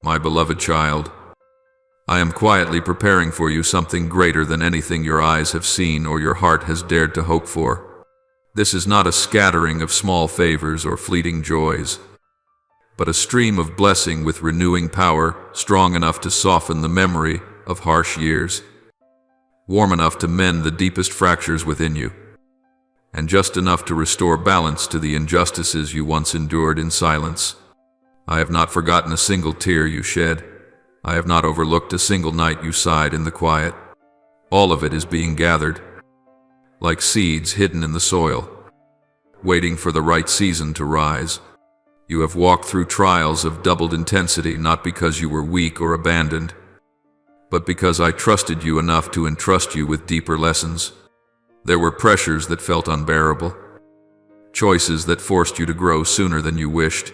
My beloved child, I am quietly preparing for you something greater than anything your eyes have seen or your heart has dared to hope for. This is not a scattering of small favors or fleeting joys, but a stream of blessing with renewing power, strong enough to soften the memory of harsh years, warm enough to mend the deepest fractures within you, and just enough to restore balance to the injustices you once endured in silence. I have not forgotten a single tear you shed. I have not overlooked a single night you sighed in the quiet. All of it is being gathered, like seeds hidden in the soil, waiting for the right season to rise. You have walked through trials of doubled intensity, not because you were weak or abandoned, but because I trusted you enough to entrust you with deeper lessons. There were pressures that felt unbearable, choices that forced you to grow sooner than you wished,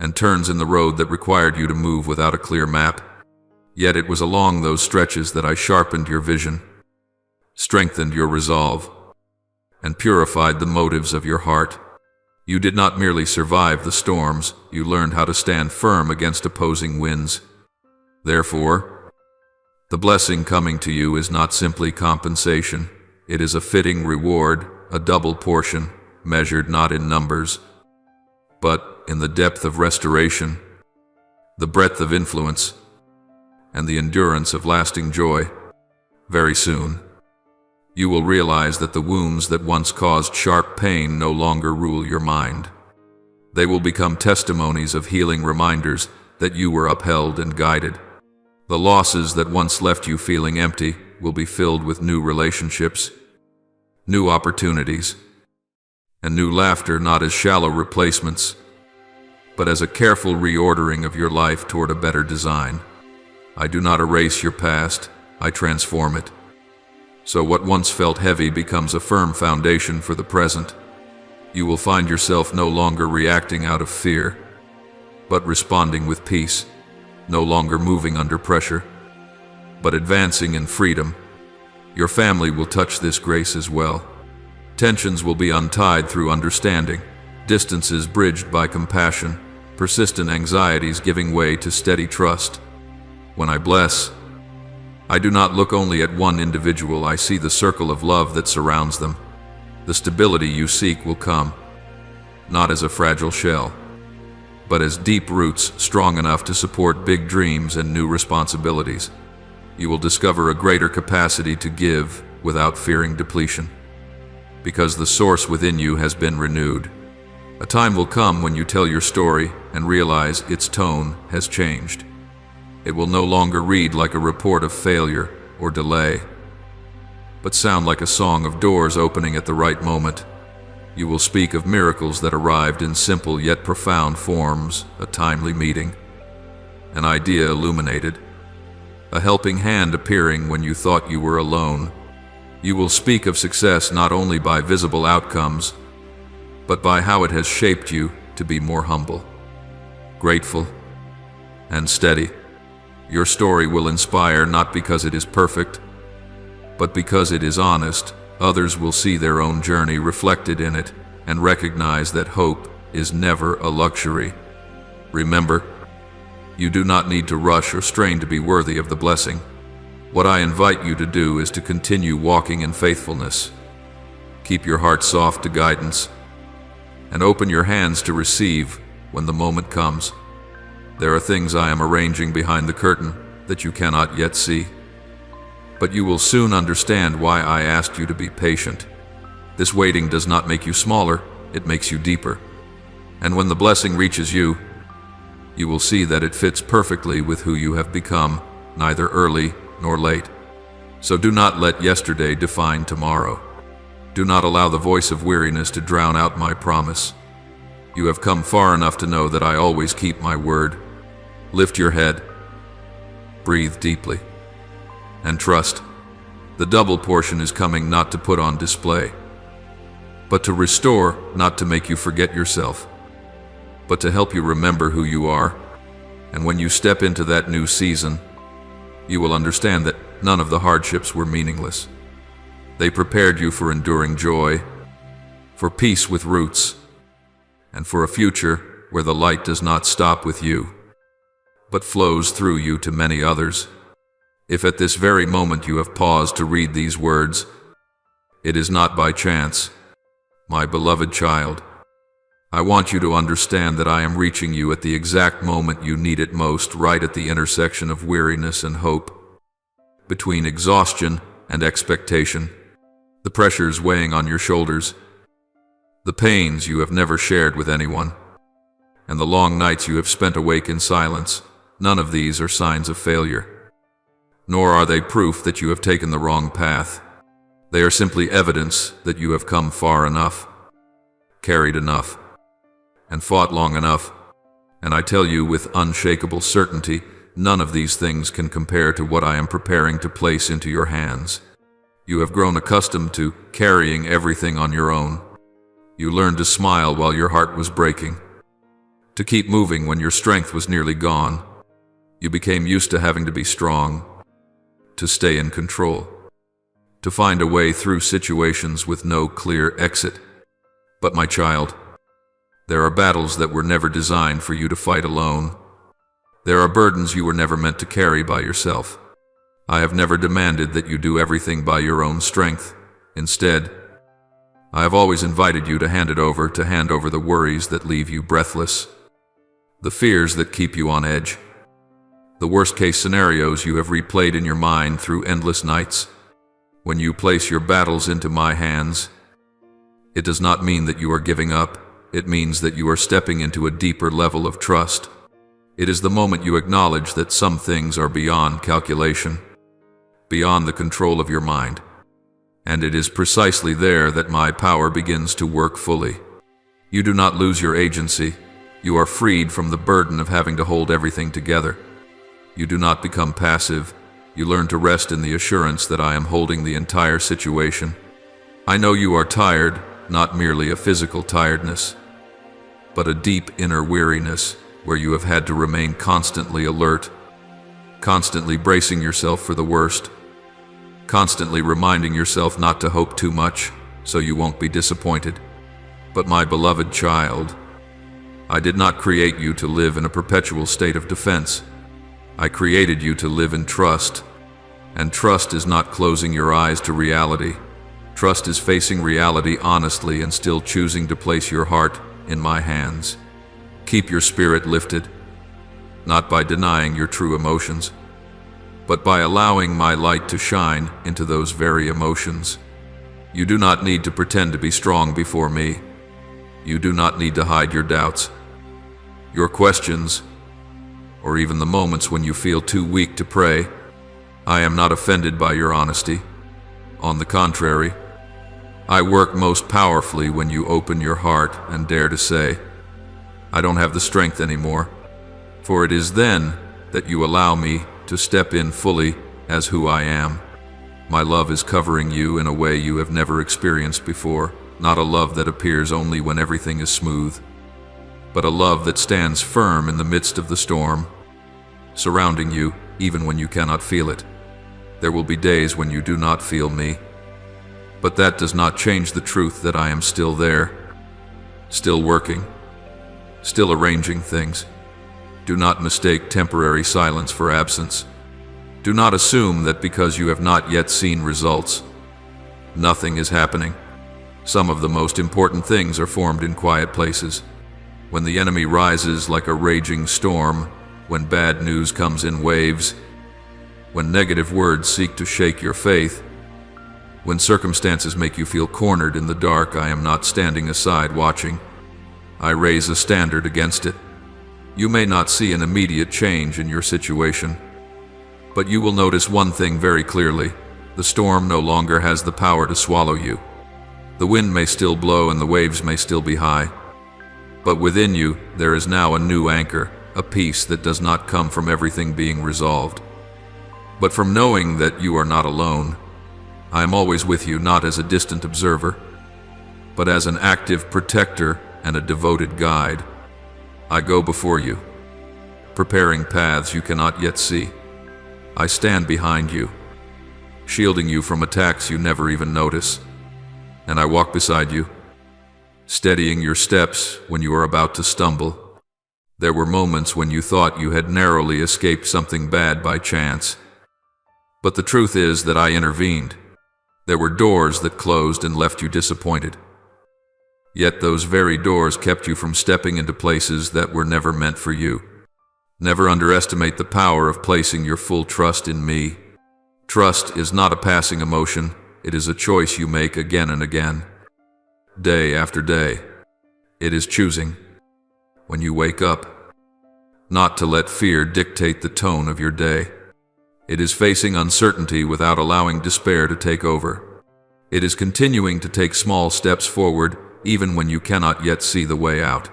and turns in the road that required you to move without a clear map. Yet it was along those stretches that I sharpened your vision, strengthened your resolve, and purified the motives of your heart. You did not merely survive the storms, you learned how to stand firm against opposing winds. Therefore, the blessing coming to you is not simply compensation. It is a fitting reward, a double portion, measured not in numbers, but in the depth of restoration, the breadth of influence, and the endurance of lasting joy. Very soon, you will realize that the wounds that once caused sharp pain no longer rule your mind. They will become testimonies of healing reminders that you were upheld and guided. The losses that once left you feeling empty will be filled with new relationships, new opportunities, and new laughter, not as shallow replacements, but as a careful reordering of your life toward a better design. I do not erase your past, I transform it. So what once felt heavy becomes a firm foundation for the present. You will find yourself no longer reacting out of fear, but responding with peace, no longer moving under pressure, but advancing in freedom. Your family will touch this grace as well. Tensions will be untied through understanding, distances bridged by compassion, persistent anxieties giving way to steady trust. When I bless, I do not look only at one individual, I see the circle of love that surrounds them. The stability you seek will come, not as a fragile shell, but as deep roots strong enough to support big dreams and new responsibilities. You will discover a greater capacity to give without fearing depletion, because the source within you has been renewed. A time will come when you tell your story and realize its tone has changed. It will no longer read like a report of failure or delay, but sound like a song of doors opening at the right moment. You will speak of miracles that arrived in simple yet profound forms, a timely meeting, an idea illuminated, a helping hand appearing when you thought you were alone. You will speak of success not only by visible outcomes, but by how it has shaped you to be more humble, grateful, and steady. Your story will inspire not because it is perfect, but because it is honest. Others will see their own journey reflected in it and recognize that hope is never a luxury. Remember, you do not need to rush or strain to be worthy of the blessing. What I invite you to do is to continue walking in faithfulness. Keep your heart soft to guidance, and open your hands to receive when the moment comes. There are things I am arranging behind the curtain that you cannot yet see, but you will soon understand why I asked you to be patient. This waiting does not make you smaller, it makes you deeper. And when the blessing reaches you, you will see that it fits perfectly with who you have become, neither early nor late. So do not let yesterday define tomorrow. Do not allow the voice of weariness to drown out my promise. You have come far enough to know that I always keep my word. Lift your head, breathe deeply, and trust. The double portion is coming not to put on display, but to restore, not to make you forget yourself, but to help you remember who you are. And when you step into that new season, you will understand that none of the hardships were meaningless. They prepared you for enduring joy, for peace with roots, and for a future where the light does not stop with you, but flows through you to many others. If at this very moment you have paused to read these words, it is not by chance. My beloved child, I want you to understand that I am reaching you at the exact moment you need it most, right at the intersection of weariness and hope, between exhaustion and expectation, the pressures weighing on your shoulders, the pains you have never shared with anyone, and the long nights you have spent awake in silence. None of these are signs of failure, nor are they proof that you have taken the wrong path. They are simply evidence that you have come far enough, carried enough, and fought long enough. And I tell you with unshakable certainty, none of these things can compare to what I am preparing to place into your hands. You have grown accustomed to carrying everything on your own. You learned to smile while your heart was breaking, to keep moving when your strength was nearly gone. You became used to having to be strong, to stay in control, to find a way through situations with no clear exit. But my child, there are battles that were never designed for you to fight alone. There are burdens you were never meant to carry by yourself. I have never demanded that you do everything by your own strength. Instead, I have always invited you to hand over the worries that leave you breathless, the fears that keep you on edge, the worst-case scenarios you have replayed in your mind through endless nights. When you place your battles into my hands, it does not mean that you are giving up. It means that you are stepping into a deeper level of trust. It is the moment you acknowledge that some things are beyond calculation, beyond the control of your mind. And it is precisely there that my power begins to work fully. You do not lose your agency. You are freed from the burden of having to hold everything together. You do not become passive. You learn to rest in the assurance that I am holding the entire situation. I know you are tired, not merely a physical tiredness, but a deep inner weariness where you have had to remain constantly alert, constantly bracing yourself for the worst, constantly reminding yourself not to hope too much so you won't be disappointed. But my beloved child, I did not create you to live in a perpetual state of defense. I created you to live in trust, and trust is not closing your eyes to reality. Trust is facing reality honestly and still choosing to place your heart in my hands. Keep your spirit lifted, not by denying your true emotions, but by allowing my light to shine into those very emotions. You do not need to pretend to be strong before me. You do not need to hide your doubts, your questions, or even the moments when you feel too weak to pray. I am not offended by your honesty. On the contrary, I work most powerfully when you open your heart and dare to say, I don't have the strength anymore. For it is then that you allow me to step in fully as who I am. My love is covering you in a way you have never experienced before, not a love that appears only when everything is smooth, but a love that stands firm in the midst of the storm, surrounding you even when you cannot feel it. There will be days when you do not feel me, but that does not change the truth that I am still there, still working, still arranging things. Do not mistake temporary silence for absence. Do not assume that because you have not yet seen results, nothing is happening. Some of the most important things are formed in quiet places. When the enemy rises like a raging storm, when bad news comes in waves, when negative words seek to shake your faith, when circumstances make you feel cornered in the dark, I am not standing aside watching. I raise a standard against it. You may not see an immediate change in your situation, but you will notice one thing very clearly. The storm no longer has the power to swallow you. The wind may still blow and the waves may still be high, but within you there is now a new anchor, a peace that does not come from everything being resolved, but from knowing that you are not alone. I am always with you, not as a distant observer, but as an active protector and a devoted guide. I go before you, preparing paths you cannot yet see. I stand behind you, shielding you from attacks you never even notice. And I walk beside you, steadying your steps when you are about to stumble, There were moments when you thought you had narrowly escaped something bad by chance. But the truth is that I intervened. There were doors that closed and left you disappointed. Yet those very doors kept you from stepping into places that were never meant for you. Never underestimate the power of placing your full trust in me. Trust is not a passing emotion, it is a choice you make again and again. Day after day. It is choosing, when you wake up, not to let fear dictate the tone of your day. It is facing uncertainty without allowing despair to take over. It is continuing to take small steps forward even when you cannot yet see the way out.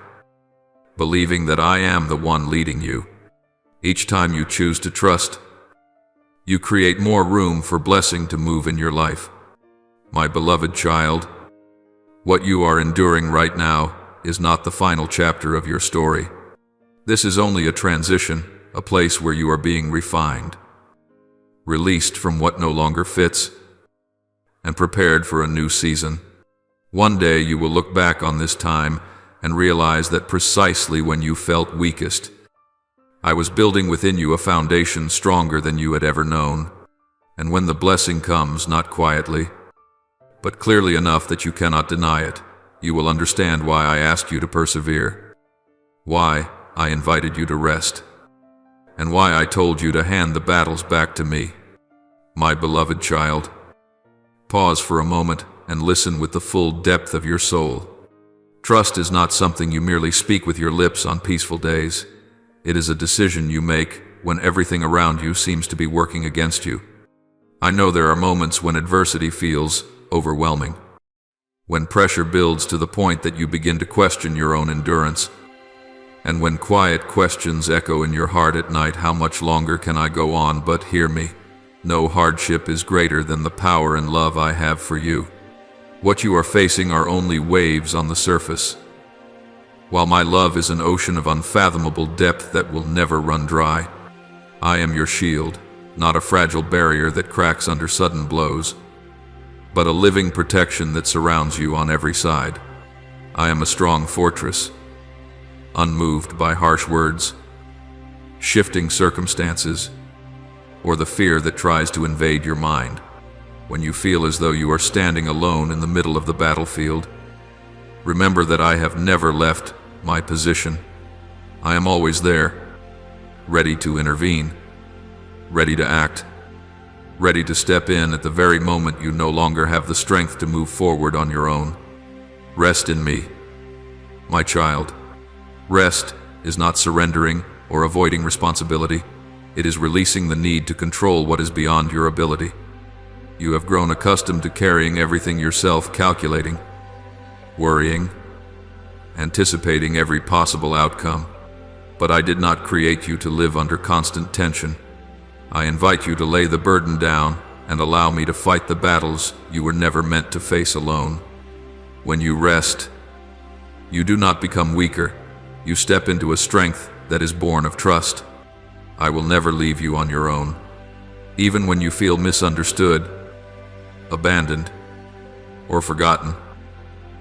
Believing that I am the one leading you. Each time you choose to trust, you create more room for blessing to move in your life. My beloved child, what you are enduring right now is not the final chapter of your story. This is only a transition, a place where you are being refined, released from what no longer fits, and prepared for a new season. One day you will look back on this time and realize that precisely when you felt weakest, I was building within you a foundation stronger than you had ever known. And when the blessing comes, not quietly, but clearly enough that you cannot deny it, you will understand why I asked you to persevere, why I invited you to rest, and why I told you to hand the battles back to me. My beloved child, pause for a moment and listen with the full depth of your soul. Trust is not something you merely speak with your lips on peaceful days. It is a decision you make when everything around you seems to be working against you. I know there are moments when adversity feels overwhelming, when pressure builds to the point that you begin to question your own endurance, and when quiet questions echo in your heart at night, how much longer can I go on? But hear me, no hardship is greater than the power and love I have for you. What you are facing are only waves on the surface, while my love is an ocean of unfathomable depth that will never run dry. I am your shield, not a fragile barrier that cracks under sudden blows, but a living protection that surrounds you on every side. I am a strong fortress, unmoved by harsh words, shifting circumstances, or the fear that tries to invade your mind. When you feel as though you are standing alone in the middle of the battlefield, remember that I have never left my position. I am always there, ready to intervene, ready to act, ready to step in at the very moment you no longer have the strength to move forward on your own. Rest in me, my child. Rest is not surrendering or avoiding responsibility. It is releasing the need to control what is beyond your ability. You have grown accustomed to carrying everything yourself, calculating, worrying, anticipating every possible outcome. But I did not create you to live under constant tension. I invite you to lay the burden down and allow me to fight the battles you were never meant to face alone. When you rest, you do not become weaker. You step into a strength that is born of trust. I will never leave you on your own. Even when you feel misunderstood, abandoned, or forgotten,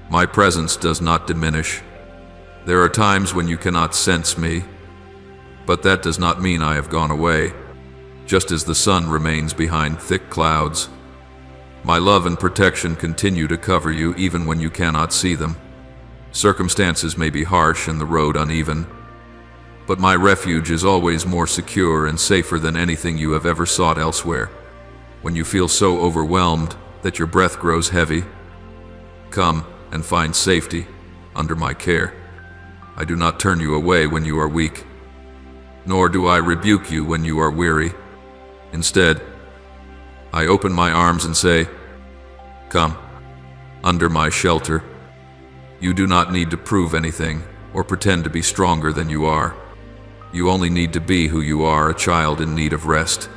my presence does not diminish. There are times when you cannot sense me, but that does not mean I have gone away. Just as the sun remains behind thick clouds, my love and protection continue to cover you even when you cannot see them. Circumstances may be harsh and the road uneven, but my refuge is always more secure and safer than anything you have ever sought elsewhere. When you feel so overwhelmed that your breath grows heavy, come and find safety under my care. I do not turn you away when you are weak, nor do I rebuke you when you are weary. Instead, I open my arms and say, come, under my shelter. You do not need to prove anything or pretend to be stronger than you are. You only need to be who you are, a child in need of rest,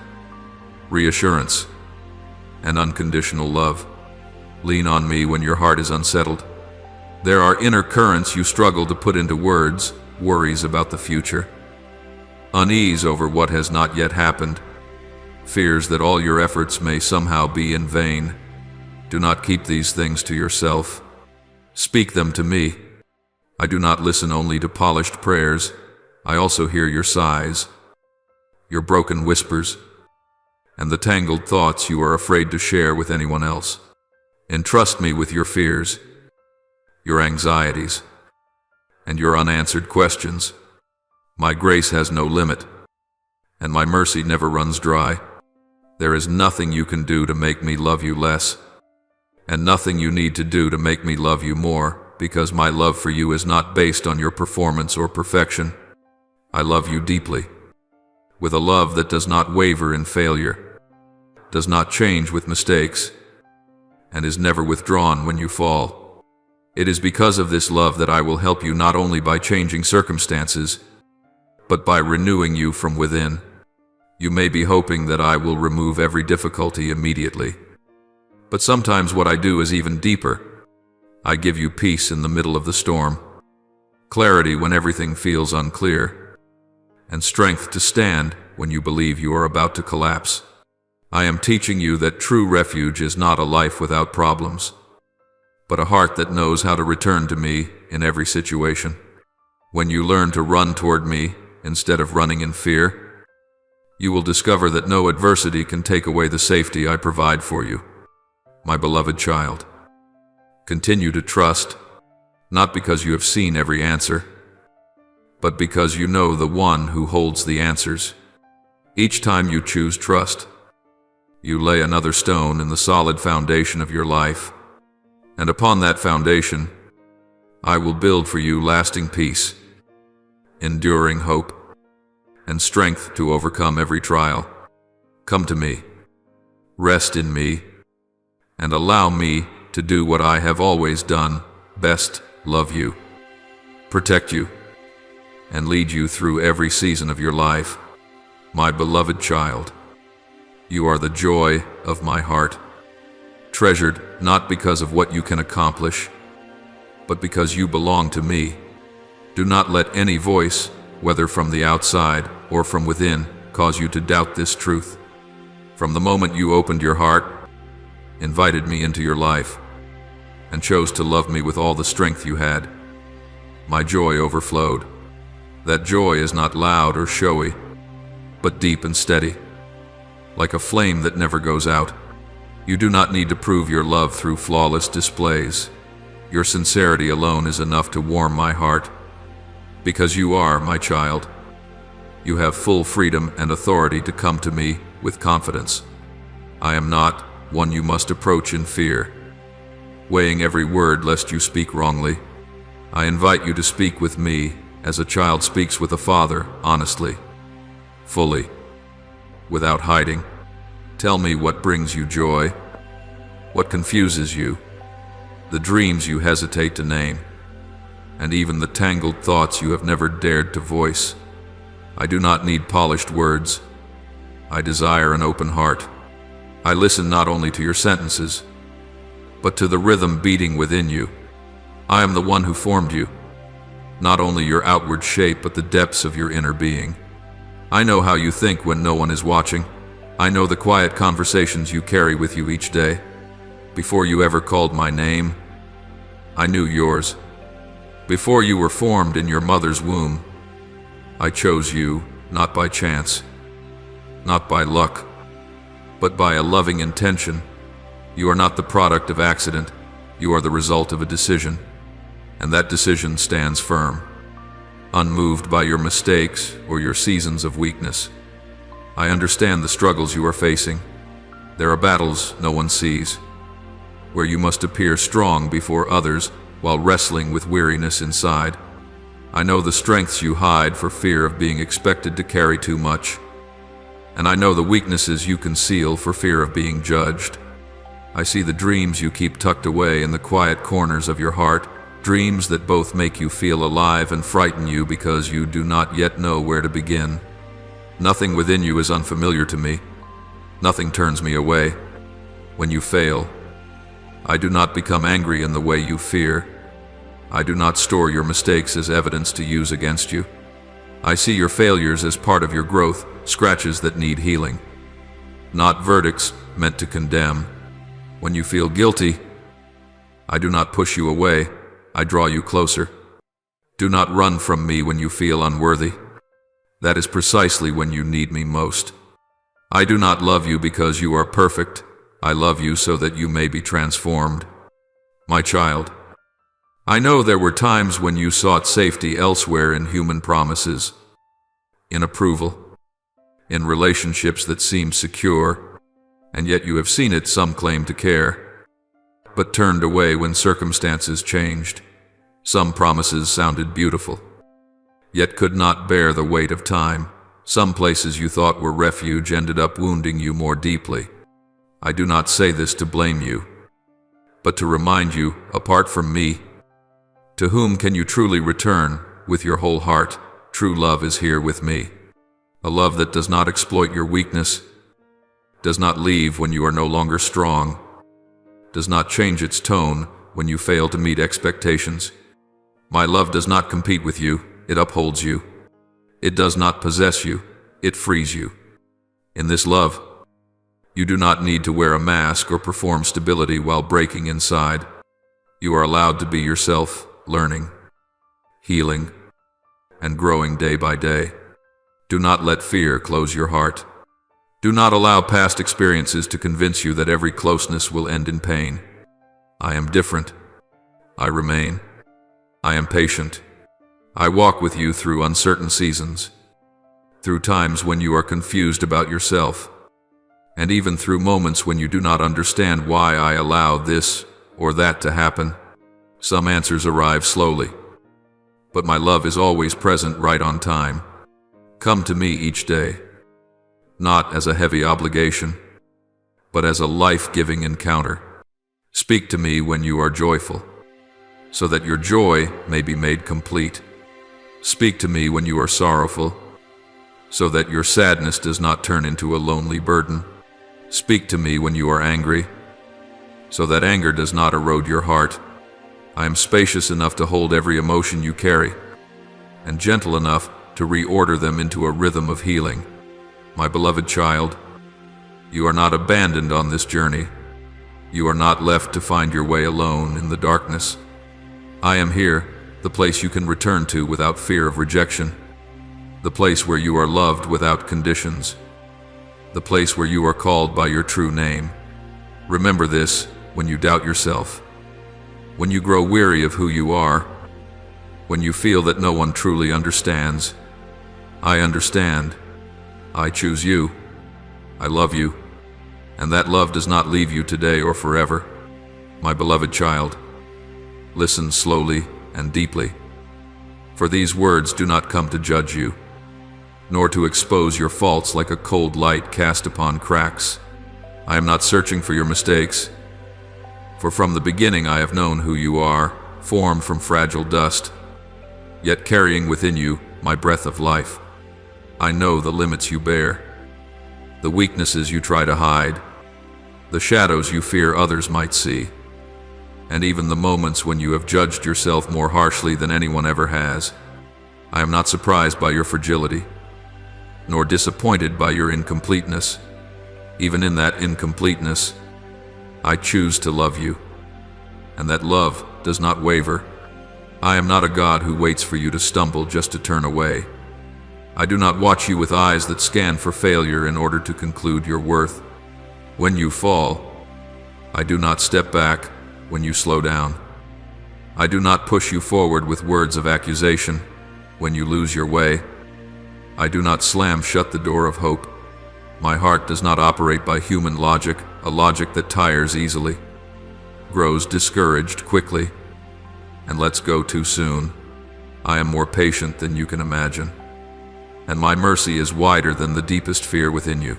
reassurance, and unconditional love. Lean on me when your heart is unsettled. There are inner currents you struggle to put into words, worries about the future, unease over what has not yet happened, fears that all your efforts may somehow be in vain. Do not keep these things to yourself. Speak them to me. I do not listen only to polished prayers. I also hear your sighs, your broken whispers, and the tangled thoughts you are afraid to share with anyone else. Entrust me with your fears, your anxieties, and your unanswered questions. My grace has no limit, and my mercy never runs dry. There is nothing you can do to make me love you less, and nothing you need to do to make me love you more, because my love for you is not based on your performance or perfection. I love you deeply, with a love that does not waver in failure, does not change with mistakes, and is never withdrawn when you fall. It is because of this love that I will help you not only by changing circumstances, but by renewing you from within. You may be hoping that I will remove every difficulty immediately, but sometimes what I do is even deeper. I give you peace in the middle of the storm, clarity when everything feels unclear, and strength to stand when you believe you are about to collapse. I am teaching you that true refuge is not a life without problems, but a heart that knows how to return to me in every situation. When you learn to run toward me instead of running in fear, you will discover that no adversity can take away the safety I provide for you. My beloved child, continue to trust, not because you have seen every answer, but because you know the one who holds the answers. Each time you choose trust, you lay another stone in the solid foundation of your life, and upon that foundation, I will build for you lasting peace, enduring hope, and strength to overcome every trial. Come to me, rest in me, and allow me to do what I have always done best: love you, protect you, and lead you through every season of your life. My beloved child, you are the joy of my heart, treasured not because of what you can accomplish, but because you belong to me. Do not let any voice, whether from the outside or from within, cause you to doubt this truth. From the moment you opened your heart, invited me into your life, and chose to love me with all the strength you had, my joy overflowed. That joy is not loud or showy, but deep and steady, like a flame that never goes out. You do not need to prove your love through flawless displays. Your sincerity alone is enough to warm my heart. Because you are my child, you have full freedom and authority to come to me with confidence. I am not one you must approach in fear, weighing every word lest you speak wrongly. I invite you to speak with me as a child speaks with a father, honestly, fully, without hiding. Tell me what brings you joy, what confuses you, the dreams you hesitate to name, and even the tangled thoughts you have never dared to voice. I do not need polished words. I desire an open heart. I listen not only to your sentences, but to the rhythm beating within you. I am the one who formed you, not only your outward shape, but the depths of your inner being. I know how you think when no one is watching. I know the quiet conversations you carry with you each day. Before you ever called my name, I knew yours. Before you were formed in your mother's womb, I chose you, not by chance, not by luck, but by a loving intention. You are not the product of accident. You are the result of a decision, and that decision stands firm, unmoved by your mistakes or your seasons of weakness. I understand the struggles you are facing. There are battles no one sees, where you must appear strong before others while wrestling with weariness inside. I know the strengths you hide for fear of being expected to carry too much, and I know the weaknesses you conceal for fear of being judged. I see the dreams you keep tucked away in the quiet corners of your heart, dreams that both make you feel alive and frighten you because you do not yet know where to begin. Nothing within you is unfamiliar to me. Nothing turns me away. When you fail, I do not become angry in the way you fear. I do not store your mistakes as evidence to use against you. I see your failures as part of your growth, scratches that need healing, not verdicts meant to condemn. When you feel guilty, I do not push you away, I draw you closer. Do not run from me when you feel unworthy. That is precisely when you need me most. I do not love you because you are perfect. I love you so that you may be transformed. My child, I know there were times when you sought safety elsewhere in human promises, in approval, in relationships that seemed secure, and yet you have seen it, some claim to care, but turned away when circumstances changed. Some promises sounded beautiful, yet could not bear the weight of time. Some places you thought were refuge ended up wounding you more deeply. I do not say this to blame you, but to remind you, apart from me, to whom can you truly return with your whole heart? True love is here with me. A love that does not exploit your weakness, does not leave when you are no longer strong, does not change its tone when you fail to meet expectations. My love does not compete with you, it upholds you. It does not possess you, it frees you. In this love, you do not need to wear a mask or perform stability while breaking inside. You are allowed to be yourself, learning, healing, and growing day by day. Do not let fear close your heart. Do not allow past experiences to convince you that every closeness will end in pain. I am different. I remain. I am patient. I walk with you through uncertain seasons, through times when you are confused about yourself, and even through moments when you do not understand why I allow this or that to happen. Some answers arrive slowly, but my love is always present right on time. Come to me each day, not as a heavy obligation, but as a life-giving encounter. Speak to me when you are joyful, so that your joy may be made complete. Speak to me when you are sorrowful, so that your sadness does not turn into a lonely burden. Speak to me when you are angry, so that anger does not erode your heart. I am spacious enough to hold every emotion you carry, and gentle enough to reorder them into a rhythm of healing. My beloved child, you are not abandoned on this journey. You are not left to find your way alone in the darkness. I am here, the place you can return to without fear of rejection, the place where you are loved without conditions, the place where you are called by your true name. Remember this when you doubt yourself, when you grow weary of who you are, when you feel that no one truly understands. I understand. I choose you. I love you. And that love does not leave you today or forever. My beloved child, listen slowly and deeply, for these words do not come to judge you, nor to expose your faults like a cold light cast upon cracks. I am not searching for your mistakes, for from the beginning I have known who you are, formed from fragile dust, yet carrying within you my breath of life. I know the limits you bear, the weaknesses you try to hide, the shadows you fear others might see, and even the moments when you have judged yourself more harshly than anyone ever has. I am not surprised by your fragility, nor disappointed by your incompleteness. Even in that incompleteness, I choose to love you, and that love does not waver. I am not a God who waits for you to stumble just to turn away. I do not watch you with eyes that scan for failure in order to conclude your worth. When you fall, I do not step back when you slow down. I do not push you forward with words of accusation when you lose your way. I do not slam shut the door of hope. My heart does not operate by human logic, a logic that tires easily, grows discouraged quickly, and lets go too soon. I am more patient than you can imagine, and my mercy is wider than the deepest fear within you.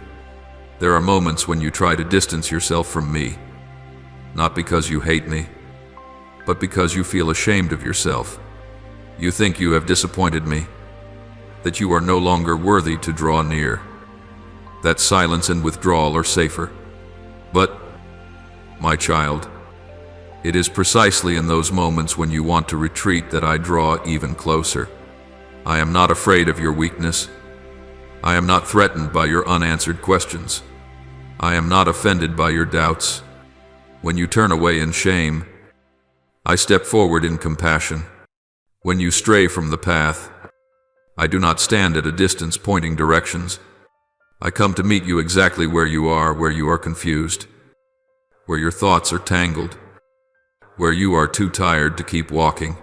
There are moments when you try to distance yourself from me, not because you hate me, but because you feel ashamed of yourself. You think you have disappointed me, that you are no longer worthy to draw near, that silence and withdrawal are safer. But, my child, it is precisely in those moments when you want to retreat that I draw even closer. I am not afraid of your weakness. I am not threatened by your unanswered questions. I am not offended by your doubts. When you turn away in shame, I step forward in compassion. When you stray from the path, I do not stand at a distance pointing directions. I come to meet you exactly where you are confused, where your thoughts are tangled, where you are too tired to keep walking.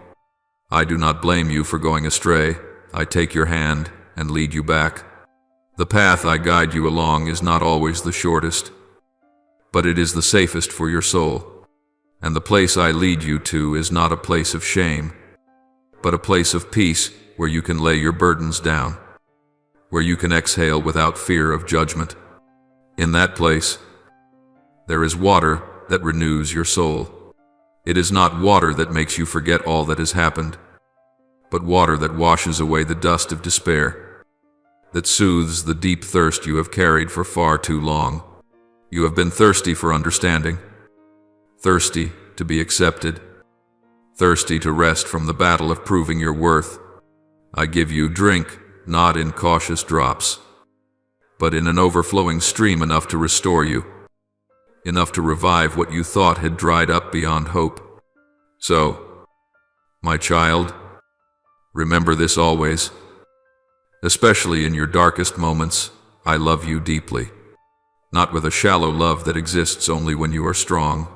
I do not blame you for going astray. I take your hand and lead you back. The path I guide you along is not always the shortest, but it is the safest for your soul. And the place I lead you to is not a place of shame, but a place of peace where you can lay your burdens down, where you can exhale without fear of judgment. In that place, there is water that renews your soul. It is not water that makes you forget all that has happened, but water that washes away the dust of despair, that soothes the deep thirst you have carried for far too long. You have been thirsty for understanding, thirsty to be accepted, thirsty to rest from the battle of proving your worth. I give you drink, not in cautious drops, but in an overflowing stream enough to restore you, enough to revive what you thought had dried up beyond hope. So, my child, remember this always. Especially in your darkest moments, I love you deeply. Not with a shallow love that exists only when you are strong,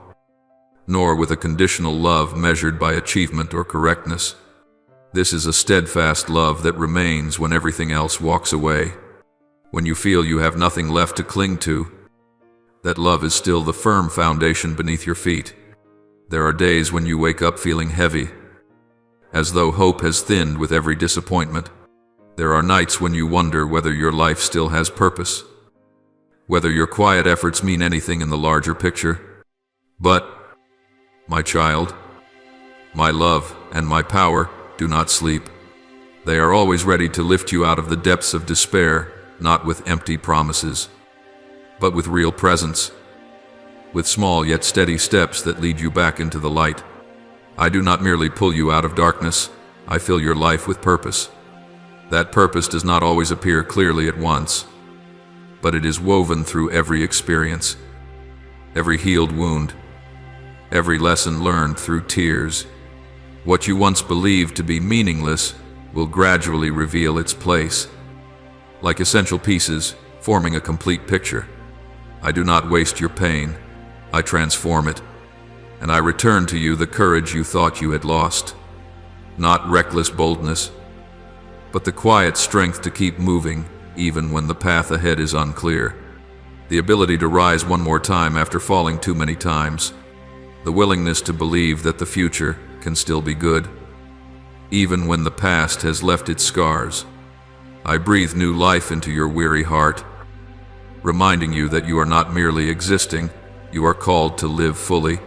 nor with a conditional love measured by achievement or correctness. This is a steadfast love that remains when everything else walks away. When you feel you have nothing left to cling to, that love is still the firm foundation beneath your feet. There are days when you wake up feeling heavy, as though hope has thinned with every disappointment. There are nights when you wonder whether your life still has purpose, whether your quiet efforts mean anything in the larger picture. But, my child, my love and my power do not sleep. They are always ready to lift you out of the depths of despair, not with empty promises, but with real presence, with small yet steady steps that lead you back into the light. I do not merely pull you out of darkness, I fill your life with purpose. That purpose does not always appear clearly at once, but it is woven through every experience, every healed wound, every lesson learned through tears. What you once believed to be meaningless will gradually reveal its place, like essential pieces forming a complete picture. I do not waste your pain, I transform it, and I return to you the courage you thought you had lost. Not reckless boldness, but the quiet strength to keep moving even when the path ahead is unclear. The ability to rise one more time after falling too many times. The willingness to believe that the future can still be good, even when the past has left its scars. I breathe new life into your weary heart, reminding you that you are not merely existing, you are called to live fully.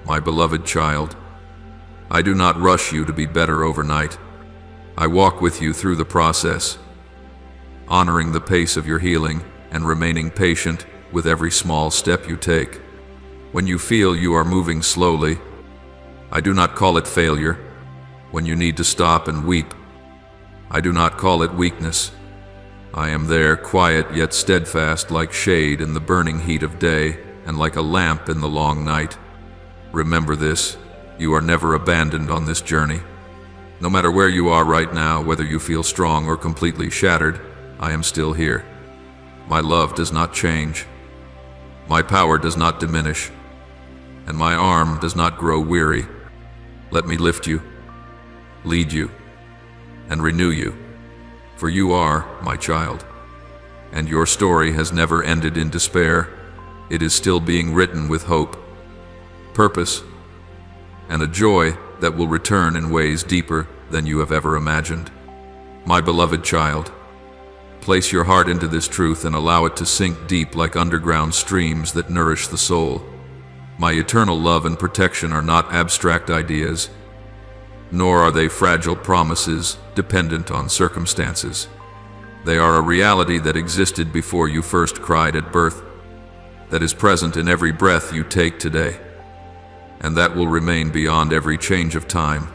My beloved child, I do not rush you to be better overnight. I walk with you through the process, honoring the pace of your healing and remaining patient with every small step you take. When you feel you are moving slowly, I do not call it failure. When you need to stop and weep, I do not call it weakness. I am there, quiet yet steadfast, like shade in the burning heat of day and like a lamp in the long night. Remember this, you are never abandoned on this journey. No matter where you are right now, whether you feel strong or completely shattered, I am still here. My love does not change. My power does not diminish, and my arm does not grow weary. Let me lift you, lead you, and renew you, for you are my child, and your story has never ended in despair. It is still being written with hope, purpose, and a joy that will return in ways deeper than you have ever imagined. My beloved child, place your heart into this truth and allow it to sink deep like underground streams that nourish the soul. My eternal love and protection are not abstract ideas, nor are they fragile promises dependent on circumstances. They are a reality that existed before you first cried at birth, that is present in every breath you take today, and that will remain beyond every change of time.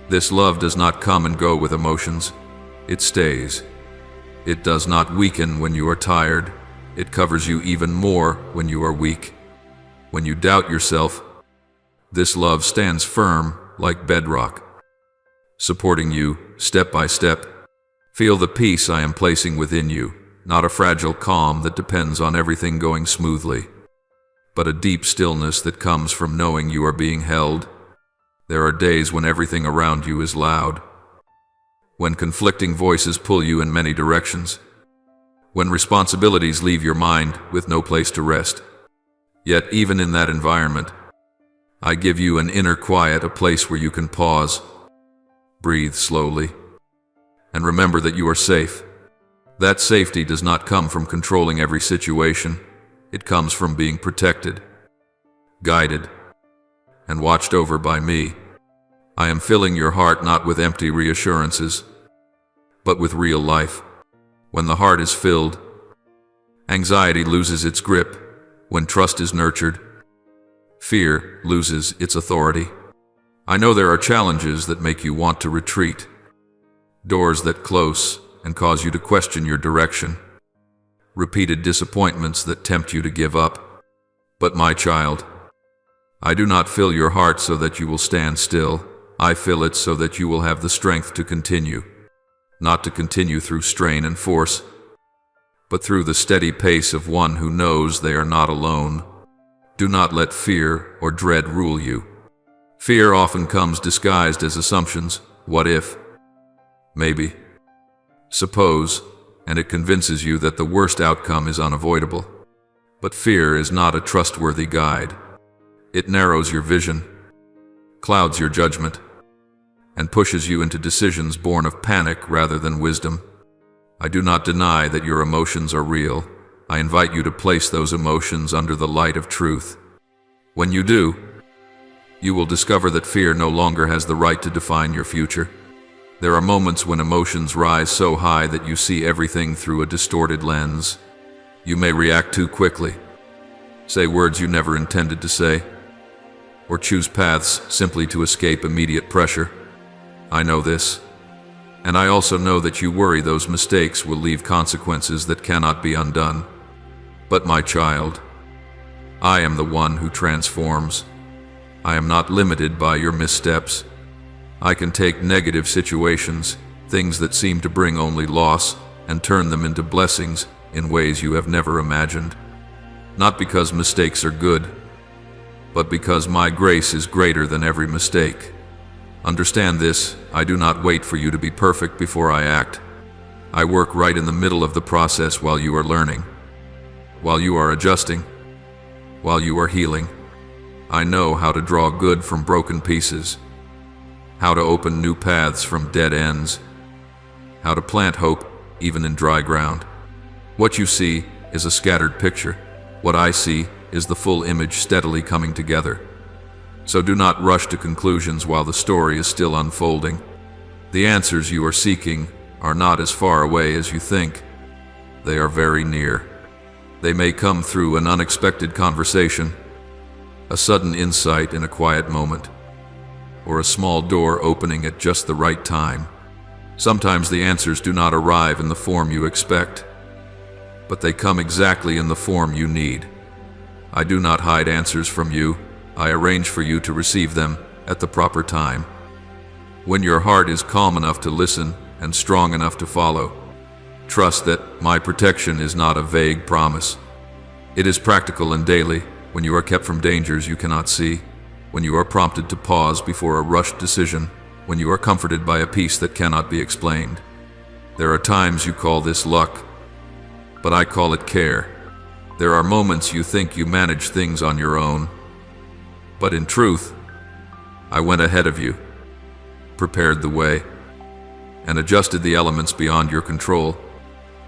This love does not come and go with emotions. It stays. It does not weaken when you are tired. It covers you even more when you are weak. When you doubt yourself, this love stands firm like bedrock, supporting you step by step, Feel the peace I am placing within you, not a fragile calm that depends on everything going smoothly, but a deep stillness that comes from knowing you are being held. There are days when everything around you is loud, when conflicting voices pull you in many directions, when responsibilities leave your mind with no place to rest. Yet even in that environment, I give you an inner quiet, a place where you can pause, breathe slowly, and remember that you are safe. That safety does not come from controlling every situation. It comes from being protected, guided, and watched over by me. I am filling your heart not with empty reassurances, but with real life. When the heart is filled, anxiety loses its grip. When trust is nurtured, fear loses its authority. I know there are challenges that make you want to retreat, doors that close and cause you to question your direction, repeated disappointments that tempt you to give up. But my child, I do not fill your heart so that you will stand still. I fill it so that you will have the strength to continue, not to continue through strain and force, but through the steady pace of one who knows they are not alone. Do not let fear or dread rule you. Fear often comes disguised as assumptions. What if? Maybe. Suppose, and it convinces you that the worst outcome is unavoidable. But fear is not a trustworthy guide. It narrows your vision, clouds your judgment, and pushes you into decisions born of panic rather than wisdom. I do not deny that your emotions are real. I invite you to place those emotions under the light of truth. When you do, you will discover that fear no longer has the right to define your future. There are moments when emotions rise so high that you see everything through a distorted lens. You may react too quickly, say words you never intended to say, or choose paths simply to escape immediate pressure. I know this, and I also know that you worry those mistakes will leave consequences that cannot be undone. But my child, I am the one who transforms. I am not limited by your missteps. I can take negative situations, things that seem to bring only loss, and turn them into blessings in ways you have never imagined. Not because mistakes are good, but because my grace is greater than every mistake. Understand this, I do not wait for you to be perfect before I act. I work right in the middle of the process while you are learning, while you are adjusting, while you are healing. I know how to draw good from broken pieces, how to open new paths from dead ends, how to plant hope even in dry ground. What you see is a scattered picture. What I see is the full image steadily coming together. So do not rush to conclusions while the story is still unfolding. The answers you are seeking are not as far away as you think. They are very near. They may come through an unexpected conversation, a sudden insight in a quiet moment, or a small door opening at just the right time. Sometimes the answers do not arrive in the form you expect, but they come exactly in the form you need. I do not hide answers from you. I arrange for you to receive them at the proper time. When your heart is calm enough to listen and strong enough to follow, trust that my protection is not a vague promise. It is practical and daily, when you are kept from dangers you cannot see, when you are prompted to pause before a rushed decision, when you are comforted by a peace that cannot be explained. There are times you call this luck, but I call it care. There are moments you think you manage things on your own, but in truth, I went ahead of you, prepared the way, and adjusted the elements beyond your control.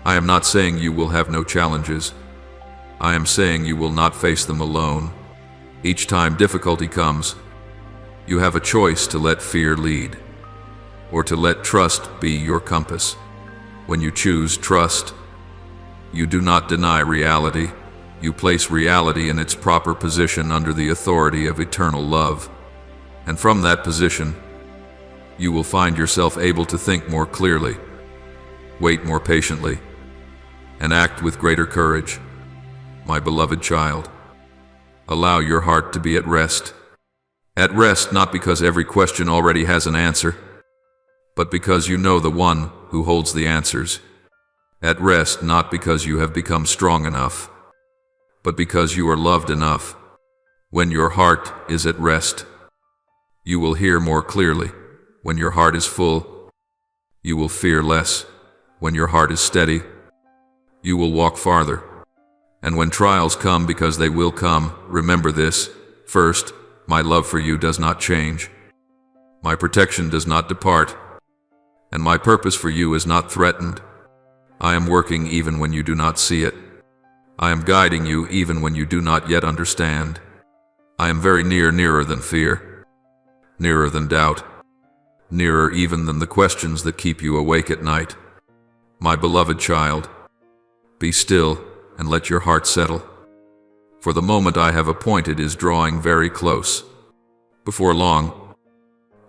I am not saying you will have no challenges. I am saying you will not face them alone. Each time difficulty comes, you have a choice to let fear lead, or to let trust be your compass. When you choose trust, you do not deny reality. You place reality in its proper position under the authority of eternal love. And from that position, you will find yourself able to think more clearly, wait more patiently, and act with greater courage. My beloved child, allow your heart to be at rest. At rest not because every question already has an answer, but because you know the one who holds the answers. At rest not because you have become strong enough, but because you are loved enough. When your heart is at rest, you will hear more clearly. When your heart is full, you will fear less. When your heart is steady, you will walk farther. And when trials come, because they will come, remember this. First, my love for you does not change. My protection does not depart, and my purpose for you is not threatened. I am working even when you do not see it. I am guiding you even when you do not yet understand. I am very near, nearer than fear, nearer than doubt, nearer even than the questions that keep you awake at night. My beloved child, be still and let your heart settle. For the moment I have appointed is drawing very close. Before long,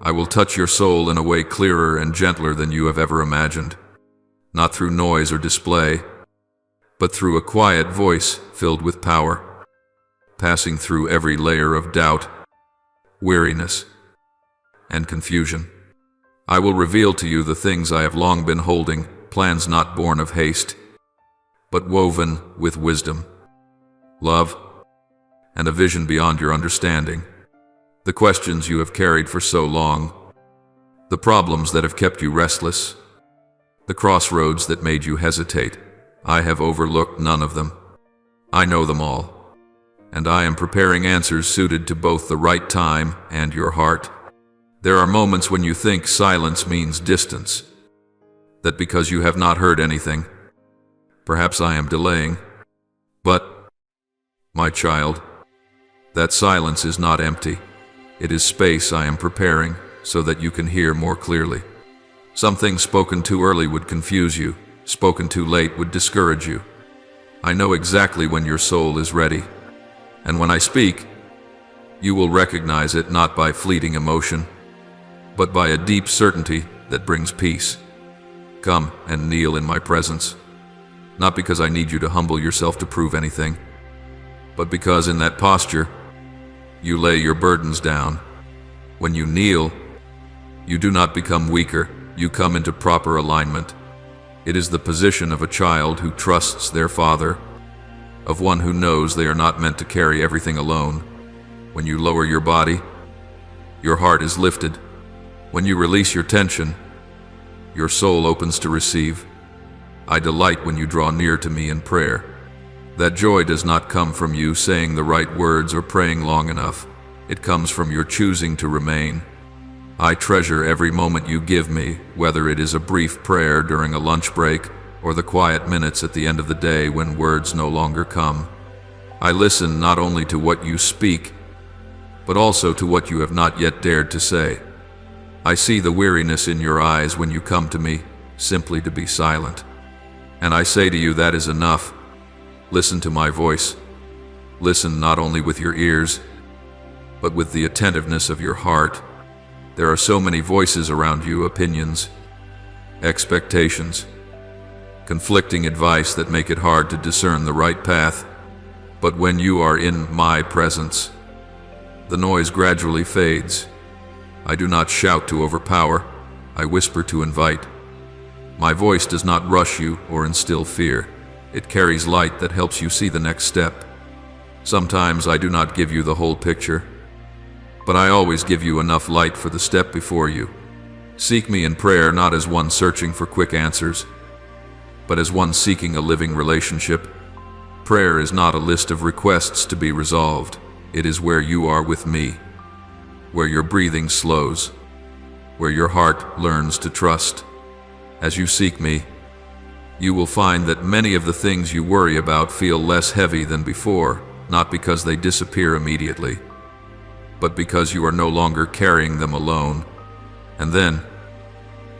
I will touch your soul in a way clearer and gentler than you have ever imagined, not through noise or display, but through a quiet voice filled with power, passing through every layer of doubt, weariness, and confusion. I will reveal to you the things I have long been holding, plans not born of haste, but woven with wisdom, love, and a vision beyond your understanding. The questions you have carried for so long, the problems that have kept you restless, the crossroads that made you hesitate, I have overlooked none of them. I know them all, and I am preparing answers suited to both the right time and your heart. There are moments when you think silence means distance, that because you have not heard anything, perhaps I am delaying. But, my child, that silence is not empty. It is space I am preparing so that you can hear more clearly. Something spoken too early would confuse you. Spoken too late would discourage you. I know exactly when your soul is ready, and when I speak, you will recognize it not by fleeting emotion, but by a deep certainty that brings peace. Come and kneel in my presence, not because I need you to humble yourself to prove anything, but because in that posture, you lay your burdens down. When you kneel, you do not become weaker, you come into proper alignment. It is the position of a child who trusts their father, of one who knows they are not meant to carry everything alone. When you lower your body, your heart is lifted. When you release your tension, your soul opens to receive. I delight when you draw near to me in prayer. That joy does not come from you saying the right words or praying long enough. It comes from your choosing to remain. I treasure every moment you give me, whether it is a brief prayer during a lunch break or the quiet minutes at the end of the day when words no longer come. I listen not only to what you speak, but also to what you have not yet dared to say. I see the weariness in your eyes when you come to me, simply to be silent. And I say to you, that is enough. Listen to my voice. Listen not only with your ears, but with the attentiveness of your heart. There are so many voices around you, opinions, expectations, conflicting advice that make it hard to discern the right path. But when you are in my presence, the noise gradually fades. I do not shout to overpower, I whisper to invite. My voice does not rush you or instill fear. It carries light that helps you see the next step. Sometimes I do not give you the whole picture, but I always give you enough light for the step before you. Seek me in prayer not as one searching for quick answers, but as one seeking a living relationship. Prayer is not a list of requests to be resolved. It is where you are with me, where your breathing slows, where your heart learns to trust. As you seek me, you will find that many of the things you worry about feel less heavy than before, not because they disappear immediately, but because you are no longer carrying them alone. And then,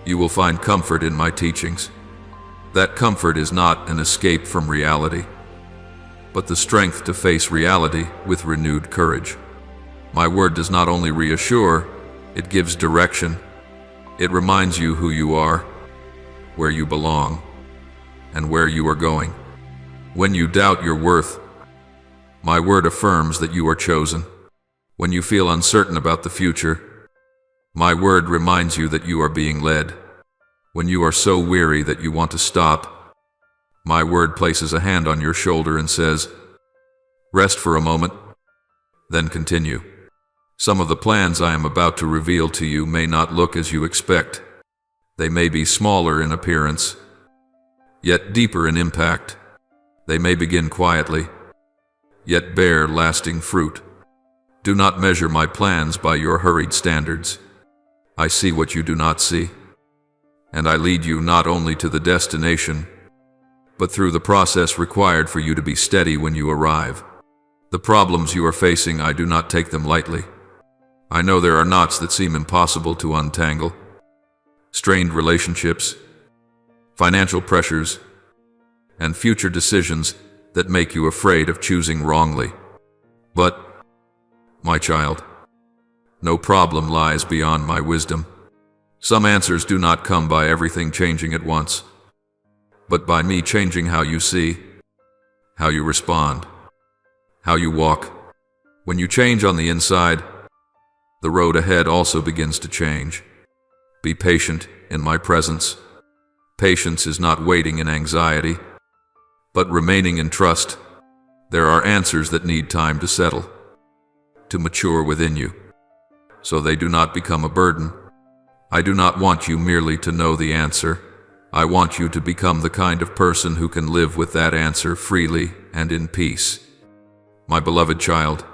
you will find comfort in my teachings. That comfort is not an escape from reality, but the strength to face reality with renewed courage. My word does not only reassure, it gives direction. It reminds you who you are, where you belong, and where you are going. When you doubt your worth, my word affirms that you are chosen. When you feel uncertain about the future, my word reminds you that you are being led. When you are so weary that you want to stop, my word places a hand on your shoulder and says, "Rest for a moment, then continue." Some of the plans I am about to reveal to you may not look as you expect. They may be smaller in appearance, yet deeper in impact. They may begin quietly, yet bear lasting fruit. Do not measure my plans by your hurried standards. I see what you do not see, and I lead you not only to the destination, but through the process required for you to be steady when you arrive. The problems you are facing, I do not take them lightly. I know there are knots that seem impossible to untangle, strained relationships, financial pressures, and future decisions that make you afraid of choosing wrongly. But, my child, no problem lies beyond my wisdom. Some answers do not come by everything changing at once, but by me changing how you see, how you respond, how you walk. When you change on the inside, the road ahead also begins to change. Be patient in my presence. Patience is not waiting in anxiety, but remaining in trust. There are answers that need time to settle, to mature within you, so they do not become a burden. I do not want you merely to know the answer. I want you to become the kind of person who can live with that answer freely and in peace. My beloved child,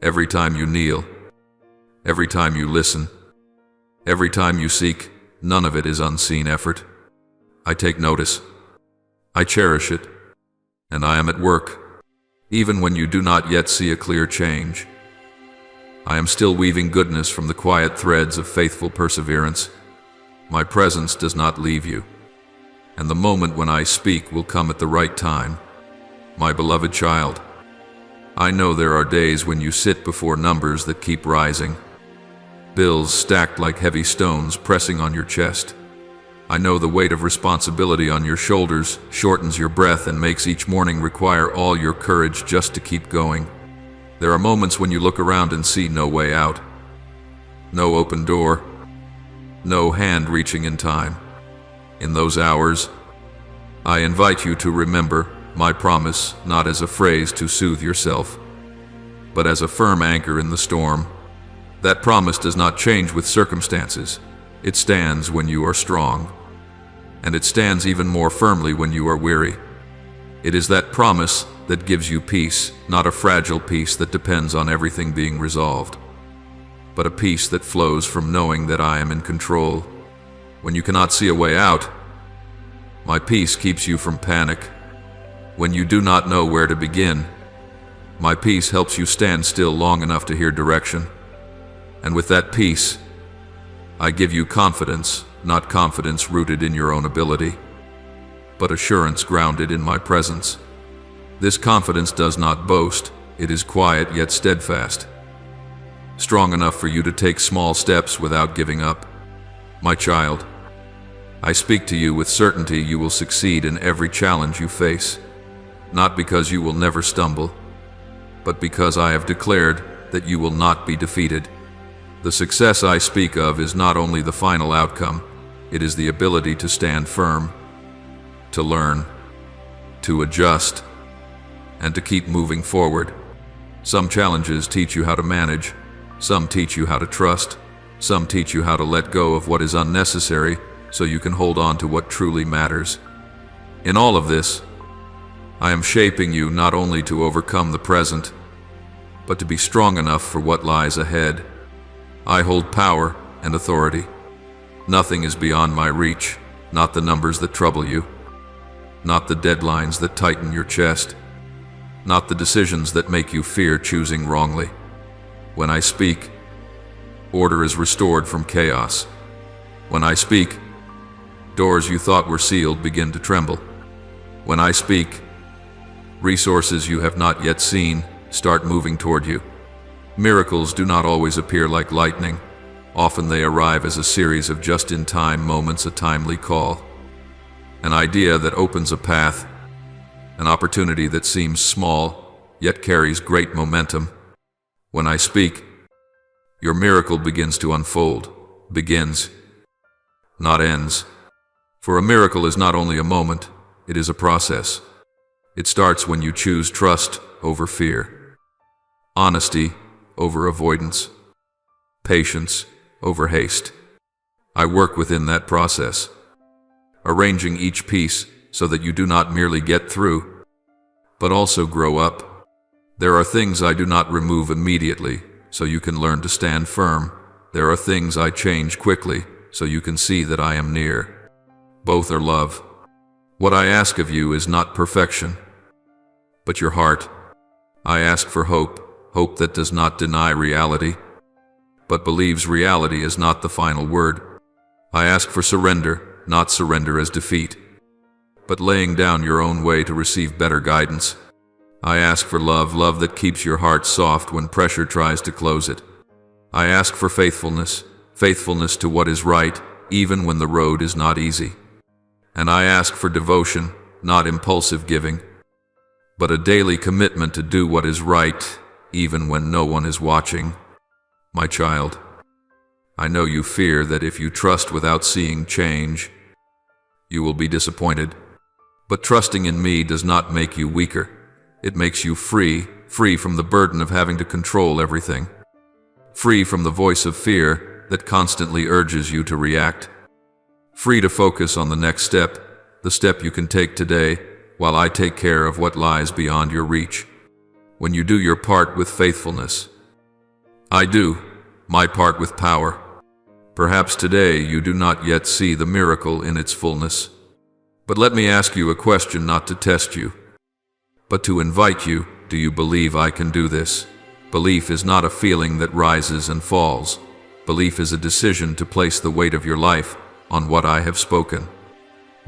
every time you kneel, every time you listen, every time you seek, none of it is unseen effort. I take notice. I cherish it, and I am at work, even when you do not yet see a clear change. I am still weaving goodness from the quiet threads of faithful perseverance. My presence does not leave you, and the moment when I speak will come at the right time. My beloved child, I know there are days when you sit before numbers that keep rising, bills stacked like heavy stones pressing on your chest. I know the weight of responsibility on your shoulders shortens your breath and makes each morning require all your courage just to keep going. There are moments when you look around and see no way out, no open door, no hand reaching in time. In those hours, I invite you to remember my promise not as a phrase to soothe yourself, but as a firm anchor in the storm. That promise does not change with circumstances. It stands when you are strong, and it stands even more firmly when you are weary. It is that promise that gives you peace, not a fragile peace that depends on everything being resolved, but a peace that flows from knowing that I am in control. When you cannot see a way out, my peace keeps you from panic. When you do not know where to begin, my peace helps you stand still long enough to hear direction. And with that peace, I give you confidence, not confidence rooted in your own ability, but assurance grounded in my presence. This confidence does not boast, it is quiet yet steadfast, strong enough for you to take small steps without giving up. My child, I speak to you with certainty you will succeed in every challenge you face, not because you will never stumble, but because I have declared that you will not be defeated. The success I speak of is not only the final outcome, it is the ability to stand firm, to learn, to adjust, and to keep moving forward. Some challenges teach you how to manage, some teach you how to trust, some teach you how to let go of what is unnecessary so you can hold on to what truly matters. In all of this, I am shaping you not only to overcome the present, but to be strong enough for what lies ahead. I hold power and authority. Nothing is beyond my reach, not the numbers that trouble you, not the deadlines that tighten your chest, not the decisions that make you fear choosing wrongly. When I speak, order is restored from chaos. When I speak, doors you thought were sealed begin to tremble. When I speak, resources you have not yet seen start moving toward you. Miracles do not always appear like lightning. Often they arrive as a series of just-in-time moments, a timely call, an idea that opens a path, an opportunity that seems small, yet carries great momentum. When I speak, your miracle begins to unfold, begins, not ends. For a miracle is not only a moment, it is a process. It starts when you choose trust over fear, honesty over avoidance, patience over haste. I work within that process, arranging each piece so that you do not merely get through, but also grow up. There are things I do not remove immediately, so you can learn to stand firm. There are things I change quickly, so you can see that I am near. Both are love. What I ask of you is not perfection, but your heart. I ask for hope, hope that does not deny reality, but believes reality is not the final word. I ask for surrender, not surrender as defeat, but laying down your own way to receive better guidance. I ask for love, love that keeps your heart soft when pressure tries to close it. I ask for faithfulness, faithfulness to what is right, even when the road is not easy. And I ask for devotion, not impulsive giving, but a daily commitment to do what is right, even when no one is watching. My child, I know you fear that if you trust without seeing change, you will be disappointed. But trusting in me does not make you weaker. It makes you free, free from the burden of having to control everything. Free from the voice of fear that constantly urges you to react. Free to focus on the next step, the step you can take today, while I take care of what lies beyond your reach. When you do your part with faithfulness, I do my part with power. Perhaps today you do not yet see the miracle in its fullness. But let me ask you a question, not to test you, but to invite you. Do you believe I can do this? Belief is not a feeling that rises and falls. Belief is a decision to place the weight of your life on what I have spoken.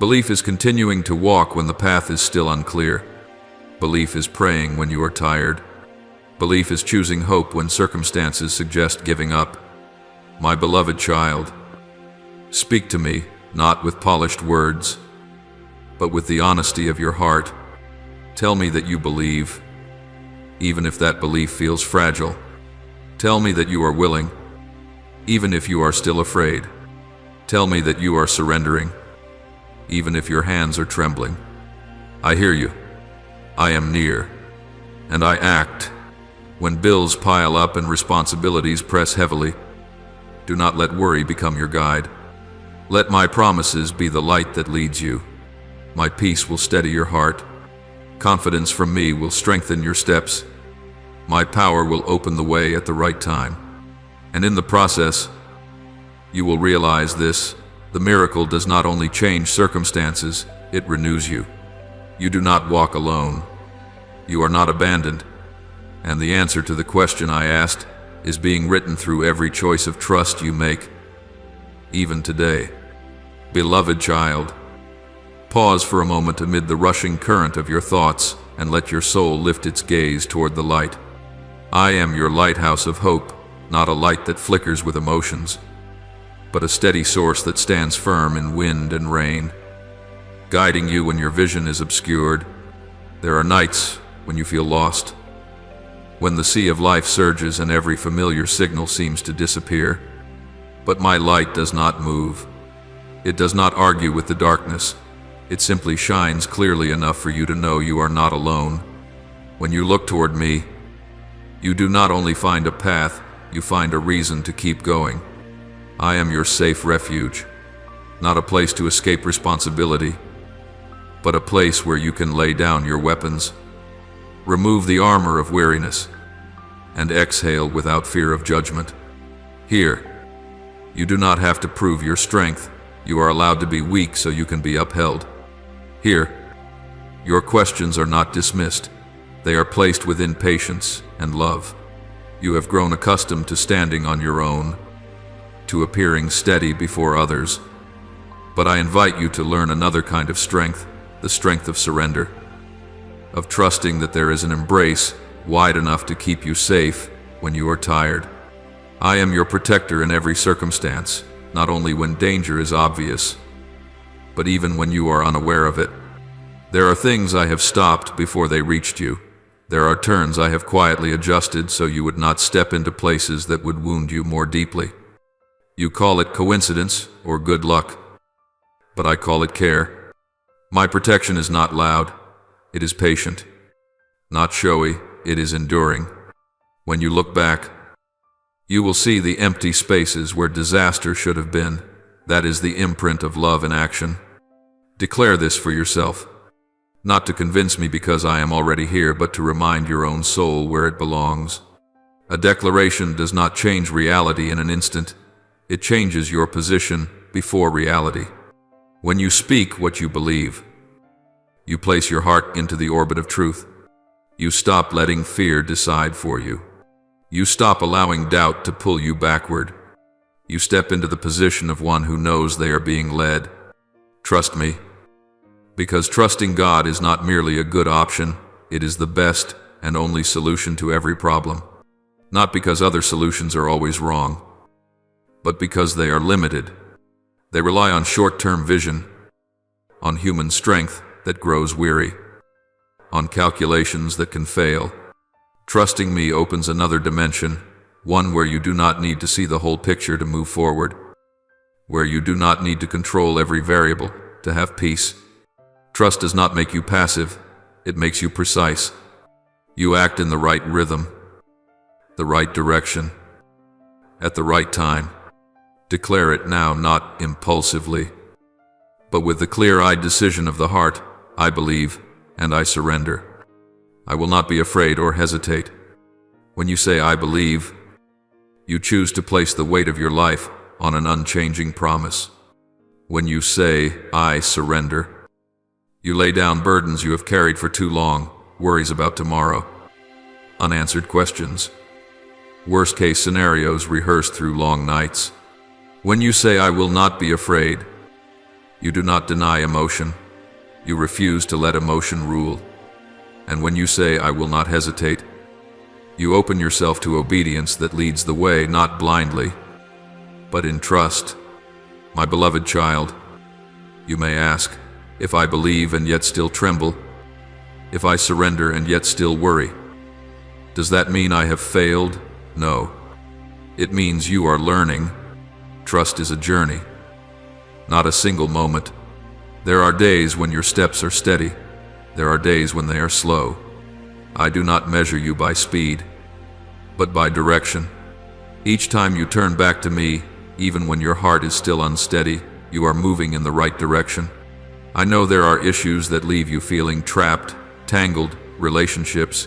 Belief is continuing to walk when the path is still unclear. Belief is praying when you are tired. Belief is choosing hope when circumstances suggest giving up. My beloved child, speak to me, not with polished words, but with the honesty of your heart. Tell me that you believe, even if that belief feels fragile. Tell me that you are willing, even if you are still afraid. Tell me that you are surrendering, even if your hands are trembling. I hear you. I am near, and I act. When bills pile up and responsibilities press heavily, do not let worry become your guide. Let my promises be the light that leads you. My peace will steady your heart. Confidence from me will strengthen your steps. My power will open the way at the right time. And in the process, you will realize this: the miracle does not only change circumstances, it renews you. You do not walk alone. You are not abandoned. And the answer to the question I asked is being written through every choice of trust you make, even today. Beloved child, pause for a moment amid the rushing current of your thoughts and let your soul lift its gaze toward the light. I am your lighthouse of hope, not a light that flickers with emotions, but a steady source that stands firm in wind and rain, guiding you when your vision is obscured. There are nights when you feel lost, when the sea of life surges and every familiar signal seems to disappear. But my light does not move. It does not argue with the darkness. It simply shines clearly enough for you to know you are not alone. When you look toward me, you do not only find a path, you find a reason to keep going. I am your safe refuge, not a place to escape responsibility, but a place where you can lay down your weapons, remove the armor of weariness, and exhale without fear of judgment. Here, you do not have to prove your strength. You are allowed to be weak so you can be upheld. Here, your questions are not dismissed. They are placed within patience and love. You have grown accustomed to standing on your own, to appearing steady before others. But I invite you to learn another kind of strength, the strength of surrender, of trusting that there is an embrace wide enough to keep you safe when you are tired. I am your protector in every circumstance, not only when danger is obvious, but even when you are unaware of it. There are things I have stopped before they reached you. There are turns I have quietly adjusted so you would not step into places that would wound you more deeply. You call it coincidence or good luck. but I call it care. My protection is not loud, it is patient. Not showy, it is enduring. When you look back, you will see the empty spaces where disaster should have been. That is the imprint of love in action. Declare this for yourself. Not to convince me because I am already here, but to remind your own soul where it belongs. A declaration does not change reality in an instant. It changes your position before reality. When you speak what you believe, you place your heart into the orbit of truth. You stop letting fear decide for you. You stop allowing doubt to pull you backward. You step into the position of one who knows they are being led. Trust me, because trusting God is not merely a good option, it is the best and only solution to every problem. Not because other solutions are always wrong, but because they are limited. They rely on short-term vision, on human strength that grows weary, on calculations that can fail. Trusting me opens another dimension, one where you do not need to see the whole picture to move forward, where you do not need to control every variable to have peace. Trust does not make you passive, it makes you precise. You act in the right rhythm, the right direction, at the right time. Declare it now, not impulsively, but with the clear-eyed decision of the heart. I believe, and I surrender. I will not be afraid or hesitate. When you say I believe, you choose to place the weight of your life on an unchanging promise. When you say I surrender, you lay down burdens you have carried for too long, worries about tomorrow, unanswered questions, worst-case scenarios rehearsed through long nights. When you say I will not be afraid, you do not deny emotion. You refuse to let emotion rule. And when you say I will not hesitate, you open yourself to obedience that leads the way, not blindly, but in trust. My beloved child, you may ask, if I believe and yet still tremble, if I surrender and yet still worry, does that mean I have failed? No. It means you are learning. Trust is a journey, not a single moment. There are days when your steps are steady. There are days when they are slow. I do not measure you by speed, but by direction. Each time you turn back to me, even when your heart is still unsteady, you are moving in the right direction. I know there are issues that leave you feeling trapped, tangled, relationships,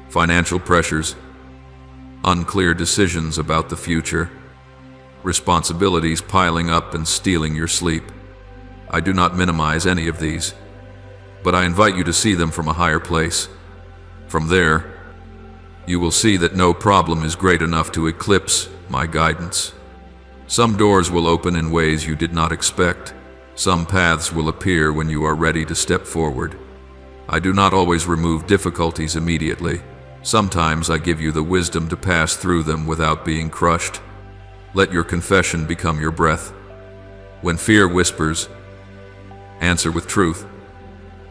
financial pressures, unclear decisions about the future, responsibilities piling up and stealing your sleep. I do not minimize any of these, but I invite you to see them from a higher place. From there, you will see that no problem is great enough to eclipse my guidance. Some doors will open in ways you did not expect. Some paths will appear when you are ready to step forward. I do not always remove difficulties immediately. Sometimes I give you the wisdom to pass through them without being crushed. Let your confession become your breath. When fear whispers, answer with truth.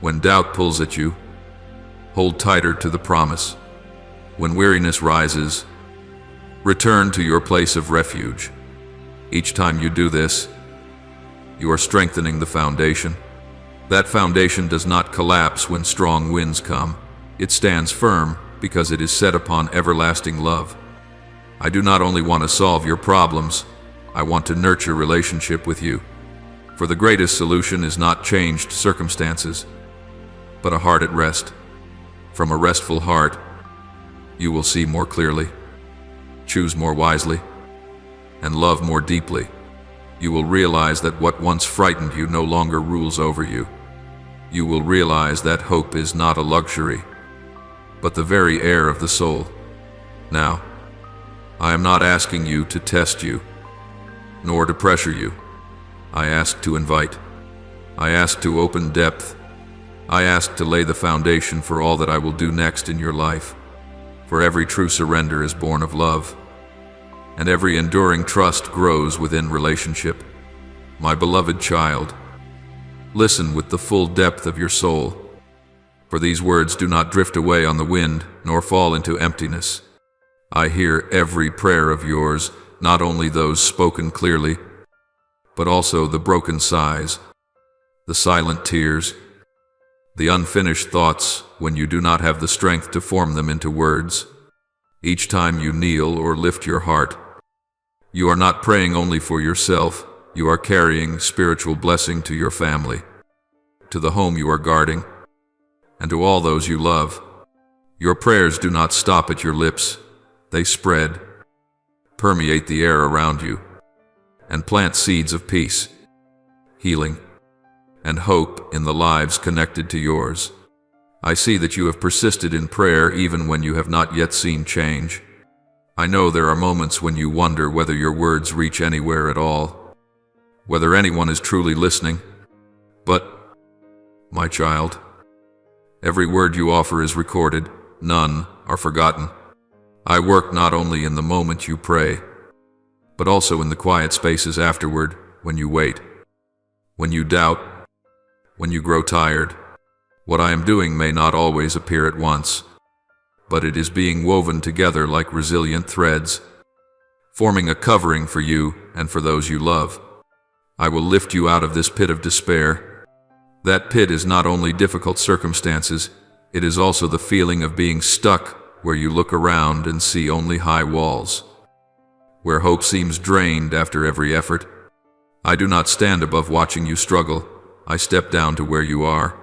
When doubt pulls at you, hold tighter to the promise. When weariness rises, return to your place of refuge. Each time you do this, you are strengthening the foundation. That foundation does not collapse when strong winds come. It stands firm because it is set upon everlasting love. I do not only want to solve your problems, I want to nurture relationship with you. For the greatest solution is not changed circumstances, but a heart at rest. From a restful heart, you will see more clearly, choose more wisely, and love more deeply. You will realize that what once frightened you no longer rules over you. You will realize that hope is not a luxury, but the very air of the soul. Now, I am not asking you to test you, nor to pressure you. I ask to invite. I ask to open depth. I ask to lay the foundation for all that I will do next in your life. For every true surrender is born of love, and every enduring trust grows within relationship. My beloved child, listen with the full depth of your soul, for these words do not drift away on the wind, nor fall into emptiness. I hear every prayer of yours, not only those spoken clearly, but also the broken sighs, the silent tears, the unfinished thoughts when you do not have the strength to form them into words. Each time you kneel or lift your heart, you are not praying only for yourself, you are carrying spiritual blessing to your family, to the home you are guarding, and to all those you love. Your prayers do not stop at your lips, they spread, permeate the air around you, and plant seeds of peace, healing, and hope in the lives connected to yours. I see that you have persisted in prayer even when you have not yet seen change. I know there are moments when you wonder whether your words reach anywhere at all, whether anyone is truly listening. But, my child, every word you offer is recorded, none are forgotten. I work not only in the moment you pray, but also in the quiet spaces afterward, when you wait, when you doubt, when you grow tired. What I am doing may not always appear at once, but it is being woven together like resilient threads, forming a covering for you and for those you love. I will lift you out of this pit of despair. That pit is not only difficult circumstances, it is also the feeling of being stuck where you look around and see only high walls, where hope seems drained after every effort. I do not stand above watching you struggle. I step down to where you are.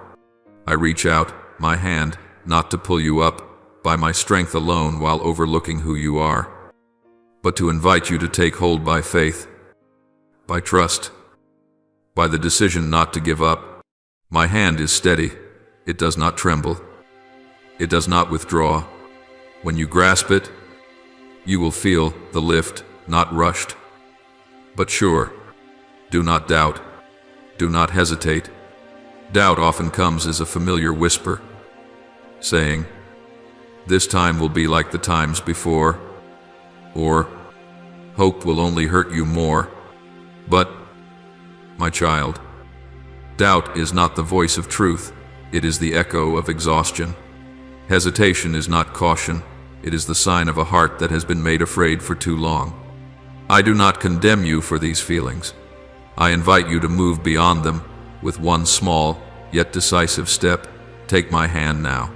I reach out my hand, not to pull you up by my strength alone while overlooking who you are, but to invite you to take hold by faith, by trust, by the decision not to give up. My hand is steady. It does not tremble. It does not withdraw. When you grasp it, you will feel the lift, not rushed, but sure. Do not doubt. Do not hesitate. Doubt often comes as a familiar whisper, saying, "This time will be like the times before," or "Hope will only hurt you more." But, my child, doubt is not the voice of truth, it is the echo of exhaustion. Hesitation is not caution, it is the sign of a heart that has been made afraid for too long. I do not condemn you for these feelings. I invite you to move beyond them with one small, yet decisive step. Take my hand now.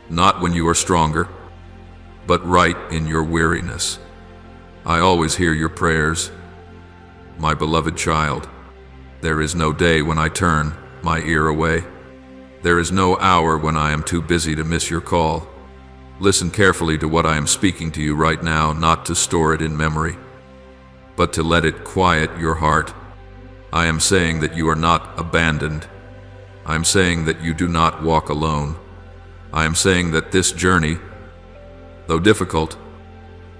Not when you are stronger, but right in your weariness. I always hear your prayers, my beloved child. There is no day when I turn my ear away. There is no hour when I am too busy to miss your call. Listen carefully to what I am speaking to you right now, not to store it in memory, but to let it quiet your heart. I am saying that you are not abandoned. I am saying that you do not walk alone. I am saying that this journey, though difficult,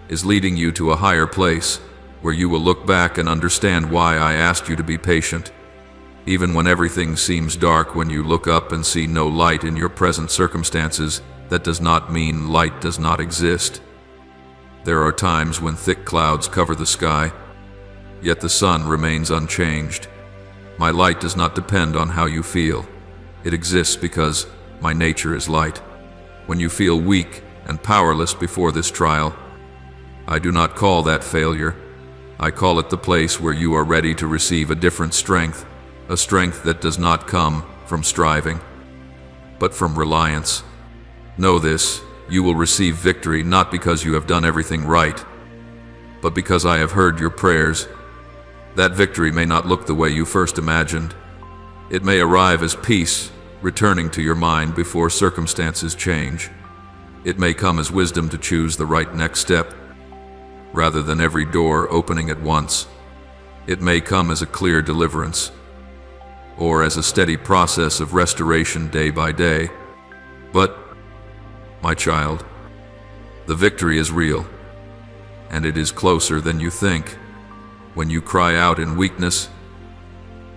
is leading you to a higher place where you will look back and understand why I asked you to be patient. Even when everything seems dark, when you look up and see no light in your present circumstances, that does not mean light does not exist. There are times when thick clouds cover the sky, yet the sun remains unchanged. My light does not depend on how you feel. It exists because my nature is light. When you feel weak and powerless before this trial, I do not call that failure. I call it the place where you are ready to receive a different strength, a strength that does not come from striving, but from reliance. Know this, you will receive victory not because you have done everything right, but because I have heard your prayers. That victory may not look the way you first imagined. It may arrive as peace returning to your mind before circumstances change. It may come as wisdom to choose the right next step, rather than every door opening at once. It may come as a clear deliverance, or as a steady process of restoration day by day. But, my child, the victory is real, and it is closer than you think. When you cry out in weakness,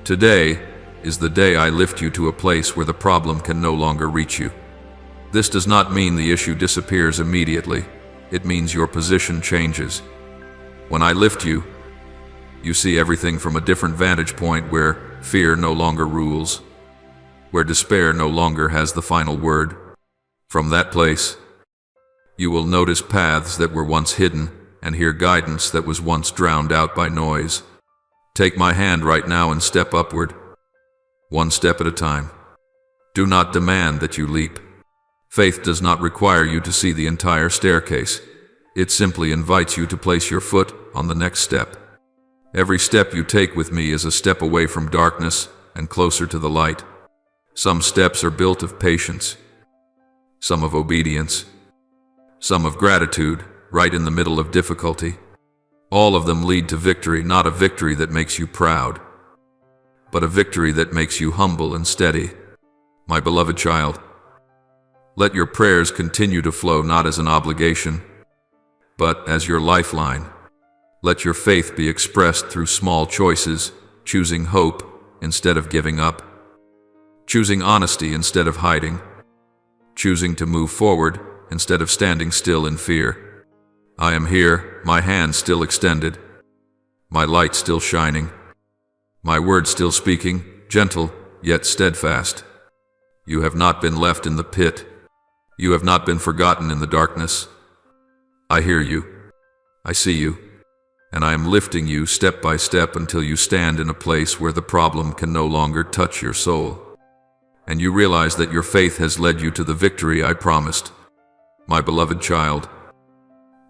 today is the day I lift you to a place where the problem can no longer reach you. This does not mean the issue disappears immediately. It means your position changes. When I lift you, you see everything from a different vantage point, where fear no longer rules, where despair no longer has the final word. From that place, you will notice paths that were once hidden and hear guidance that was once drowned out by noise. Take my hand right now and step upward, one step at a time. Do not demand that you leap. Faith does not require you to see the entire staircase. It simply invites you to place your foot on the next step. Every step you take with me is a step away from darkness and closer to the light. Some steps are built of patience, some of obedience, some of gratitude, right in the middle of difficulty. All of them lead to victory, not a victory that makes you proud, but a victory that makes you humble and steady. My beloved child, let your prayers continue to flow not as an obligation, but as your lifeline. Let your faith be expressed through small choices, choosing hope instead of giving up, choosing honesty instead of hiding, choosing to move forward instead of standing still in fear. I am here, my hand still extended, my light still shining, my word still speaking, gentle yet steadfast. You have not been left in the pit. You have not been forgotten in the darkness. I hear you. I see you. And I am lifting you step by step until you stand in a place where the problem can no longer touch your soul. And you realize that your faith has led you to the victory I promised. My beloved child,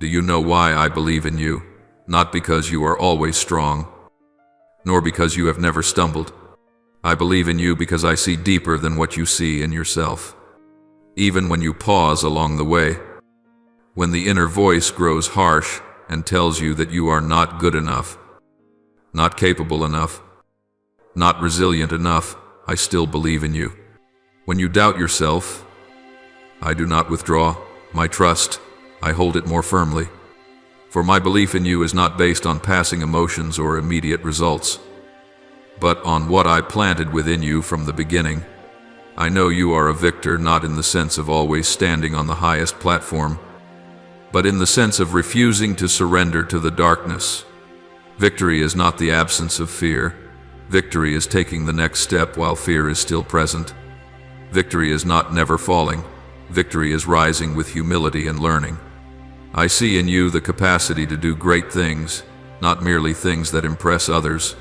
do you know why I believe in you? Not because you are always strong, nor because you have never stumbled. I believe in you because I see deeper than what you see in yourself. Even when you pause along the way, when the inner voice grows harsh and tells you that you are not good enough, not capable enough, not resilient enough, I still believe in you. When you doubt yourself, I do not withdraw my trust, I hold it more firmly. For my belief in you is not based on passing emotions or immediate results, but on what I planted within you from the beginning. I know you are a victor not in the sense of always standing on the highest platform, but in the sense of refusing to surrender to the darkness. Victory is not the absence of fear. Victory is taking the next step while fear is still present. Victory is not never falling. Victory is rising with humility and learning. I see in you the capacity to do great things, not merely things that impress others,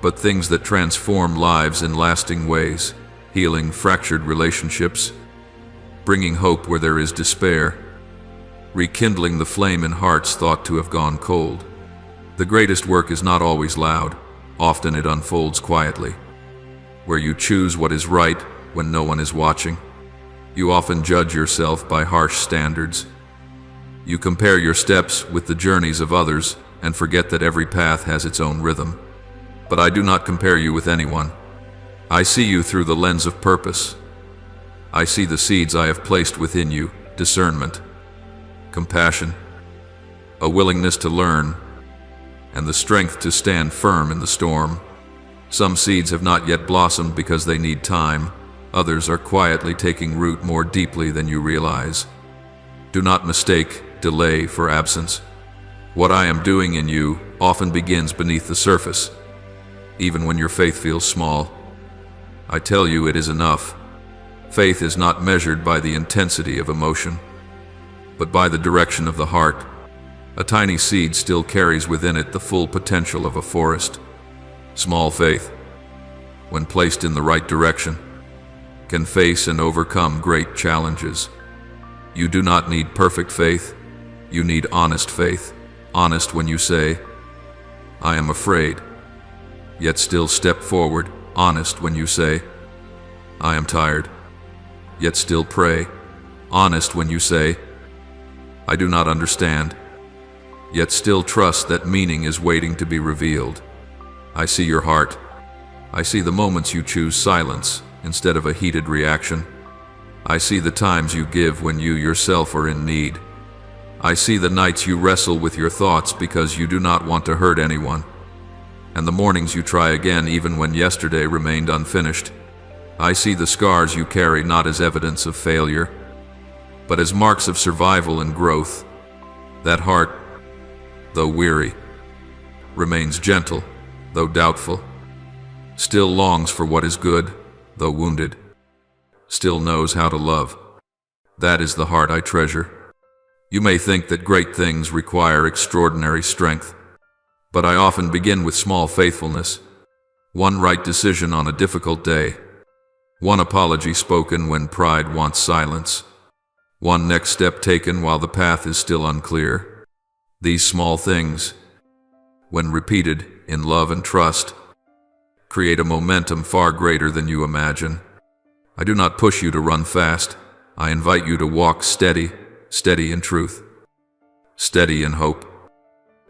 but things that transform lives in lasting ways, healing fractured relationships, bringing hope where there is despair, rekindling the flame in hearts thought to have gone cold. The greatest work is not always loud. Often it unfolds quietly, where you choose what is right when no one is watching. You often judge yourself by harsh standards. You compare your steps with the journeys of others and forget that every path has its own rhythm. But I do not compare you with anyone. I see you through the lens of purpose. I see the seeds I have placed within you: discernment, compassion, a willingness to learn, and the strength to stand firm in the storm. Some seeds have not yet blossomed because they need time. Others are quietly taking root more deeply than you realize. Do not mistake delay for absence. What I am doing in you often begins beneath the surface. Even when your faith feels small, I tell you it is enough. Faith is not measured by the intensity of emotion, but by the direction of the heart. A tiny seed still carries within it the full potential of a forest. Small faith, when placed in the right direction, can face and overcome great challenges. You do not need perfect faith. You need honest faith. Honest when you say, I am afraid, yet still step forward. Honest when you say, I am tired, yet still pray. Honest when you say, I do not understand, yet still trust that meaning is waiting to be revealed. I see your heart. I see the moments you choose silence instead of a heated reaction. I see the times you give when you yourself are in need. I see the nights you wrestle with your thoughts because you do not want to hurt anyone, and the mornings you try again even when yesterday remained unfinished. I see the scars you carry not as evidence of failure, but as marks of survival and growth. That heart, though weary, remains gentle, though doubtful, still longs for what is good, though wounded, still knows how to love. That is the heart I treasure. You may think that great things require extraordinary strength. But I often begin with small faithfulness. One right decision on a difficult day. One apology spoken when pride wants silence. One next step taken while the path is still unclear. These small things, when repeated in love and trust, create a momentum far greater than you imagine. I do not push you to run fast. I invite you to walk steady, steady in truth, steady in hope,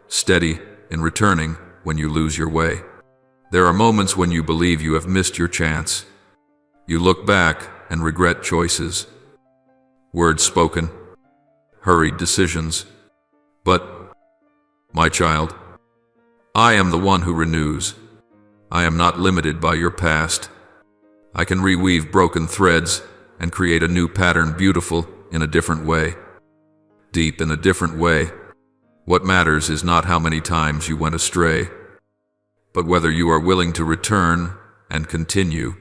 steady in returning when you lose your way. There are moments when you believe you have missed your chance. You look back and regret choices, words spoken, hurried decisions. But, my child, I am the one who renews. I am not limited by your past. I can reweave broken threads and create a new pattern, beautiful in a different way, deep in a different way. What matters is not how many times you went astray, but whether you are willing to return and continue.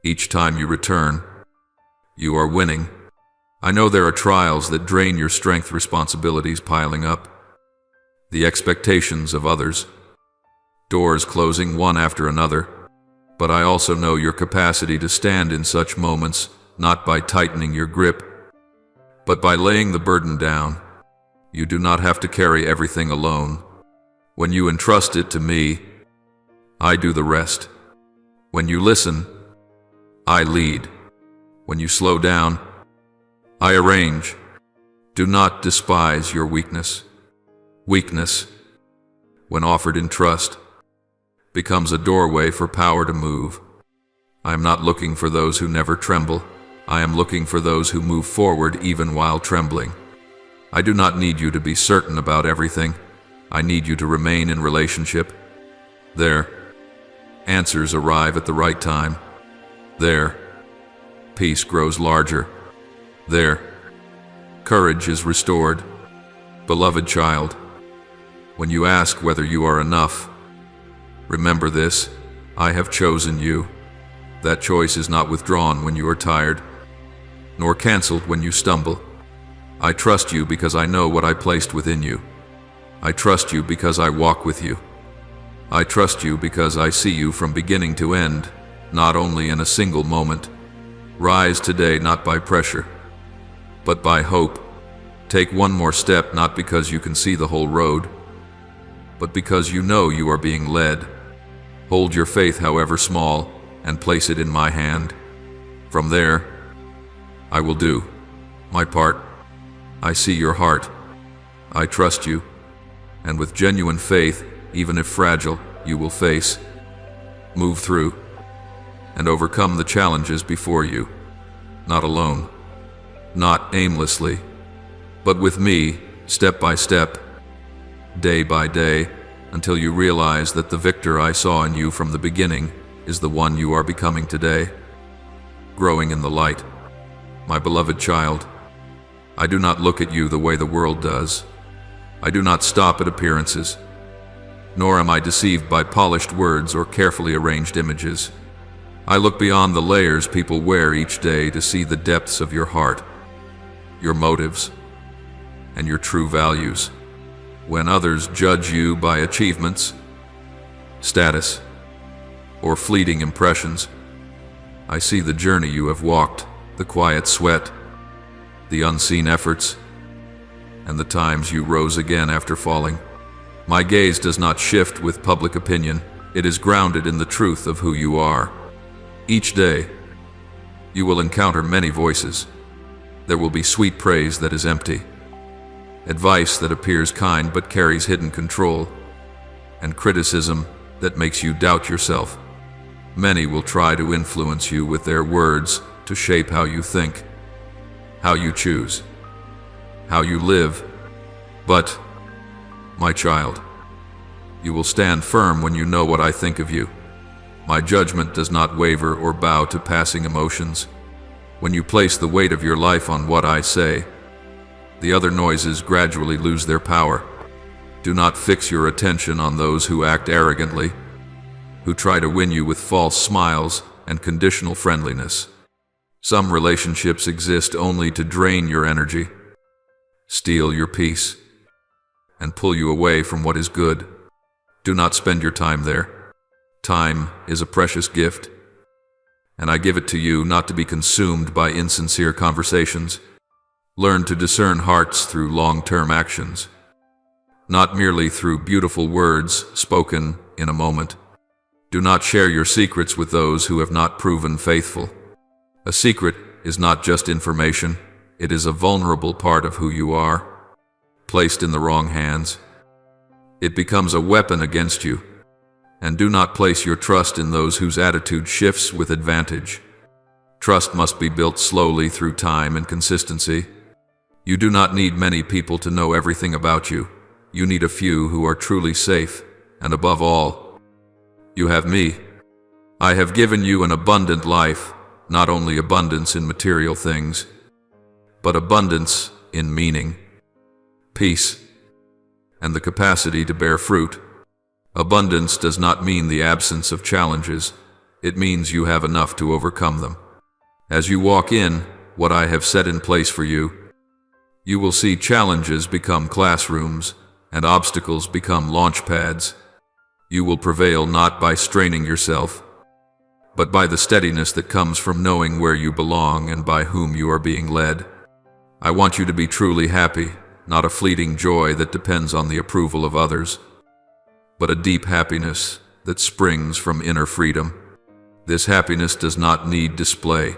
Each time you return, you are winning. I know there are trials that drain your strength, responsibilities piling up, the expectations of others, doors closing one after another. But I also know your capacity to stand in such moments, not by tightening your grip, but by laying the burden down. You do not have to carry everything alone. When you entrust it to me, I do the rest. When you listen, I lead. When you slow down, I arrange. Do not despise your weakness. Weakness, when offered in trust, becomes a doorway for power to move. I am not looking for those who never tremble. I am looking for those who move forward even while trembling. I do not need you to be certain about everything. I need you to remain in relationship. There, answers arrive at the right time. There, peace grows larger. There, courage is restored. Beloved child, when you ask whether you are enough, remember this: I have chosen you. That choice is not withdrawn when you are tired, nor canceled when you stumble. I trust you because I know what I placed within you. I trust you because I walk with you. I trust you because I see you from beginning to end, not only in a single moment. Rise today not by pressure, but by hope. Take one more step not because you can see the whole road, but because you know you are being led. Hold your faith, however small, and place it in my hand. From there, I will do my part. I see your heart. I trust you, and with genuine faith, even if fragile, you will face, move through, and overcome the challenges before you. Not alone, not aimlessly, but with me, step by step, day by day, until you realize that the victor I saw in you from the beginning is the one you are becoming today, growing in the light. My beloved child, I do not look at you the way the world does. I do not stop at appearances, nor am I deceived by polished words or carefully arranged images. I look beyond the layers people wear each day to see the depths of your heart, your motives, and your true values. When others judge you by achievements, status, or fleeting impressions, I see the journey you have walked, the quiet sweat, the unseen efforts, and the times you rose again after falling. My gaze does not shift with public opinion. It is grounded in the truth of who you are. Each day, you will encounter many voices. There will be sweet praise that is empty, advice that appears kind but carries hidden control, and criticism that makes you doubt yourself. Many will try to influence you with their words to shape how you think, how you choose, how you live. But, my child, you will stand firm when you know what I think of you. My judgment does not waver or bow to passing emotions. When you place the weight of your life on what I say, the other noises gradually lose their power. Do not fix your attention on those who act arrogantly, who try to win you with false smiles and conditional friendliness. Some relationships exist only to drain your energy, steal your peace, and pull you away from what is good. Do not spend your time there. Time is a precious gift, and I give it to you not to be consumed by insincere conversations. Learn to discern hearts through long-term actions, not merely through beautiful words spoken in a moment. Do not share your secrets with those who have not proven faithful. A secret is not just information, it is a vulnerable part of who you are. Placed in the wrong hands, it becomes a weapon against you. And do not place your trust in those whose attitude shifts with advantage. Trust must be built slowly through time and consistency. You do not need many people to know everything about you. You need a few who are truly safe, and above all, you have me. I have given you an abundant life, not only abundance in material things, but abundance in meaning, peace, and the capacity to bear fruit. Abundance does not mean the absence of challenges. It means you have enough to overcome them. As you walk in what I have set in place for you, you will see challenges become classrooms and obstacles become launch pads. You will prevail not by straining yourself, but by the steadiness that comes from knowing where you belong and by whom you are being led. I want you to be truly happy, not a fleeting joy that depends on the approval of others, but a deep happiness that springs from inner freedom. This happiness does not need display,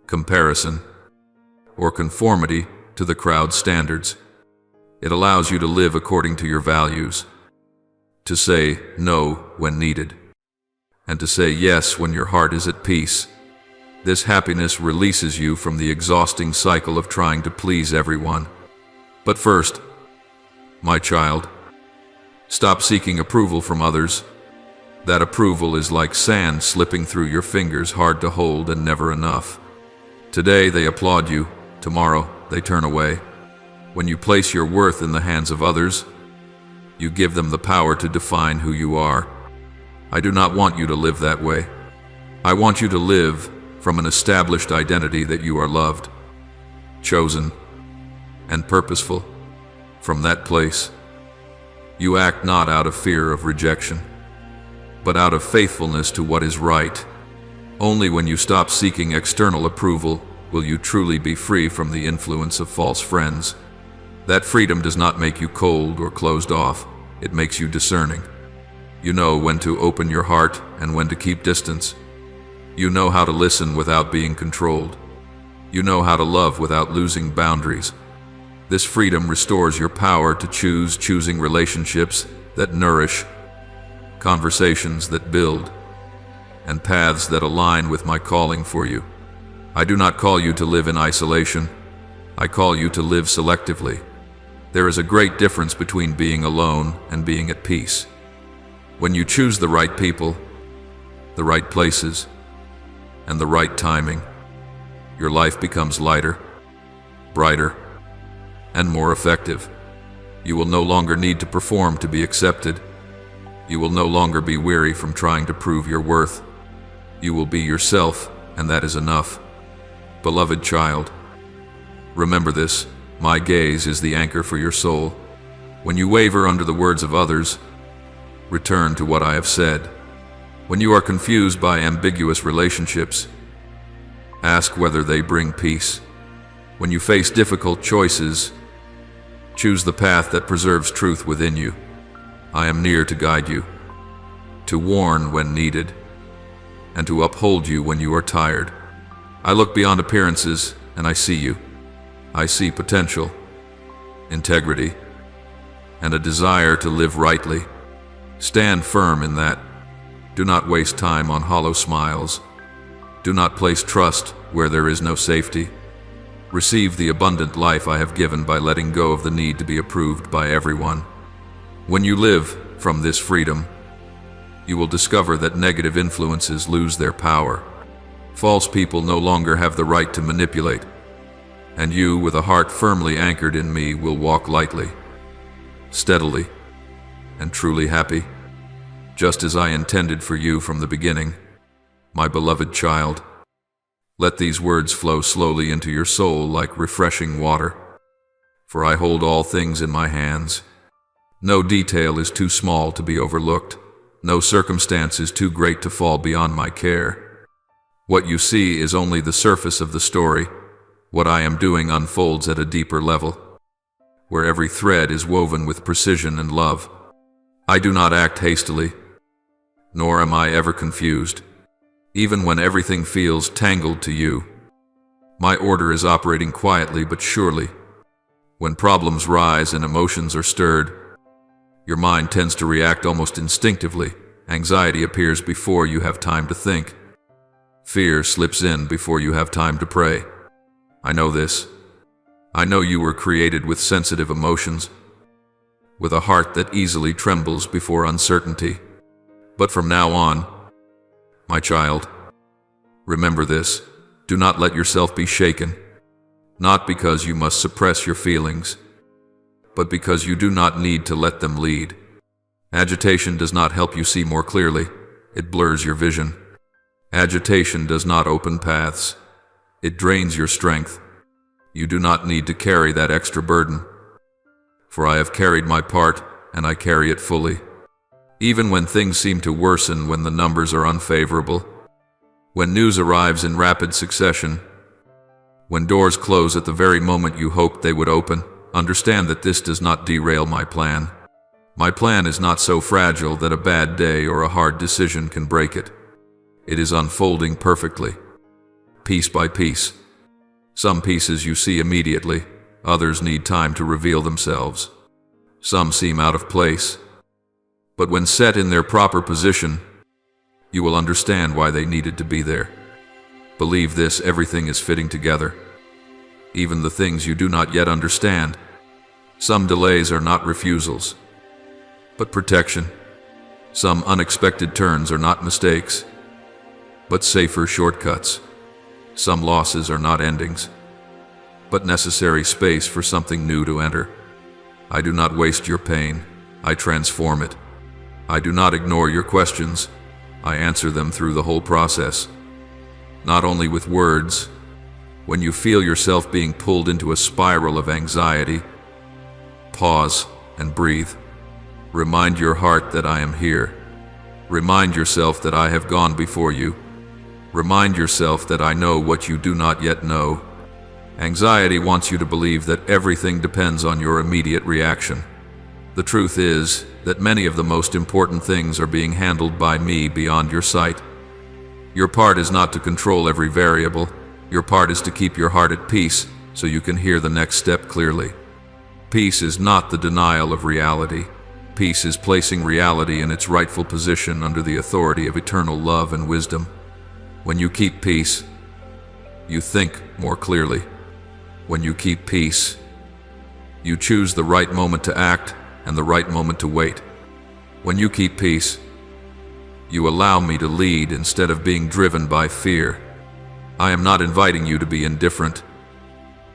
comparison, or conformity to the crowd's standards. It allows you to live according to your values, to say no when needed, and to say yes when your heart is at peace. This happiness releases you from the exhausting cycle of trying to please everyone. But first, my child, stop seeking approval from others. That approval is like sand slipping through your fingers, hard to hold and never enough. Today they applaud you, tomorrow they turn away. When you place your worth in the hands of others, you give them the power to define who you are. I do not want you to live that way. I want you to live from an established identity that you are loved, chosen, and purposeful. From that place, you act not out of fear of rejection, but out of faithfulness to what is right. Only when you stop seeking external approval will you truly be free from the influence of false friends. That freedom does not make you cold or closed off. It makes you discerning. You know when to open your heart and when to keep distance. You know how to listen without being controlled. You know how to love without losing boundaries. This freedom restores your power to choosing relationships that nourish, conversations that build, and paths that align with my calling for you. I do not call you to live in isolation. I call you to live selectively. There is a great difference between being alone and being at peace. When you choose the right people, the right places, and the right timing, your life becomes lighter, brighter, and more effective. You will no longer need to perform to be accepted. You will no longer be weary from trying to prove your worth. You will be yourself, and that is enough. Beloved child, remember this: my gaze is the anchor for your soul. When you waver under the words of others, return to what I have said. When you are confused by ambiguous relationships, ask whether they bring peace. When you face difficult choices, choose the path that preserves truth within you. I am near to guide you, to warn when needed, and to uphold you when you are tired. I look beyond appearances and I see you. I see potential, integrity, and a desire to live rightly. Stand firm in that. Do not waste time on hollow smiles. Do not place trust where there is no safety. Receive the abundant life I have given by letting go of the need to be approved by everyone. When you live from this freedom, you will discover that negative influences lose their power. False people no longer have the right to manipulate, and you, with a heart firmly anchored in me, will walk lightly, steadily, and truly happy, just as I intended for you from the beginning. My beloved child, let these words flow slowly into your soul like refreshing water. For I hold all things in my hands. No detail is too small to be overlooked. No circumstance is too great to fall beyond my care. What you see is only the surface of the story. What I am doing unfolds at a deeper level, where every thread is woven with precision and love. I do not act hastily, nor am I ever confused. Even when everything feels tangled to you, my order is operating quietly but surely. When problems rise and emotions are stirred, your mind tends to react almost instinctively. Anxiety appears before you have time to think. Fear slips in before you have time to pray. I know this. I know you were created with sensitive emotions, with a heart that easily trembles before uncertainty. But from now on, my child, remember this. Do not let yourself be shaken, not because you must suppress your feelings, but because you do not need to let them lead. Agitation does not help you see more clearly. It blurs your vision. Agitation does not open paths. It drains your strength. You do not need to carry that extra burden, for I have carried my part, and I carry it fully. Even when things seem to worsen, when the numbers are unfavorable, when news arrives in rapid succession, when doors close at the very moment you hoped they would open, understand that this does not derail my plan. My plan is not so fragile that a bad day or a hard decision can break it. It is unfolding perfectly, piece by piece. Some pieces you see immediately, others need time to reveal themselves. Some seem out of place, but when set in their proper position, you will understand why they needed to be there. Believe this, everything is fitting together, even the things you do not yet understand. Some delays are not refusals, but protection. Some unexpected turns are not mistakes, but safer shortcuts. Some losses are not endings, but necessary space for something new to enter. I do not waste your pain, I transform it. I do not ignore your questions, I answer them through the whole process. Not only with words. When you feel yourself being pulled into a spiral of anxiety, pause and breathe. Remind your heart that I am here. Remind yourself that I have gone before you. Remind yourself that I know what you do not yet know. Anxiety wants you to believe that everything depends on your immediate reaction. The truth is that many of the most important things are being handled by me beyond your sight. Your part is not to control every variable. Your part is to keep your heart at peace so you can hear the next step clearly. Peace is not the denial of reality. Peace is placing reality in its rightful position under the authority of eternal love and wisdom. When you keep peace, you think more clearly. When you keep peace, you choose the right moment to act and the right moment to wait. When you keep peace, you allow me to lead instead of being driven by fear. I am not inviting you to be indifferent.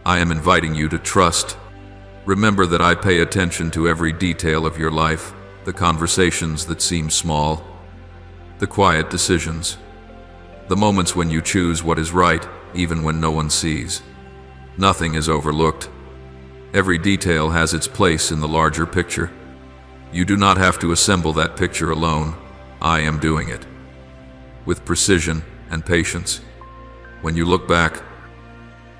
I am inviting you to trust. Remember that I pay attention to every detail of your life, the conversations that seem small, the quiet decisions, the moments when you choose what is right, even when no one sees. Nothing is overlooked. Every detail has its place in the larger picture. You do not have to assemble that picture alone. I am doing it. With precision and patience. When you look back,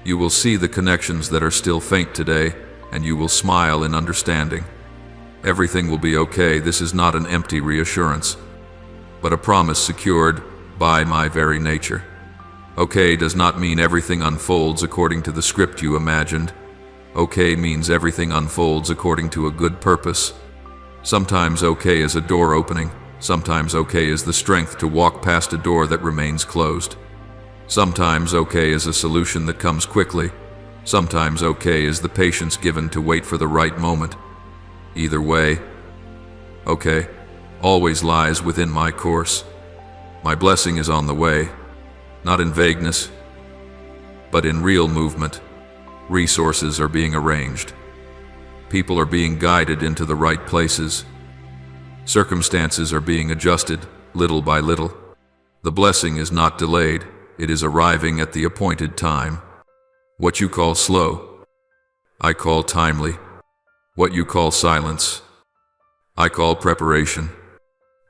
you will see the connections that are still faint today, and you will smile in understanding. Everything will be okay. This is not an empty reassurance, but a promise secured by my very nature. Okay does not mean everything unfolds according to the script you imagined. Okay means everything unfolds according to a good purpose. Sometimes okay is a door opening. Sometimes okay is the strength to walk past a door that remains closed. Sometimes okay is a solution that comes quickly. Sometimes okay is the patience given to wait for the right moment. Either way, okay always lies within my course. My blessing is on the way, not in vagueness, but in real movement. Resources are being arranged. People are being guided into the right places. Circumstances are being adjusted, little by little. The blessing is not delayed, it is arriving at the appointed time. What you call slow, I call timely. What you call silence, I call preparation.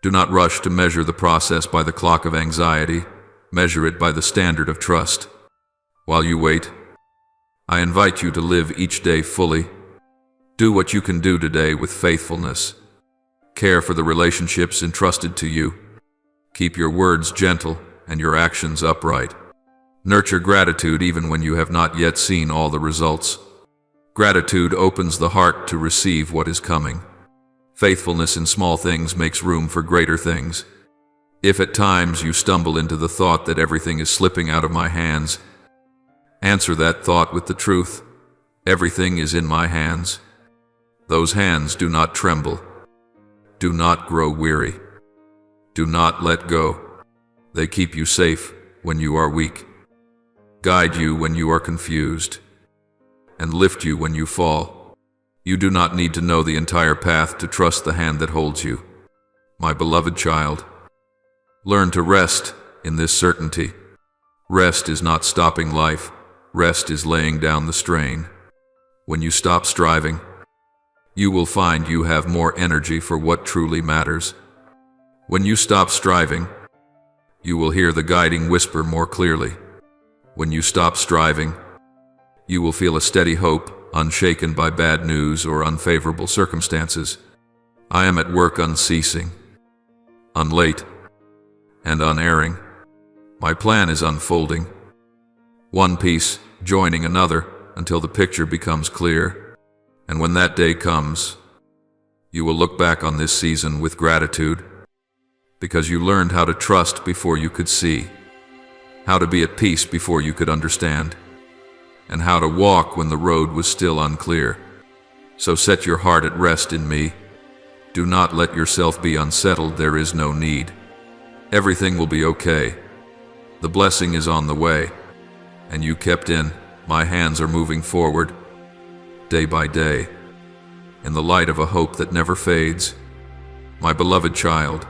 Do not rush to measure the process by the clock of anxiety. Measure it by the standard of trust. While you wait, I invite you to live each day fully. Do what you can do today with faithfulness. Care for the relationships entrusted to you. Keep your words gentle and your actions upright. Nurture gratitude even when you have not yet seen all the results. Gratitude opens the heart to receive what is coming. Faithfulness in small things makes room for greater things. If at times you stumble into the thought that everything is slipping out of my hands, answer that thought with the truth. Everything is in my hands. Those hands do not tremble. Do not grow weary. Do not let go. They keep you safe when you are weak, guide you when you are confused, and lift you when you fall. You do not need to know the entire path to trust the hand that holds you. My beloved child, learn to rest in this certainty. Rest is not stopping life. Rest is laying down the strain. When you stop striving, you will find you have more energy for what truly matters. When you stop striving, you will hear the guiding whisper more clearly. When you stop striving, you will feel a steady hope, unshaken by bad news or unfavorable circumstances. I am at work unceasing, unlate, and unerring. My plan is unfolding, one piece joining another until the picture becomes clear. And when that day comes, you will look back on this season with gratitude, because you learned how to trust before you could see, how to be at peace before you could understand, and how to walk when the road was still unclear. So set your heart at rest in me. Do not let yourself be unsettled. There is no need. Everything will be okay. The blessing is on the way, and you kept in. My hands are moving forward, day by day, in the light of a hope that never fades. My beloved child,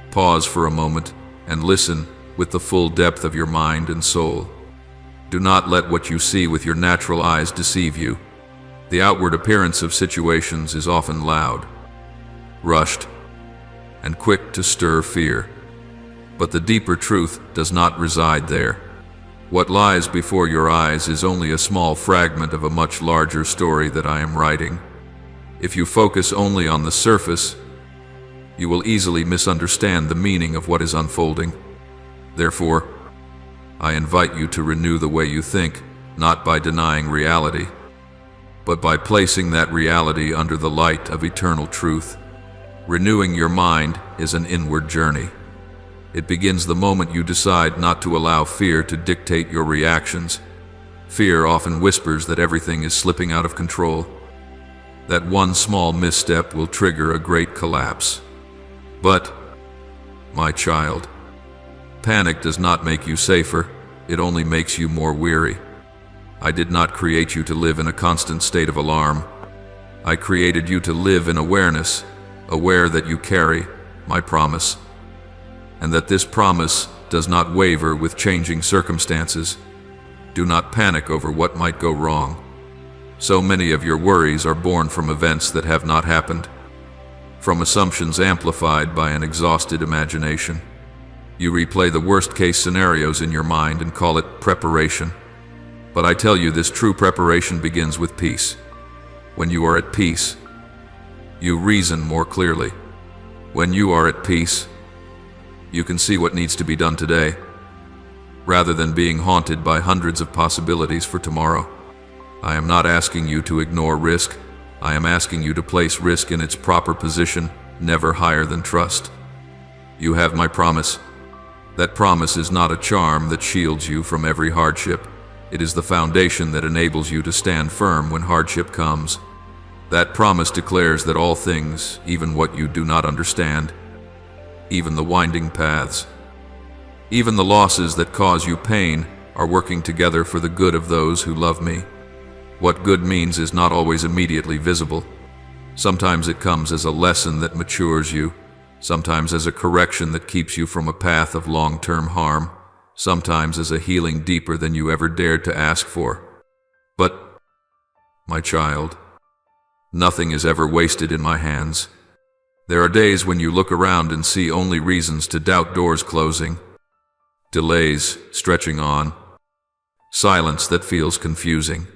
pause for a moment and listen with the full depth of your mind and soul. Do not let what you see with your natural eyes deceive you. The outward appearance of situations is often loud, rushed, and quick to stir fear. But the deeper truth does not reside there. What lies before your eyes is only a small fragment of a much larger story that I am writing. If you focus only on the surface, you will easily misunderstand the meaning of what is unfolding. Therefore, I invite you to renew the way you think, not by denying reality, but by placing that reality under the light of eternal truth. Renewing your mind is an inward journey. It begins the moment you decide not to allow fear to dictate your reactions. Fear often whispers that everything is slipping out of control, that one small misstep will trigger a great collapse. But, my child, panic does not make you safer, it only makes you more weary. I did not create you to live in a constant state of alarm. I created you to live in awareness, aware that you carry my promise, and that this promise does not waver with changing circumstances. Do not panic over what might go wrong. So many of your worries are born from events that have not happened, from assumptions amplified by an exhausted imagination. You replay the worst-case scenarios in your mind and call it preparation. But I tell you, this true preparation begins with peace. When you are at peace, you reason more clearly. When you are at peace, you can see what needs to be done today, rather than being haunted by hundreds of possibilities for tomorrow. I am not asking you to ignore risk. I am asking you to place risk in its proper position, never higher than trust. You have my promise. That promise is not a charm that shields you from every hardship. It is the foundation that enables you to stand firm when hardship comes. That promise declares that all things, even what you do not understand, even the winding paths, even the losses that cause you pain, are working together for the good of those who love me. What good means is not always immediately visible. Sometimes it comes as a lesson that matures you, sometimes as a correction that keeps you from a path of long-term harm, sometimes as a healing deeper than you ever dared to ask for. But, my child, nothing is ever wasted in my hands. There are days when you look around and see only reasons to doubt, doors closing, delays stretching on, silence that feels confusing.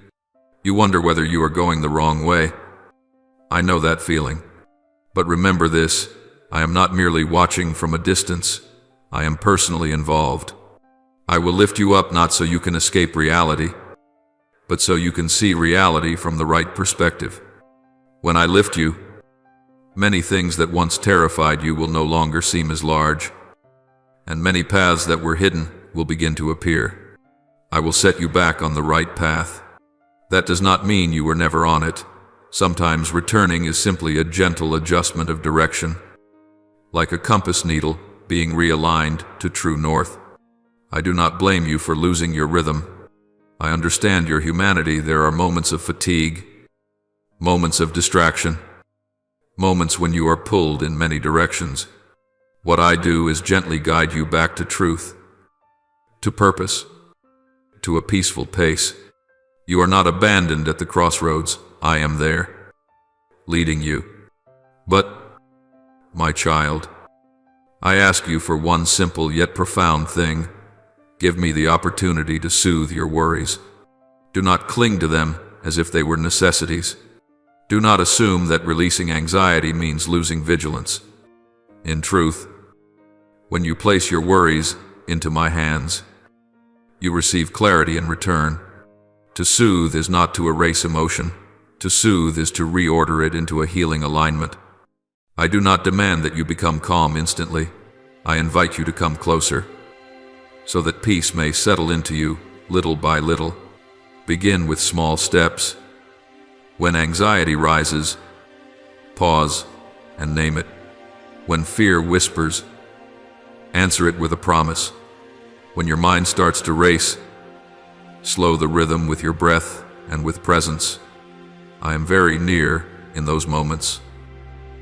You wonder whether you are going the wrong way. I know that feeling. But remember this, I am not merely watching from a distance, I am personally involved. I will lift you up not so you can escape reality, but so you can see reality from the right perspective. When I lift you, many things that once terrified you will no longer seem as large, and many paths that were hidden will begin to appear. I will set you back on the right path. That does not mean you were never on it. Sometimes returning is simply a gentle adjustment of direction, like a compass needle being realigned to true north. I do not blame you for losing your rhythm. I understand your humanity. There are moments of fatigue, moments of distraction, moments when you are pulled in many directions. What I do is gently guide you back to truth, to purpose, to a peaceful pace. You are not abandoned at the crossroads. I am there, leading you. But, my child, I ask you for one simple yet profound thing. Give me the opportunity to soothe your worries. Do not cling to them as if they were necessities. Do not assume that releasing anxiety means losing vigilance. In truth, when you place your worries into my hands, you receive clarity in return. To soothe is not to erase emotion. To soothe is to reorder it into a healing alignment. I do not demand that you become calm instantly. I invite you to come closer, so that peace may settle into you little by little. Begin with small steps. When anxiety rises, pause and name it. When fear whispers, answer it with a promise. When your mind starts to race, slow the rhythm with your breath and with presence. I am very near in those moments.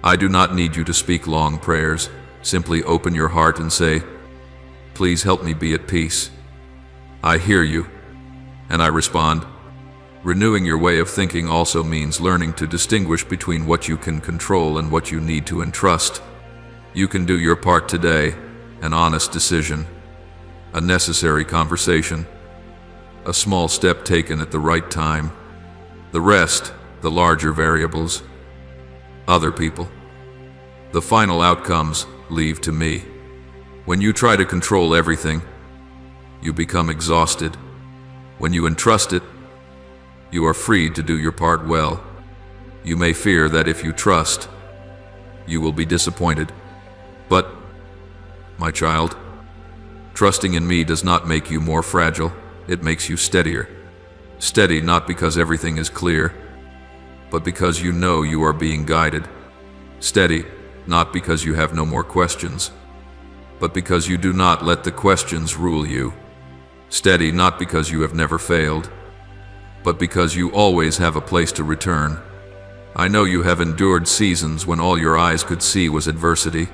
I do not need you to speak long prayers. Simply open your heart and say, "Please help me be at peace." I hear you, and I respond. Renewing your way of thinking also means learning to distinguish between what you can control and what you need to entrust. You can do your part today, an honest decision, a necessary conversation, a small step taken at the right time. The rest, the larger variables, other people, the final outcomes, leave to me. When you try to control everything, you become exhausted. When you entrust it, you are free to do your part well. You may fear that if you trust, you will be disappointed. But, my child, trusting in me does not make you more fragile. It makes you steadier. Steady not because everything is clear, but because you know you are being guided. Steady not because you have no more questions, but because you do not let the questions rule you. Steady not because you have never failed, but because you always have a place to return. I know you have endured seasons when all your eyes could see was adversity.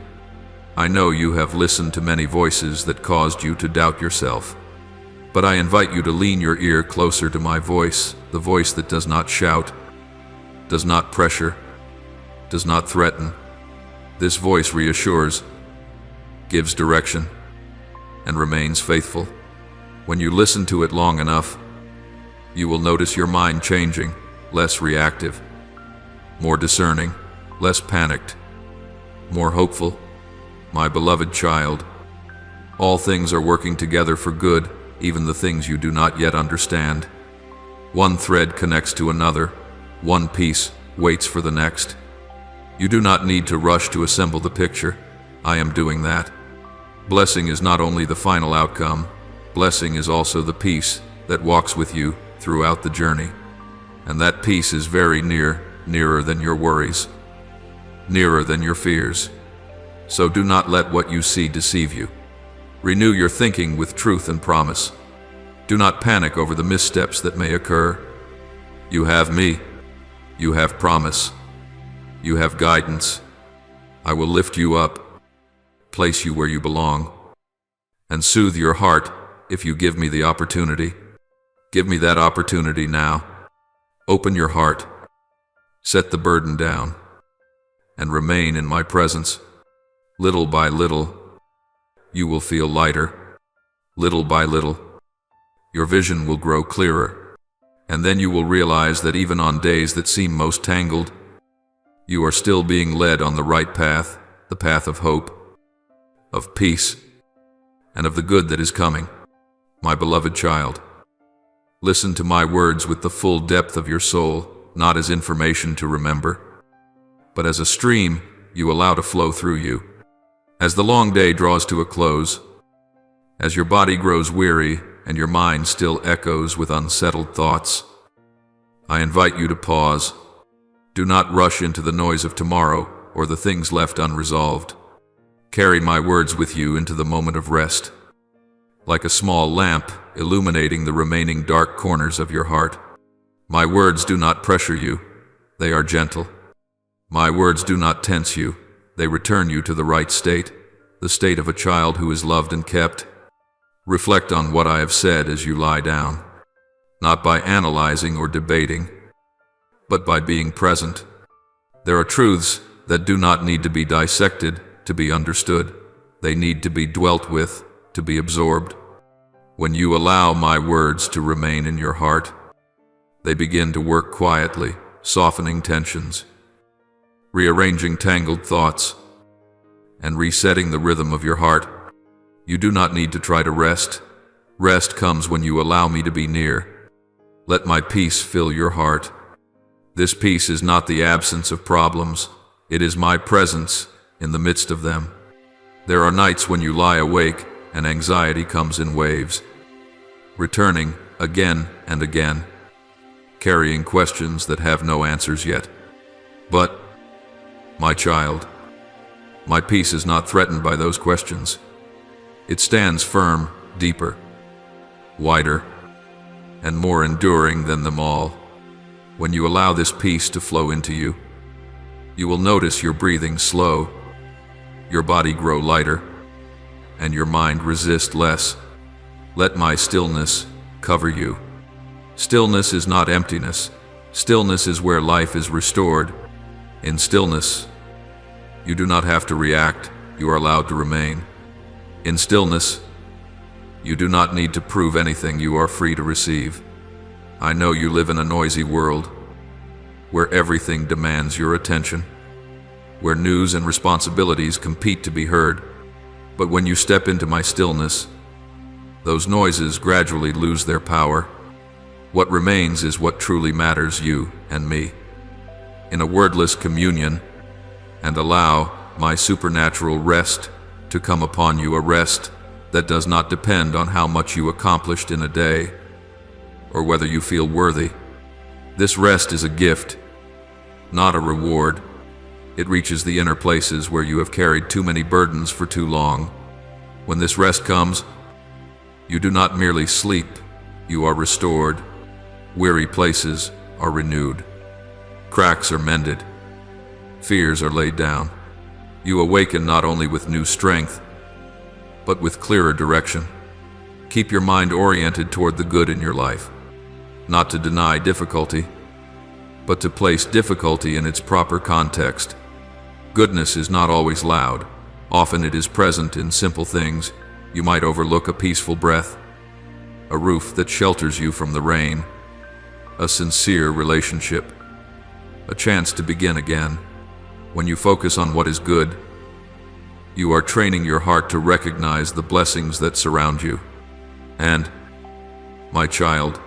I know you have listened to many voices that caused you to doubt yourself. But I invite you to lean your ear closer to my voice, the voice that does not shout, does not pressure, does not threaten. This voice reassures, gives direction, and remains faithful. When you listen to it long enough, you will notice your mind changing, less reactive, more discerning, less panicked, more hopeful. My beloved child, all things are working together for good, even the things you do not yet understand. One thread connects to another, one piece waits for the next. You do not need to rush to assemble the picture. I am doing that. Blessing is not only the final outcome, blessing is also the peace that walks with you throughout the journey. And that peace is very near, nearer than your worries, nearer than your fears. So do not let what you see deceive you. Renew your thinking with truth and promise. Do not panic over the missteps that may occur. You have me. You have promise. You have guidance. I will lift you up, place you where you belong, and soothe your heart if you give me the opportunity. Give me that opportunity now. Open your heart. Set the burden down. and remain in my presence. Little by little, you will feel lighter. Little by little, your vision will grow clearer, and then you will realize that even on days that seem most tangled, you are still being led on the right path, the path of hope, of peace, and of the good that is coming. My beloved child, listen to my words with the full depth of your soul, not as information to remember, but as a stream you allow to flow through you. As the long day draws to a close, as your body grows weary and your mind still echoes with unsettled thoughts, I invite you to pause. Do not rush into the noise of tomorrow or the things left unresolved. Carry my words with you into the moment of rest, like a small lamp illuminating the remaining dark corners of your heart. My words do not pressure you, they are gentle. My words do not tense you, they return you to the right state, the state of a child who is loved and kept. Reflect on what I have said as you lie down, not by analyzing or debating, but by being present. There are truths that do not need to be dissected to be understood. They need to be dwelt with, to be absorbed. When you allow my words to remain in your heart, they begin to work quietly, softening tensions, rearranging tangled thoughts, and resetting the rhythm of your heart. You do not need to try to rest. Rest comes when you allow me to be near. Let my peace fill your heart. This peace is not the absence of problems. It is my presence in the midst of them. There are nights when you lie awake and anxiety comes in waves, returning again and again, carrying questions that have no answers yet. But, my child, my peace is not threatened by those questions. It stands firm, deeper, wider, and more enduring than them all. When you allow this peace to flow into you, you will notice your breathing slow, your body grow lighter, and your mind resist less. Let my stillness cover you. Stillness is not emptiness. Stillness is where life is restored. In stillness, you do not have to react, you are allowed to remain. In stillness, you do not need to prove anything, you are free to receive. I know you live in a noisy world, where everything demands your attention, where news and responsibilities compete to be heard. But when you step into my stillness, those noises gradually lose their power. What remains is what truly matters, you and me. In a wordless communion, and allow my supernatural rest to come upon you, a rest that does not depend on how much you accomplished in a day, or whether you feel worthy. This rest is a gift, not a reward. It reaches the inner places where you have carried too many burdens for too long. When this rest comes, you do not merely sleep, you are restored. Weary places are renewed. Cracks are mended. Fears are laid down. You awaken not only with new strength, but with clearer direction. Keep your mind oriented toward the good in your life, not to deny difficulty, but to place difficulty in its proper context. Goodness is not always loud. Often it is present in simple things. You might overlook a peaceful breath, a roof that shelters you from the rain, a sincere relationship, a chance to begin again. When you focus on what is good, you are training your heart to recognize the blessings that surround you. And, my child,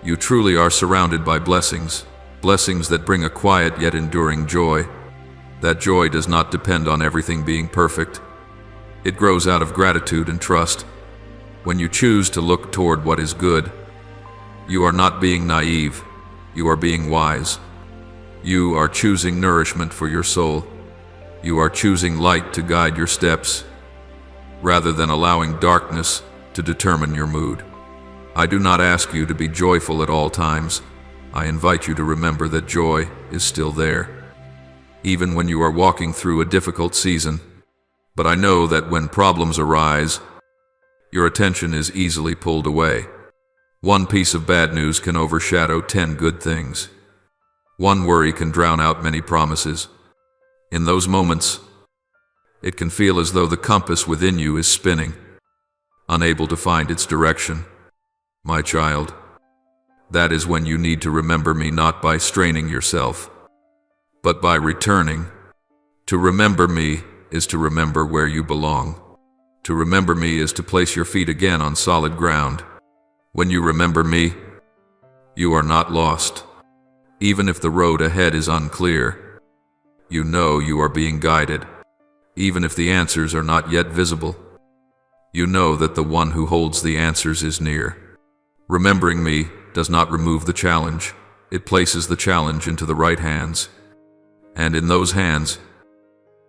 you truly are surrounded by blessings, blessings that bring a quiet yet enduring joy. That joy does not depend on everything being perfect. It grows out of gratitude and trust. When you choose to look toward what is good, you are not being naive, you are being wise. You are choosing nourishment for your soul. You are choosing light to guide your steps, rather than allowing darkness to determine your mood. I do not ask you to be joyful at all times. I invite you to remember that joy is still there, even when you are walking through a difficult season. But I know that when problems arise, your attention is easily pulled away. One piece of bad news can overshadow 10 good things. One worry can drown out many promises. In those moments, it can feel as though the compass within you is spinning, unable to find its direction. My child, that is when you need to remember me, not by straining yourself, but by returning. To remember me is to remember where you belong. To remember me is to place your feet again on solid ground. When you remember me, you are not lost. Even if the road ahead is unclear, you know you are being guided. Even if the answers are not yet visible, you know that the one who holds the answers is near. Remembering me does not remove the challenge. It places the challenge into the right hands. And in those hands,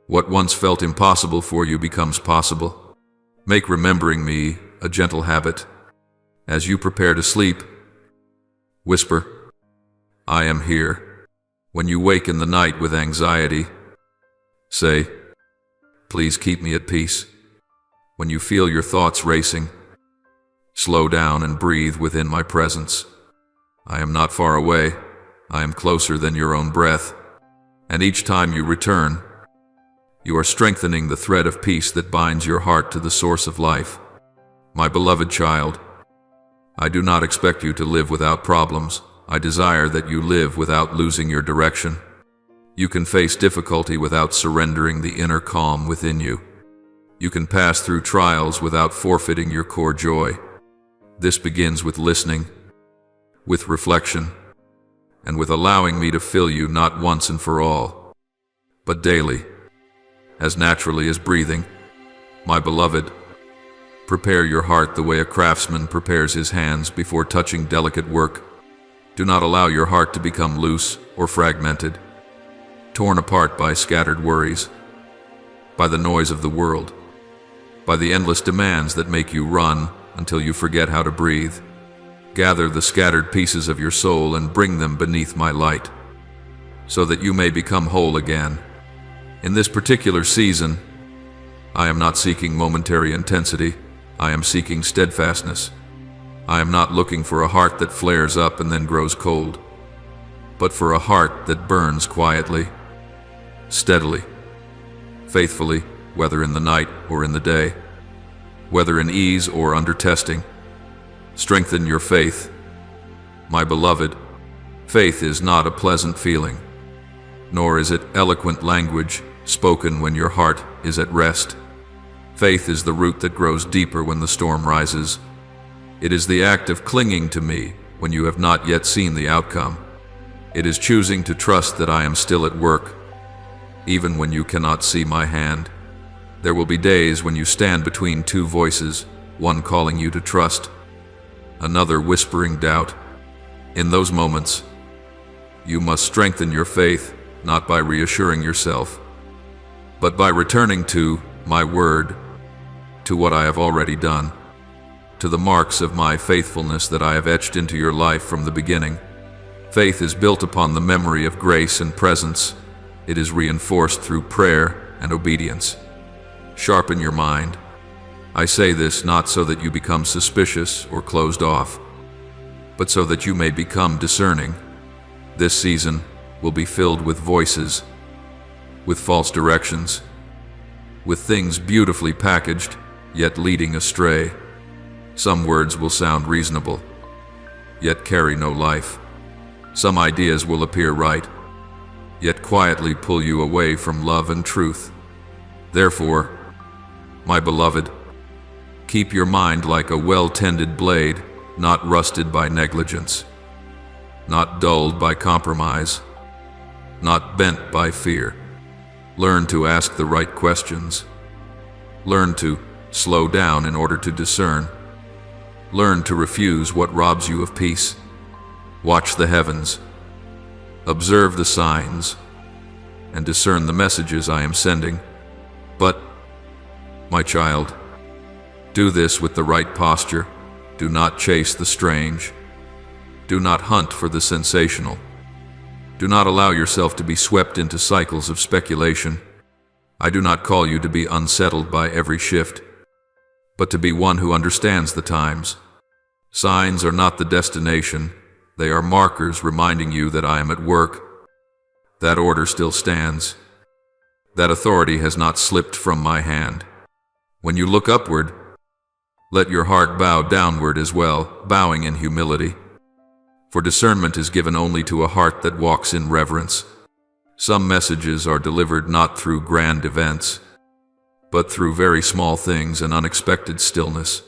what once felt impossible for you becomes possible. Make remembering me a gentle habit. As you prepare to sleep, whisper, "I am here." When you wake in the night with anxiety, say, "Please keep me at peace." When you feel your thoughts racing, slow down and breathe within my presence. I am not far away. I am closer than your own breath. And each time you return, you are strengthening the thread of peace that binds your heart to the source of life. My beloved child, I do not expect you to live without problems. I desire that you live without losing your direction. You can face difficulty without surrendering the inner calm within you. You can pass through trials without forfeiting your core joy. This begins with listening, with reflection, and with allowing me to fill you not once and for all, but daily, as naturally as breathing. My beloved, prepare your heart the way a craftsman prepares his hands before touching delicate work. Do not allow your heart to become loose or fragmented, torn apart by scattered worries, by the noise of the world, by the endless demands that make you run until you forget how to breathe. Gather the scattered pieces of your soul and bring them beneath my light, so that you may become whole again. In this particular season, I am not seeking momentary intensity. I am seeking steadfastness. I am not looking for a heart that flares up and then grows cold, but for a heart that burns quietly, steadily, faithfully, whether in the night or in the day, whether in ease or under testing. Strengthen your faith. My beloved, faith is not a pleasant feeling, nor is it eloquent language spoken when your heart is at rest. Faith is the root that grows deeper when the storm rises. It is the act of clinging to me when you have not yet seen the outcome. It is choosing to trust that I am still at work, even when you cannot see my hand. There will be days when you stand between two voices, one calling you to trust, another whispering doubt. In those moments, you must strengthen your faith, not by reassuring yourself, but by returning to my word, to what I have already done, to the marks of my faithfulness that I have etched into your life from the beginning. Faith is built upon the memory of grace and presence. It is reinforced through prayer and obedience. Sharpen your mind. I say this not so that you become suspicious or closed off, but so that you may become discerning. This season will be filled with voices, with false directions, with things beautifully packaged, yet leading astray. Some words will sound reasonable, yet carry no life. Some ideas will appear right, yet quietly pull you away from love and truth. Therefore, my beloved, keep your mind like a well-tended blade, not rusted by negligence, not dulled by compromise, not bent by fear. Learn to ask the right questions. Learn to slow down in order to discern. Learn to refuse what robs you of peace. Watch the heavens. Observe the signs, and discern the messages I am sending. But, my child, do this with the right posture. Do not chase the strange. Do not hunt for the sensational. Do not allow yourself to be swept into cycles of speculation. I do not call you to be unsettled by every shift, but to be one who understands the times. Signs are not the destination. They are markers reminding you that I am at work. That order still stands. That authority has not slipped from my hand. When you look upward, let your heart bow downward as well, bowing in humility. For discernment is given only to a heart that walks in reverence. Some messages are delivered not through grand events, but through very small things and unexpected stillness.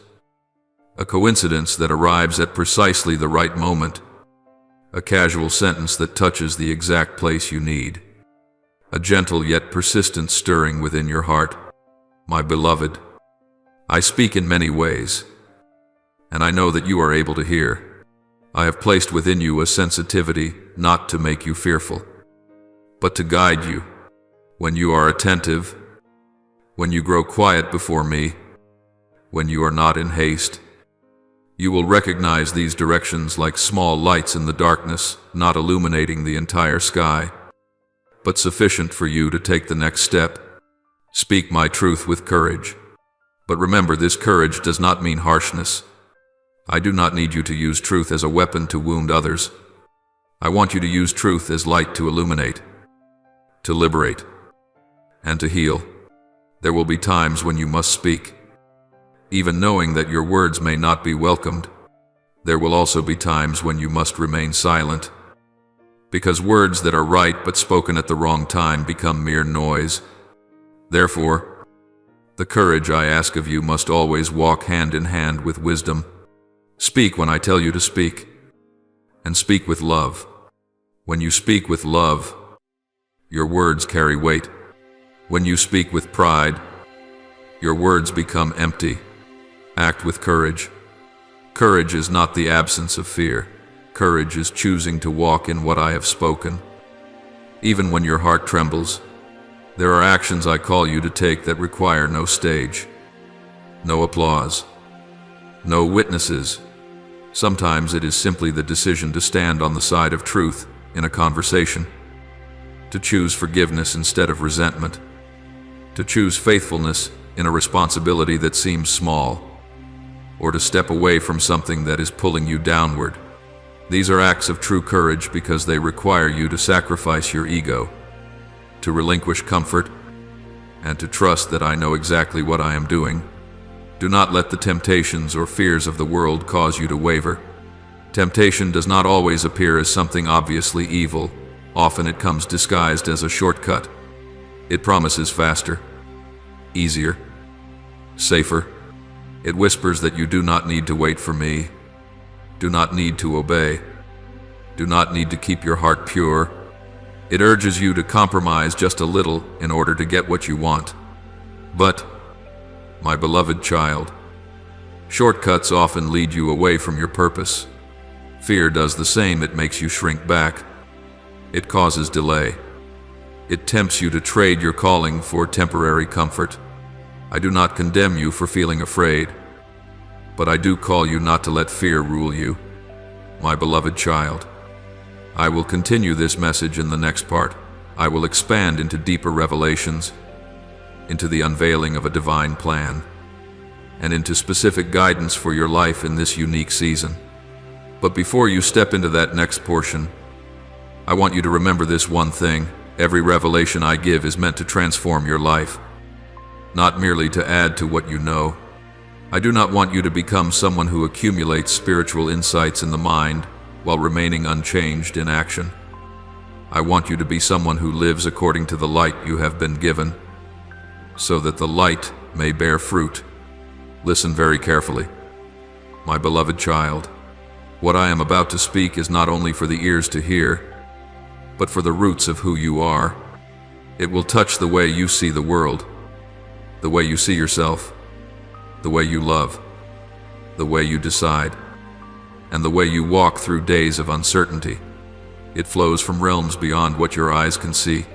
A coincidence that arrives at precisely the right moment. A casual sentence that touches the exact place you need. A gentle yet persistent stirring within your heart. My beloved, I speak in many ways, and I know that you are able to hear. I have placed within you a sensitivity not to make you fearful, but to guide you. When you are attentive, when you grow quiet before me, when you are not in haste, you will recognize these directions like small lights in the darkness, not illuminating the entire sky, but sufficient for you to take the next step. Speak my truth with courage. But remember, this courage does not mean harshness. I do not need you to use truth as a weapon to wound others. I want you to use truth as light to illuminate, to liberate, and to heal. There will be times when you must speak, even knowing that your words may not be welcomed. There will also be times when you must remain silent, because words that are right but spoken at the wrong time become mere noise. Therefore, the courage I ask of you must always walk hand in hand with wisdom. Speak when I tell you to speak, and speak with love. When you speak with love, your words carry weight. When you speak with pride, your words become empty. Act with courage. Courage is not the absence of fear. Courage is choosing to walk in what I have spoken. Even when your heart trembles, there are actions I call you to take that require no stage, no applause, no witnesses. Sometimes it is simply the decision to stand on the side of truth in a conversation, to choose forgiveness instead of resentment, to choose faithfulness in a responsibility that seems small, or to step away from something that is pulling you downward. These are acts of true courage because they require you to sacrifice your ego, to relinquish comfort, and to trust that I know exactly what I am doing. Do not let the temptations or fears of the world cause you to waver. Temptation does not always appear as something obviously evil. Often it comes disguised as a shortcut. It promises faster, easier, safer. It whispers that you do not need to wait for me, do not need to obey, do not need to keep your heart pure. It urges you to compromise just a little in order to get what you want. But, my beloved child, shortcuts often lead you away from your purpose. Fear does the same. It makes you shrink back. It causes delay. It tempts you to trade your calling for temporary comfort. I do not condemn you for feeling afraid, but I do call you not to let fear rule you. My beloved child, I will continue this message in the next part. I will expand into deeper revelations, into the unveiling of a divine plan, and into specific guidance for your life in this unique season. But before you step into that next portion, I want you to remember this one thing. Every revelation I give is meant to transform your life, not merely to add to what you know. I do not want you to become someone who accumulates spiritual insights in the mind while remaining unchanged in action. I want you to be someone who lives according to the light you have been given, so that the light may bear fruit. Listen very carefully. My beloved child, what I am about to speak is not only for the ears to hear, but for the roots of who you are. It will touch the way you see the world, the way you see yourself, the way you love, the way you decide, and the way you walk through days of uncertainty. It flows from realms beyond what your eyes can see.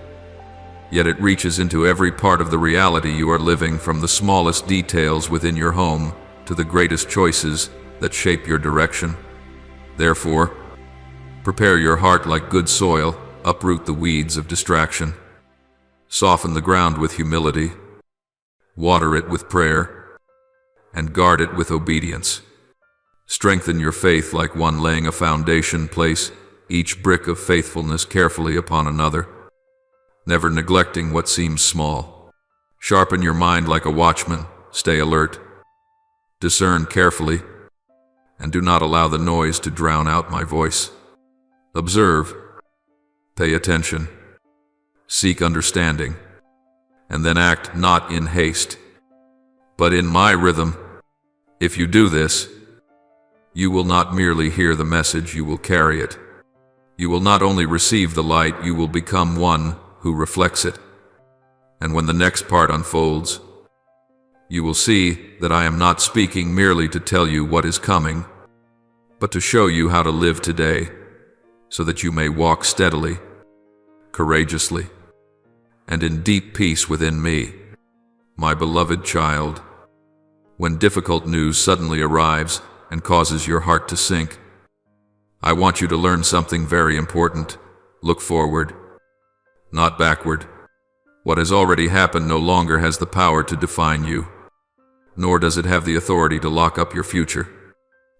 Yet it reaches into every part of the reality you are living, from the smallest details within your home to the greatest choices that shape your direction. Therefore, prepare your heart like good soil, uproot the weeds of distraction, soften the ground with humility, water it with prayer, and guard it with obedience. Strengthen your faith like one laying a foundation. Place each brick of faithfulness carefully upon another. never neglecting what seems small. Sharpen your mind like a watchman, stay alert. Discern carefully, and do not allow the noise to drown out my voice. Observe, pay attention, seek understanding, and then act not in haste, but in my rhythm. If you do this, you will not merely hear the message, you will carry it. You will not only receive the light, you will become one who reflects it. And when the next part unfolds, you will see that I am not speaking merely to tell you what is coming, but to show you how to live today, so that you may walk steadily, courageously, and in deep peace within me, my beloved child. When difficult news suddenly arrives and causes your heart to sink, I want you to learn something very important. Look forward, not backward. What has already happened no longer has the power to define you, nor does it have the authority to lock up your future.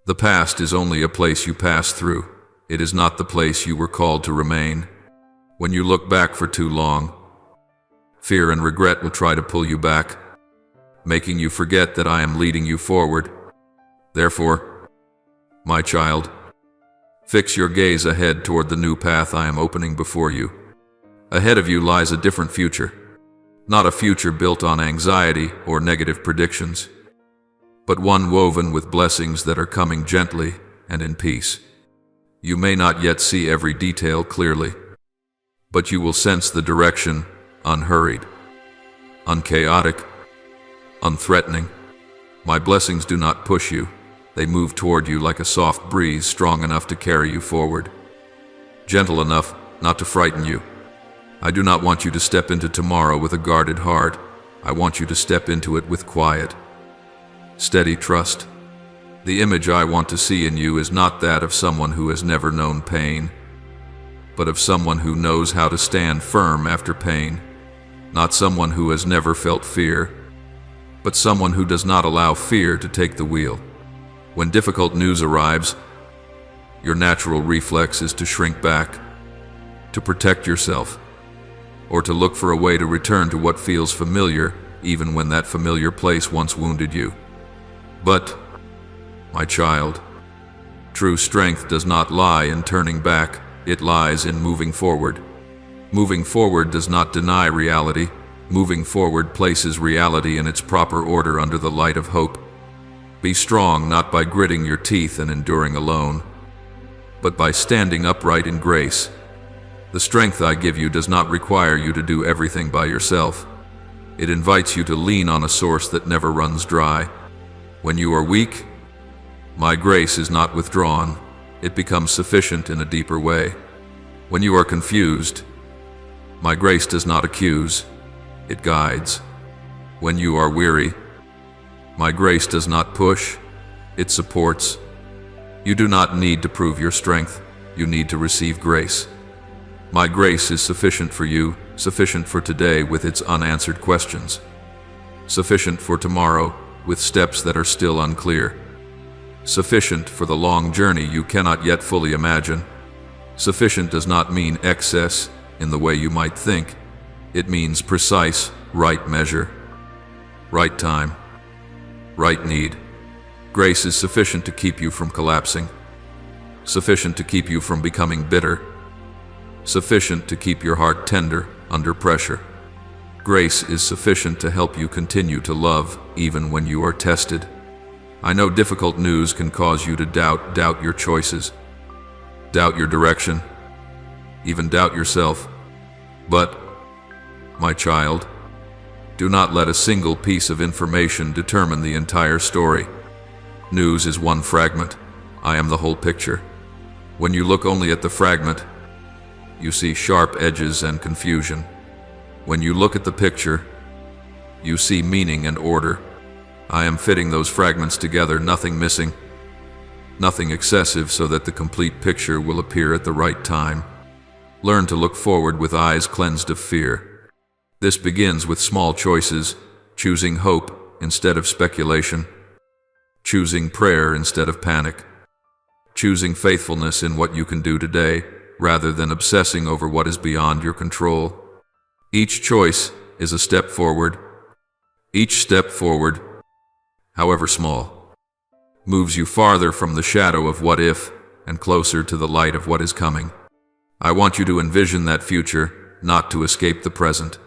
The past is only a place you pass through. It is not the place you were called to remain. When you look back for too long, fear and regret will try to pull you back, making you forget that I am leading you forward. Therefore, my child, fix your gaze ahead toward the new path I am opening before you. Ahead of you lies a different future, not a future built on anxiety or negative predictions, but one woven with blessings that are coming gently and in peace. You may not yet see every detail clearly, but you will sense the direction, unhurried, unchaotic, unthreatening. My blessings do not push you. They move toward you like a soft breeze, strong enough to carry you forward, gentle enough not to frighten you. I do not want you to step into tomorrow with a guarded heart. I want you to step into it with quiet, steady trust. The image I want to see in you is not that of someone who has never known pain, but of someone who knows how to stand firm after pain. Not someone who has never felt fear, but someone who does not allow fear to take the wheel. When difficult news arrives, your natural reflex is to shrink back, to protect yourself, or to look for a way to return to what feels familiar, even when that familiar place once wounded you. But, my child, true strength does not lie in turning back, it lies in moving forward. Moving forward does not deny reality. Moving forward places reality in its proper order under the light of hope. Be strong not by gritting your teeth and enduring alone, but by standing upright in grace. The strength I give you does not require you to do everything by yourself. It invites you to lean on a source that never runs dry. When you are weak, my grace is not withdrawn. It becomes sufficient in a deeper way. When you are confused, my grace does not accuse. It guides. When you are weary, my grace does not push, it supports. You do not need to prove your strength, you need to receive grace. My grace is sufficient for you, sufficient for today with its unanswered questions, sufficient for tomorrow with steps that are still unclear, sufficient for the long journey you cannot yet fully imagine. Sufficient does not mean excess in the way you might think. It means precise, right measure, right time, right need. Grace is sufficient to keep you from collapsing, sufficient to keep you from becoming bitter, sufficient to keep your heart tender under pressure. Grace is sufficient to help you continue to love even when you are tested. I know difficult news can cause you to doubt your choices, doubt your direction, even doubt yourself. But, my child, do not let a single piece of information determine the entire story. News is one fragment. I am the whole picture. When you look only at the fragment, you see sharp edges and confusion. When you look at the picture, you see meaning and order. I am fitting those fragments together, nothing missing, nothing excessive, so that the complete picture will appear at the right time. Learn to look forward with eyes cleansed of fear. This begins with small choices, choosing hope instead of speculation, choosing prayer instead of panic, choosing faithfulness in what you can do today, rather than obsessing over what is beyond your control. Each choice is a step forward. Each step forward, however small, moves you farther from the shadow of what if and closer to the light of what is coming. I want you to envision that future, not to escape the present,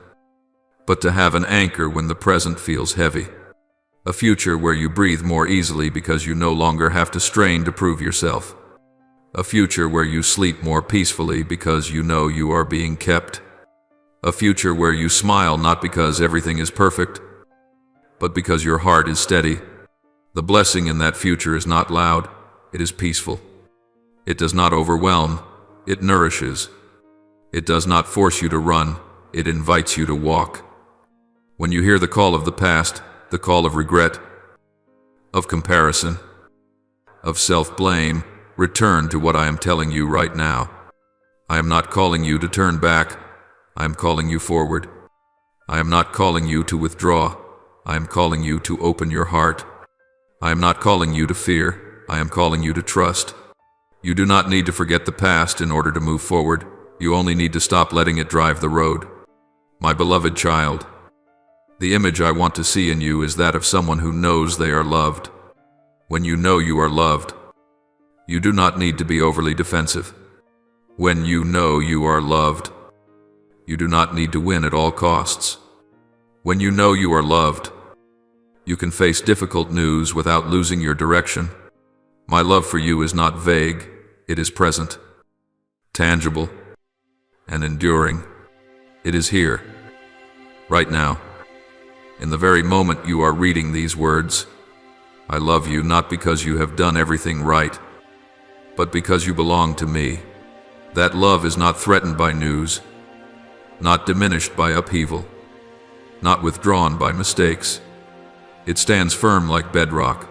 but to have an anchor when the present feels heavy. A future where you breathe more easily because you no longer have to strain to prove yourself. A future where you sleep more peacefully because you know you are being kept. A future where you smile not because everything is perfect, but because your heart is steady. The blessing in that future is not loud, it is peaceful. It does not overwhelm, it nourishes. It does not force you to run, it invites you to walk. When you hear the call of the past, the call of regret, of comparison, of self-blame, return to what I am telling you right now. I am not calling you to turn back, I am calling you forward. I am not calling you to withdraw, I am calling you to open your heart. I am not calling you to fear, I am calling you to trust. You do not need to forget the past in order to move forward, you only need to stop letting it drive the road. My beloved child, the image I want to see in you is that of someone who knows they are loved. When you know you are loved, you do not need to be overly defensive. When you know you are loved, you do not need to win at all costs. When you know you are loved, you can face difficult news without losing your direction. My love for you is not vague, it is present, tangible, and enduring. It is here, right now. In the very moment you are reading these words, I love you not because you have done everything right, but because you belong to me. That love is not threatened by news, not diminished by upheaval, not withdrawn by mistakes. It stands firm like bedrock,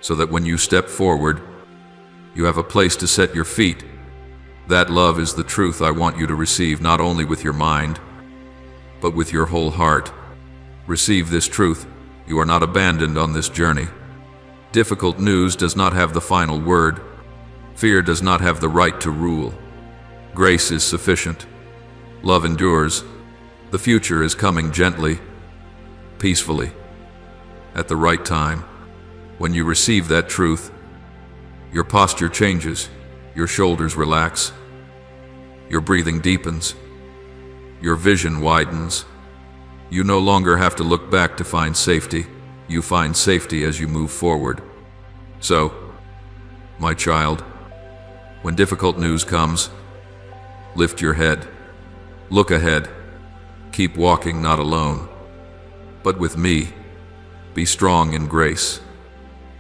so that when you step forward, you have a place to set your feet. That love is the truth I want you to receive not only with your mind, but with your whole heart. Receive this truth, you are not abandoned on this journey. Difficult news does not have the final word. Fear does not have the right to rule. Grace is sufficient. Love endures. The future is coming gently, peacefully, at the right time. When you receive that truth, your posture changes, your shoulders relax, your breathing deepens, your vision widens. You no longer have to look back to find safety. You find safety as you move forward. So, my child, when difficult news comes, lift your head. Look ahead. Keep walking not alone, but with me. Be strong in grace.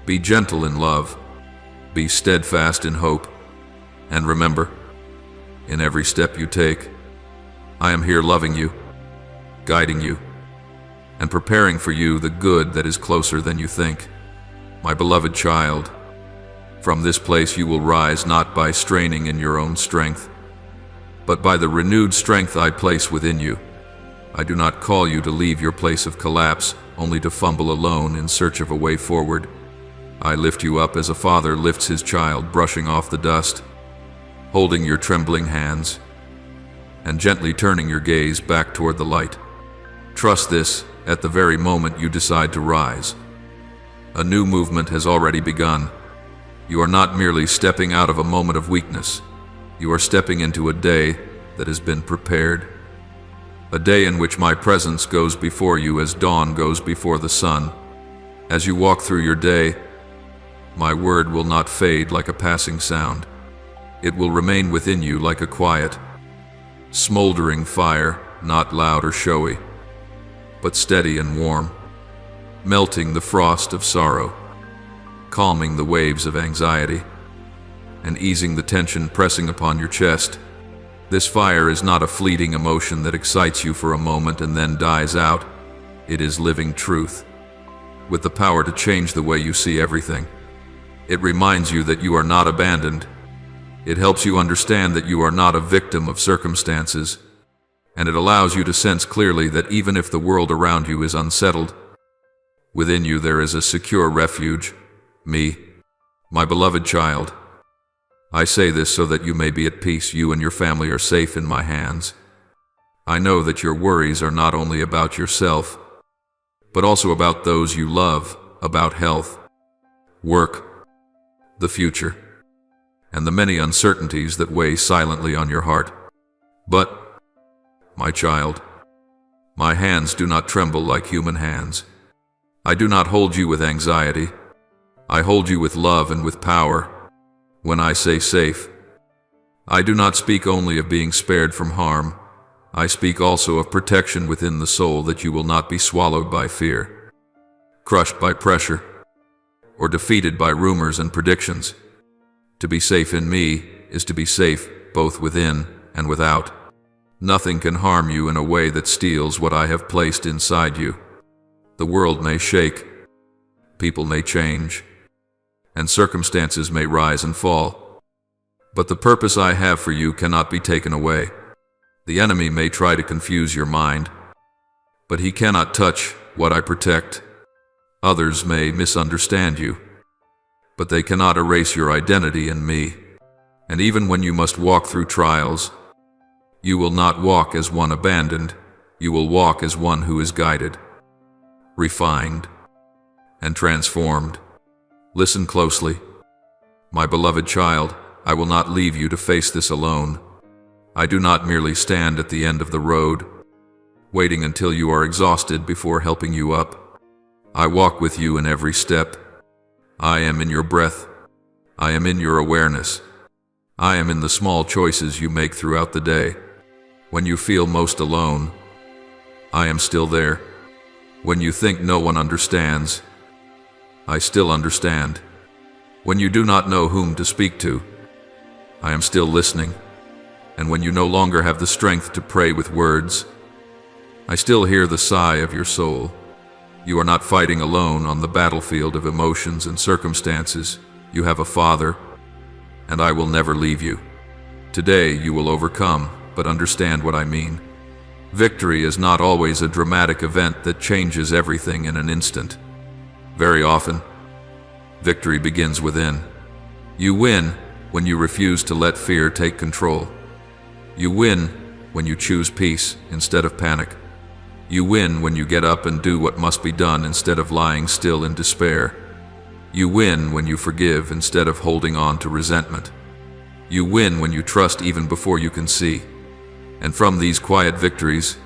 Be gentle in love. Be steadfast in hope. And remember, in every step you take, I am here loving you, guiding you, and preparing for you the good that is closer than you think. My beloved child, from this place you will rise not by straining in your own strength, but by the renewed strength I place within you. I do not call you to leave your place of collapse, only to fumble alone in search of a way forward. I lift you up as a father lifts his child, brushing off the dust, holding your trembling hands, and gently turning your gaze back toward the light. Trust this at the very moment you decide to rise. A new movement has already begun. You are not merely stepping out of a moment of weakness. You are stepping into a day that has been prepared. A day in which my presence goes before you as dawn goes before the sun. As you walk through your day, my word will not fade like a passing sound. It will remain within you like a quiet, smoldering fire, not loud or showy, but steady and warm, melting the frost of sorrow, calming the waves of anxiety, and easing the tension pressing upon your chest. This fire is not a fleeting emotion that excites you for a moment and then dies out. It is living truth, with the power to change the way you see everything. It reminds you that you are not abandoned. It helps you understand that you are not a victim of circumstances, and it allows you to sense clearly that even if the world around you is unsettled, within you there is a secure refuge, me, my beloved child. I say this so that you may be at peace. You and your family are safe in my hands. I know that your worries are not only about yourself, but also about those you love, about health, work, the future, and the many uncertainties that weigh silently on your heart. But, my child, my hands do not tremble like human hands. I do not hold you with anxiety. I hold you with love and with power. When I say safe, I do not speak only of being spared from harm. I speak also of protection within the soul, that you will not be swallowed by fear, crushed by pressure, or defeated by rumors and predictions. To be safe in me is to be safe both within and without. Nothing can harm you in a way that steals what I have placed inside you. The world may shake, people may change, and circumstances may rise and fall. But the purpose I have for you cannot be taken away. The enemy may try to confuse your mind, but he cannot touch what I protect. Others may misunderstand you, but they cannot erase your identity in me. And even when you must walk through trials, you will not walk as one abandoned. You will walk as one who is guided, refined, and transformed. Listen closely. My beloved child, I will not leave you to face this alone. I do not merely stand at the end of the road, waiting until you are exhausted before helping you up. I walk with you in every step. I am in your breath. I am in your awareness. I am in the small choices you make throughout the day. When you feel most alone, I am still there. When you think no one understands, I still understand. When you do not know whom to speak to, I am still listening. And when you no longer have the strength to pray with words, I still hear the sigh of your soul. You are not fighting alone on the battlefield of emotions and circumstances. You have a Father, and I will never leave you. Today you will overcome, but understand what I mean. Victory is not always a dramatic event that changes everything in an instant. Very often, victory begins within. You win when you refuse to let fear take control. You win when you choose peace instead of panic. You win when you get up and do what must be done instead of lying still in despair. You win when you forgive instead of holding on to resentment. You win when you trust even before you can see. And from these quiet victories,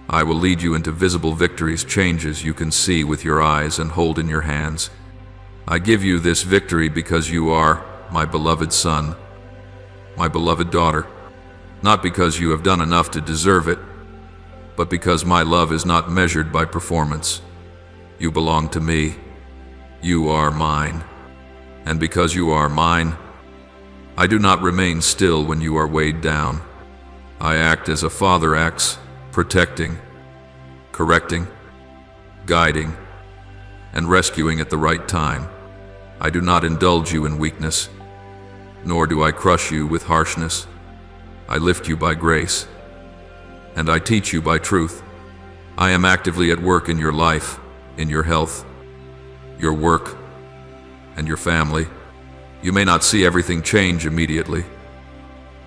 I will lead you into visible victories, changes you can see with your eyes and hold in your hands. I give you this victory because you are my beloved son, my beloved daughter. Not because you have done enough to deserve it, but because my love is not measured by performance. You belong to me. You are mine. And because you are mine, I do not remain still when you are weighed down. I act as a father acts, protecting, correcting, guiding, and rescuing at the right time. I do not indulge you in weakness, nor do I crush you with harshness. I lift you by grace, and I teach you by truth. I am actively at work in your life, in your health, your work, and your family. You may not see everything change immediately,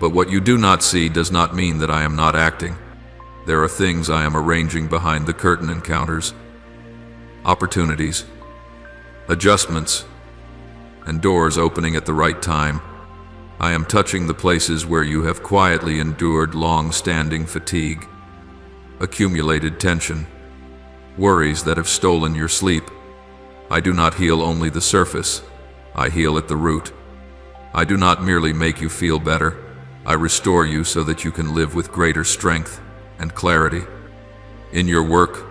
but what you do not see does not mean that I am not acting. There are things I am arranging behind the curtain: encounters, opportunities, adjustments, and doors opening at the right time. I am touching the places where you have quietly endured long-standing fatigue, accumulated tension, worries that have stolen your sleep. I do not heal only the surface. I heal at the root. I do not merely make you feel better. I restore you so that you can live with greater strength and clarity. In your work,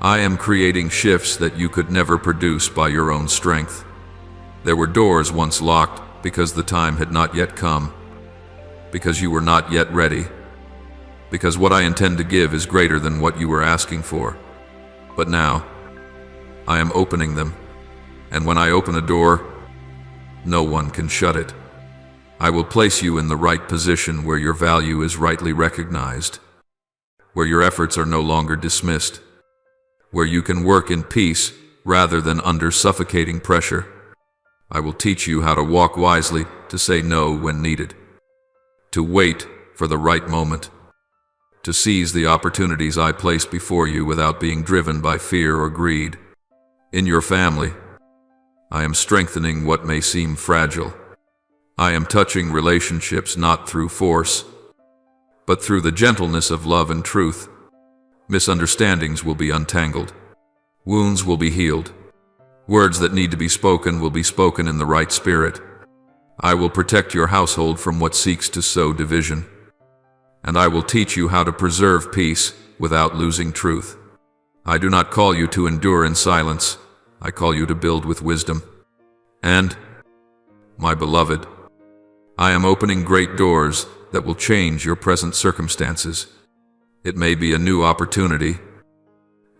I am creating shifts that you could never produce by your own strength. There were doors once locked because the time had not yet come, because you were not yet ready, because what I intend to give is greater than what you were asking for. But now, I am opening them, and when I open a door, no one can shut it. I will place you in the right position where your value is rightly recognized, where your efforts are no longer dismissed, where you can work in peace rather than under suffocating pressure. I will teach you how to walk wisely, to say no when needed, to wait for the right moment, to seize the opportunities I place before you without being driven by fear or greed. In your family, I am strengthening what may seem fragile. I am touching relationships not through force, but through the gentleness of love and truth. Misunderstandings will be untangled. Wounds will be healed. Words that need to be spoken will be spoken in the right spirit. I will protect your household from what seeks to sow division. And I will teach you how to preserve peace without losing truth. I do not call you to endure in silence. I call you to build with wisdom. And, my beloved, I am opening great doors that will change your present circumstances. It may be a new opportunity,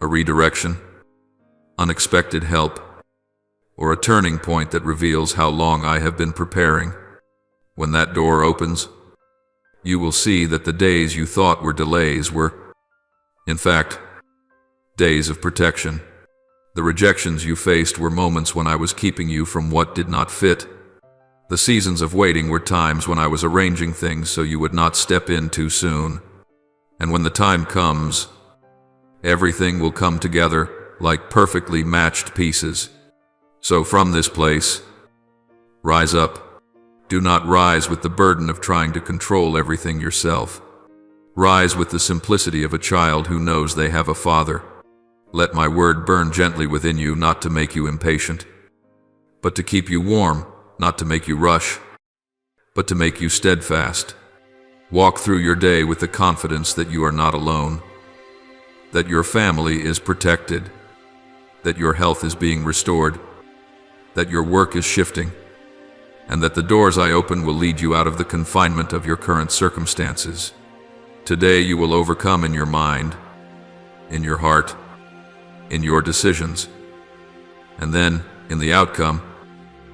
a redirection, unexpected help, or a turning point that reveals how long I have been preparing. When that door opens, you will see that the days you thought were delays were, in fact, days of protection. The rejections you faced were moments when I was keeping you from what did not fit. The seasons of waiting were times when I was arranging things so you would not step in too soon. And when the time comes, everything will come together like perfectly matched pieces. So from this place, rise up. Do not rise with the burden of trying to control everything yourself. Rise with the simplicity of a child who knows they have a father. Let my word burn gently within you, not to make you impatient, but to keep you warm, not to make you rush, but to make you steadfast. Walk through your day with the confidence that you are not alone, that your family is protected, that your health is being restored, that your work is shifting, and that the doors I open will lead you out of the confinement of your current circumstances. Today you will overcome in your mind, in your heart, in your decisions, and then, in the outcome,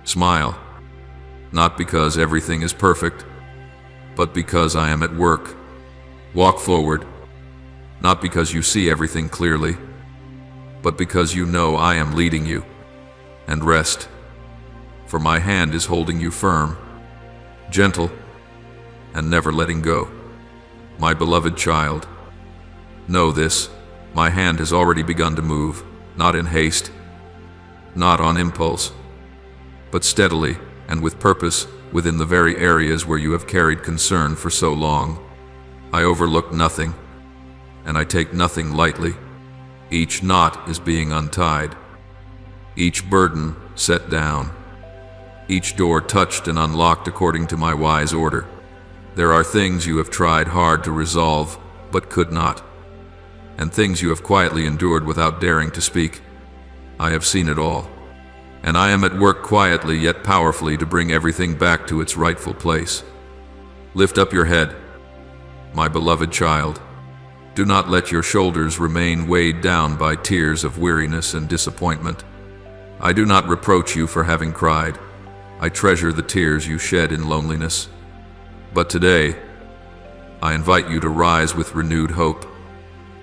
smile, not because everything is perfect, but because I am at work. Walk forward, not because you see everything clearly, but because you know I am leading you. And rest, for my hand is holding you firm, gentle, and never letting go. My beloved child, know this, my hand has already begun to move, not in haste, not on impulse, but steadily and with purpose within the very areas where you have carried concern for so long. I overlook nothing, and I take nothing lightly. Each knot is being untied, each burden set down, each door touched and unlocked according to my wise order. There are things you have tried hard to resolve, but could not, and things you have quietly endured without daring to speak. I have seen it all, and I am at work quietly yet powerfully to bring everything back to its rightful place. Lift up your head, my beloved child. Do not let your shoulders remain weighed down by tears of weariness and disappointment. I do not reproach you for having cried. I treasure the tears you shed in loneliness. But today, I invite you to rise with renewed hope.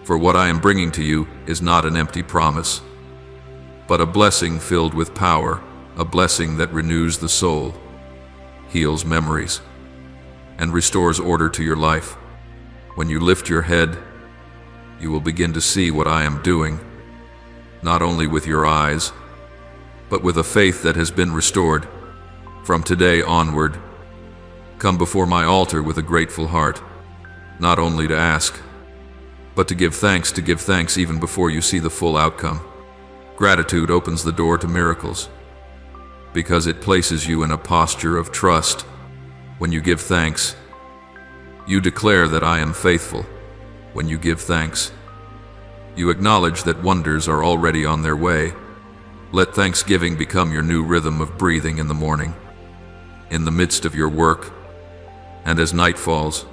For what I am bringing to you is not an empty promise, but a blessing filled with power, a blessing that renews the soul, heals memories, and restores order to your life. When you lift your head, you will begin to see what I am doing, not only with your eyes, but with a faith that has been restored. From today onward, come before my altar with a grateful heart, not only to ask, but to give thanks even before you see the full outcome. Gratitude opens the door to miracles, because it places you in a posture of trust. When you give thanks, you declare that I am faithful. When you give thanks, you acknowledge that wonders are already on their way. Let thanksgiving become your new rhythm of breathing in the morning, in the midst of your work, and as night falls.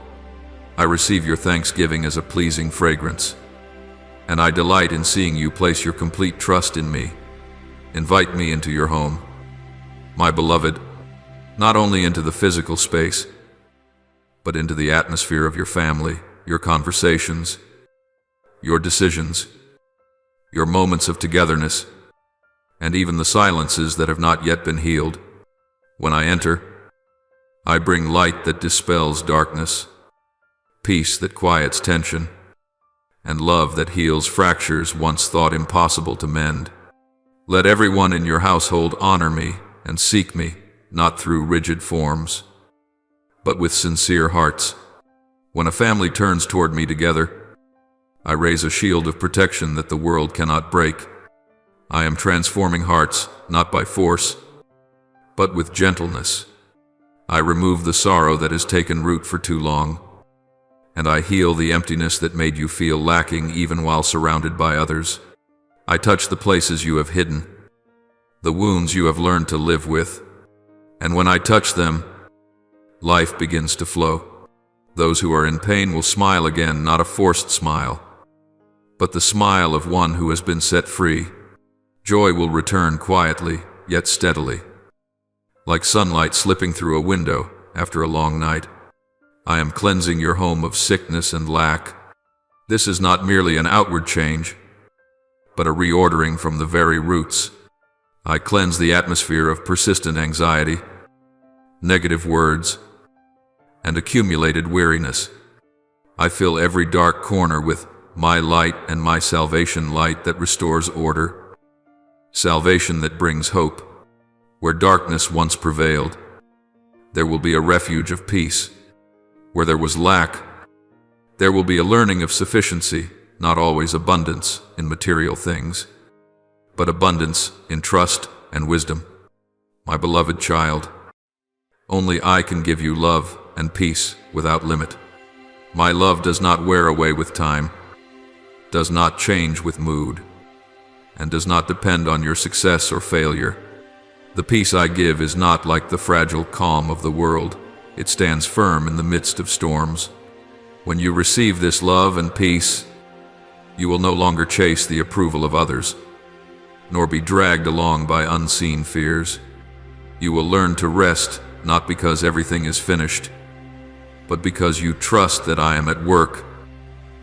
I receive your thanksgiving as a pleasing fragrance, and I delight in seeing you place your complete trust in me. Invite me into your home, my beloved, not only into the physical space, but into the atmosphere of your family, your conversations, your decisions, your moments of togetherness, and even the silences that have not yet been healed. When I enter, I bring light that dispels darkness, peace that quiets tension, and love that heals fractures once thought impossible to mend. Let everyone in your household honor me and seek me, not through rigid forms, but with sincere hearts. When a family turns toward me together, I raise a shield of protection that the world cannot break. I am transforming hearts, not by force, but with gentleness. I remove the sorrow that has taken root for too long, and I heal the emptiness that made you feel lacking even while surrounded by others. I touch the places you have hidden, the wounds you have learned to live with, and when I touch them, life begins to flow. Those who are in pain will smile again, not a forced smile, but the smile of one who has been set free. Joy will return quietly, yet steadily, like sunlight slipping through a window after a long night. I am cleansing your home of sickness and lack. This is not merely an outward change, but a reordering from the very roots. I cleanse the atmosphere of persistent anxiety, negative words, and accumulated weariness. I fill every dark corner with my light and my salvation light that restores order, salvation that brings hope. Where darkness once prevailed, there will be a refuge of peace. Where there was lack, there will be a learning of sufficiency, not always abundance in material things, but abundance in trust and wisdom. My beloved child, only I can give you love and peace without limit. My love does not wear away with time, does not change with mood, and does not depend on your success or failure. The peace I give is not like the fragile calm of the world. It stands firm in the midst of storms. When you receive this love and peace, you will no longer chase the approval of others, nor be dragged along by unseen fears. You will learn to rest, not because everything is finished, but because you trust that I am at work.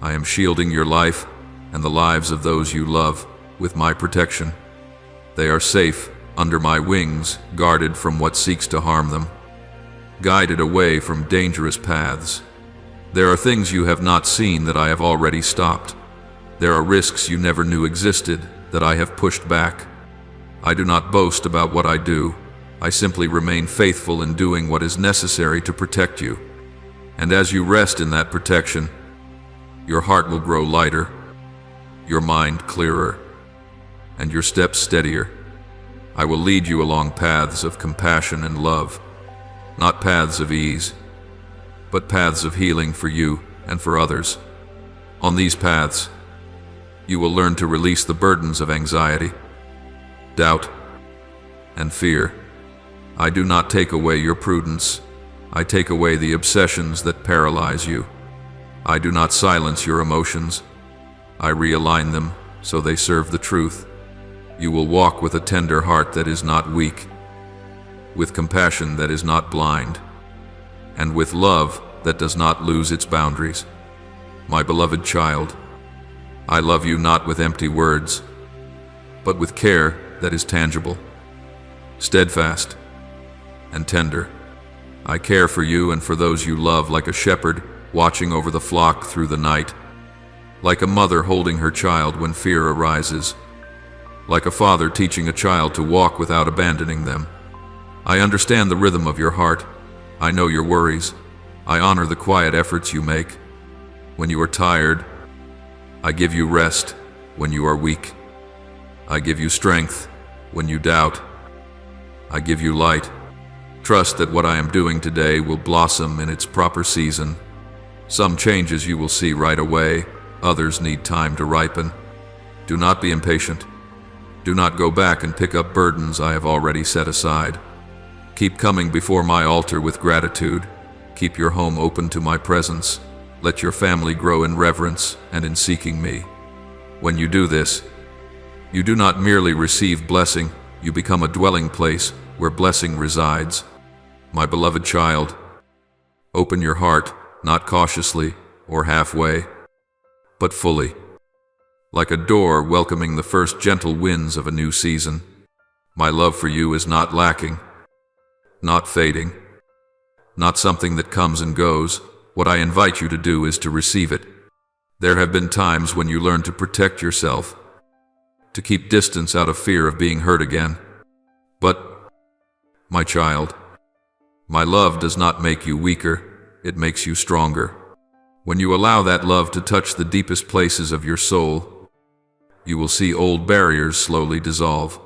I am shielding your life and the lives of those you love with my protection. They are safe under my wings, guarded from what seeks to harm them, guided away from dangerous paths. There are things you have not seen that I have already stopped. There are risks you never knew existed that I have pushed back. I do not boast about what I do. I simply remain faithful in doing what is necessary to protect you. And as you rest in that protection, your heart will grow lighter, your mind clearer, and your steps steadier. I will lead you along paths of compassion and love, not paths of ease, but paths of healing for you and for others. On these paths, you will learn to release the burdens of anxiety, doubt, and fear. I do not take away your prudence. I take away the obsessions that paralyze you. I do not silence your emotions. I realign them so they serve the truth. You will walk with a tender heart that is not weak, with compassion that is not blind, and with love that does not lose its boundaries. My beloved child, I love you not with empty words, but with care that is tangible, steadfast, and tender. I care for you and for those you love like a shepherd watching over the flock through the night, like a mother holding her child when fear arises, like a father teaching a child to walk without abandoning them. I understand the rhythm of your heart. I know your worries. I honor the quiet efforts you make. When you are tired, I give you rest when you are weak. I give you strength when you doubt. I give you light. Trust that what I am doing today will blossom in its proper season. Some changes you will see right away. Others need time to ripen. Do not be impatient. Do not go back and pick up burdens I have already set aside. Keep coming before my altar with gratitude. Keep your home open to my presence. Let your family grow in reverence and in seeking me. When you do this, you do not merely receive blessing, you become a dwelling place where blessing resides. My beloved child, open your heart, not cautiously or halfway, but fully, like a door welcoming the first gentle winds of a new season. My love for you is not lacking, not fading, not something that comes and goes, What I invite you to do is to receive it. There have been times when you learn to protect yourself, to keep distance out of fear of being hurt again. But, my child, my love does not make you weaker, it makes you stronger. When you allow that love to touch the deepest places of your soul, you will see old barriers slowly dissolve,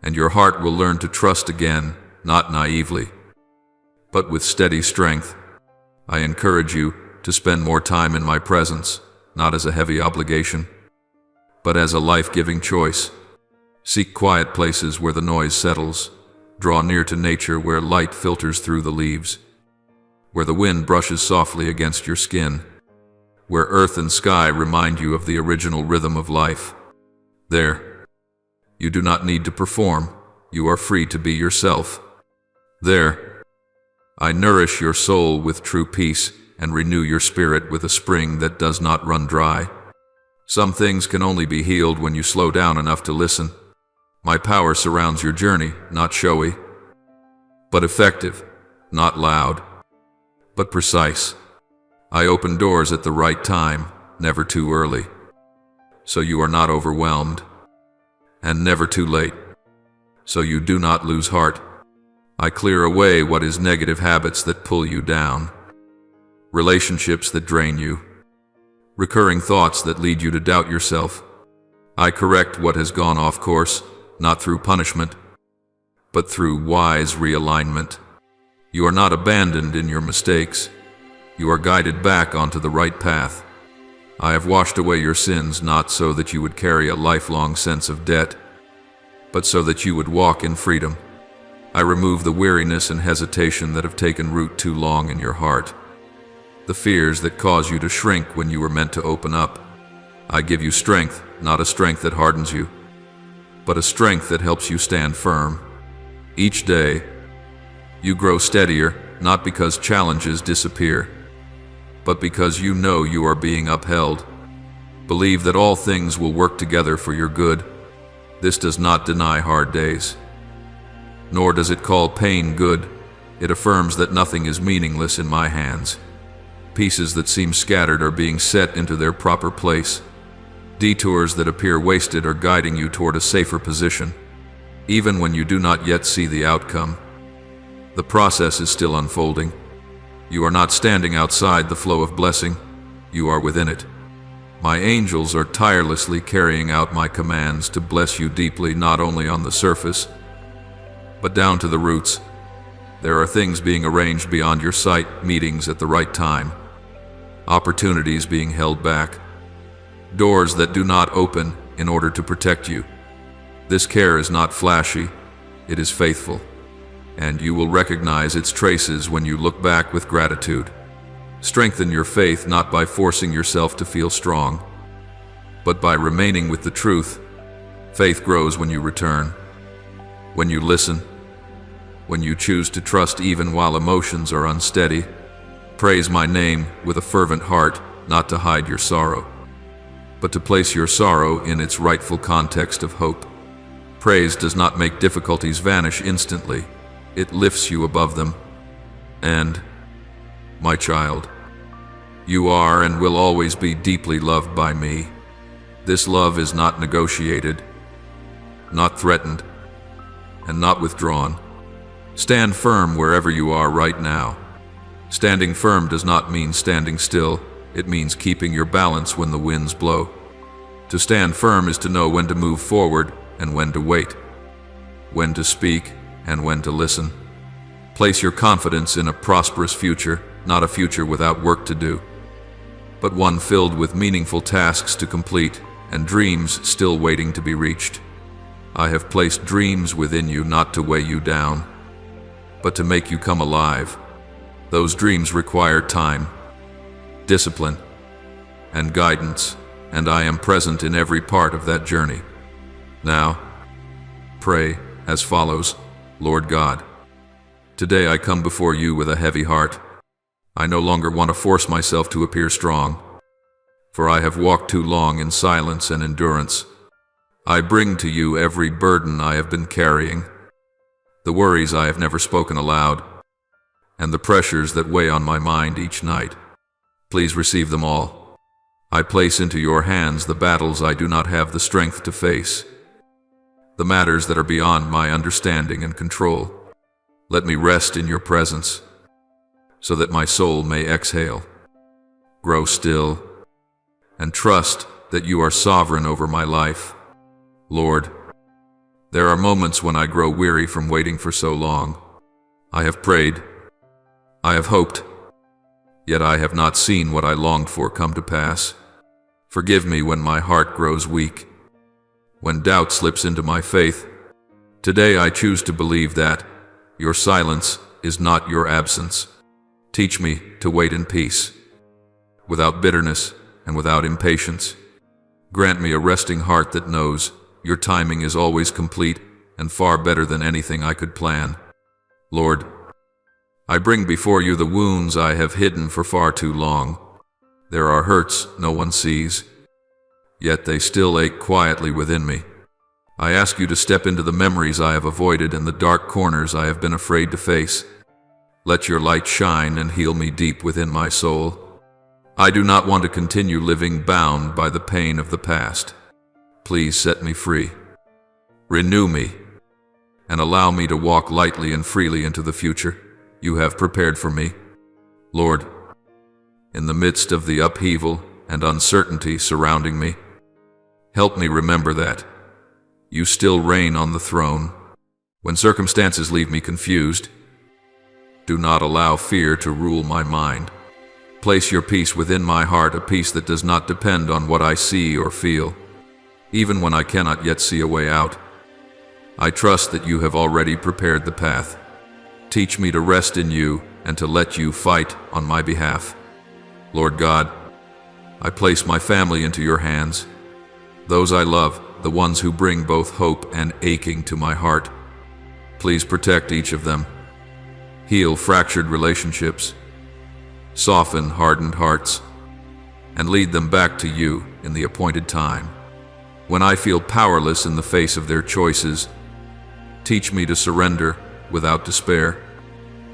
and your heart will learn to trust again, not naively, but with steady strength. I encourage you to spend more time in my presence, not as a heavy obligation, but as a life-giving choice. Seek quiet places where the noise settles. Draw near to nature where light filters through the leaves, where the wind brushes softly against your skin, where earth and sky remind you of the original rhythm of life. There, you do not need to perform. You are free to be yourself. There, I nourish your soul with true peace and renew your spirit with a spring that does not run dry. Some things can only be healed when you slow down enough to listen. My power surrounds your journey, not showy, but effective, not loud, but precise. I open doors at the right time, never too early, so you are not overwhelmed, and never too late, so you do not lose heart. I clear away what is negative habits that pull you down, relationships that drain you, recurring thoughts that lead you to doubt yourself. I correct what has gone off course, not through punishment, but through wise realignment. You are not abandoned in your mistakes. You are guided back onto the right path. I have washed away your sins not so that you would carry a lifelong sense of debt, but so that you would walk in freedom. I remove the weariness and hesitation that have taken root too long in your heart, the fears that cause you to shrink when you were meant to open up. I give you strength, not a strength that hardens you, but a strength that helps you stand firm. Each day, you grow steadier, not because challenges disappear, but because you know you are being upheld. Believe that all things will work together for your good. This does not deny hard days, nor does it call pain good. It affirms that nothing is meaningless in my hands. Pieces that seem scattered are being set into their proper place. Detours that appear wasted are guiding you toward a safer position. Even when you do not yet see the outcome, the process is still unfolding. You are not standing outside the flow of blessing, you are within it. My angels are tirelessly carrying out my commands to bless you deeply, not only on the surface, but down to the roots. There are things being arranged beyond your sight, meetings at the right time, opportunities being held back, doors that do not open in order to protect you. This care is not flashy, it is faithful, and you will recognize its traces when you look back with gratitude. Strengthen your faith not by forcing yourself to feel strong, but by remaining with the truth. Faith grows when you return, when you listen, when you choose to trust even while emotions are unsteady. Praise my name with a fervent heart, not to hide your sorrow, but to place your sorrow in its rightful context of hope. Praise does not make difficulties vanish instantly. It lifts you above them. And, my child, you are and will always be deeply loved by me. This love is not negotiated, not threatened, and not withdrawn. Stand firm wherever you are right now. Standing firm does not mean standing still. It means keeping your balance when the winds blow. To stand firm is to know when to move forward and when to wait, when to speak and when to listen. Place your confidence in a prosperous future, not a future without work to do, but one filled with meaningful tasks to complete and dreams still waiting to be reached. I have placed dreams within you not to weigh you down, but to make you come alive. Those dreams require time, discipline, and guidance, and I am present in every part of that journey. Now, pray as follows. Lord God, today I come before you with a heavy heart. I no longer want to force myself to appear strong, for I have walked too long in silence and endurance. I bring to you every burden I have been carrying, the worries I have never spoken aloud, and the pressures that weigh on my mind each night. Please receive them all. I place into your hands the battles I do not have the strength to face, the matters that are beyond my understanding and control. Let me rest in your presence, so that my soul may exhale, grow still, and trust that you are sovereign over my life. Lord, there are moments when I grow weary from waiting for so long. I have prayed, I have hoped, yet I have not seen what I longed for come to pass. Forgive me when my heart grows weak, when doubt slips into my faith. Today I choose to believe that your silence is not your absence. Teach me to wait in peace, without bitterness and without impatience. Grant me a resting heart that knows your timing is always complete and far better than anything I could plan. Lord, I bring before you the wounds I have hidden for far too long. There are hurts no one sees, yet they still ache quietly within me. I ask you to step into the memories I have avoided and the dark corners I have been afraid to face. Let your light shine and heal me deep within my soul. I do not want to continue living bound by the pain of the past. Please set me free. Renew me, and allow me to walk lightly and freely into the future you have prepared for me. Lord, in the midst of the upheaval and uncertainty surrounding me, help me remember that you still reign on the throne. When circumstances leave me confused, do not allow fear to rule my mind. Place your peace within my heart, a peace that does not depend on what I see or feel, even when I cannot yet see a way out. I trust that you have already prepared the path. Teach me to rest in you and to let you fight on my behalf. Lord God, I place my family into your hands, those I love, the ones who bring both hope and aching to my heart. Please protect each of them. Heal fractured relationships, soften hardened hearts, and lead them back to you in the appointed time. When I feel powerless in the face of their choices, teach me to surrender without despair.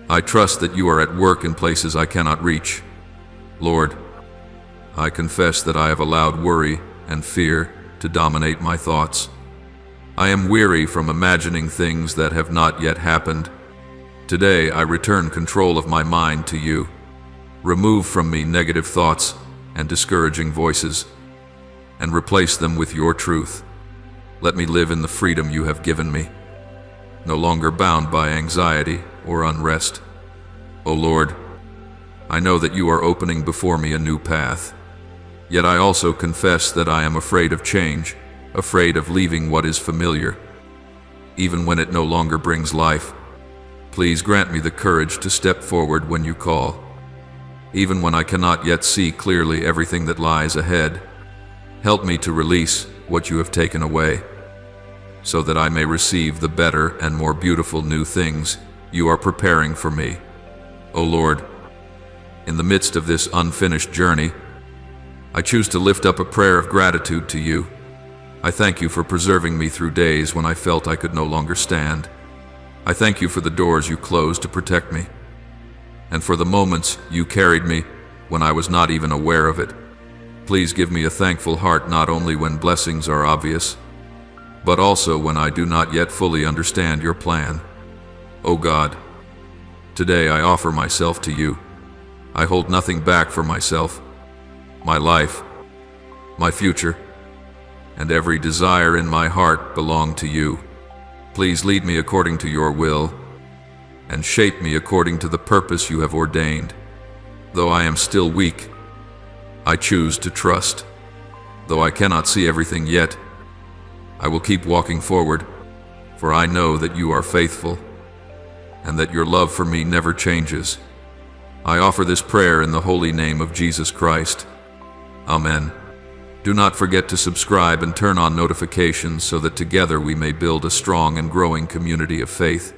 I trust that you are at work in places I cannot reach. Lord, I confess that I have allowed worry and fear to dominate my thoughts. I am weary from imagining things that have not yet happened. Today I return control of my mind to you. Remove from me negative thoughts and discouraging voices, and replace them with your truth. Let me live in the freedom you have given me, no longer bound by anxiety or unrest. O Lord, I know that you are opening before me a new path. Yet I also confess that I am afraid of change, afraid of leaving what is familiar, even when it no longer brings life. Please grant me the courage to step forward when you call, even when I cannot yet see clearly everything that lies ahead. Help me to release what you have taken away, so that I may receive the better and more beautiful new things you are preparing for me. O Lord, in the midst of this unfinished journey, I choose to lift up a prayer of gratitude to you. I thank you for preserving me through days when I felt I could no longer stand. I thank you for the doors you closed to protect me, and for the moments you carried me when I was not even aware of it. Please give me a thankful heart not only when blessings are obvious, but also when I do not yet fully understand your plan. O God, today I offer myself to you. I hold nothing back for myself. My life, my future, and every desire in my heart belong to you. Please lead me according to your will, and shape me according to the purpose you have ordained. Though I am still weak, I choose to trust. Though I cannot see everything yet, I will keep walking forward, for I know that you are faithful, and that your love for me never changes. I offer this prayer in the holy name of Jesus Christ. Amen. Do not forget to subscribe and turn on notifications so that together we may build a strong and growing community of faith.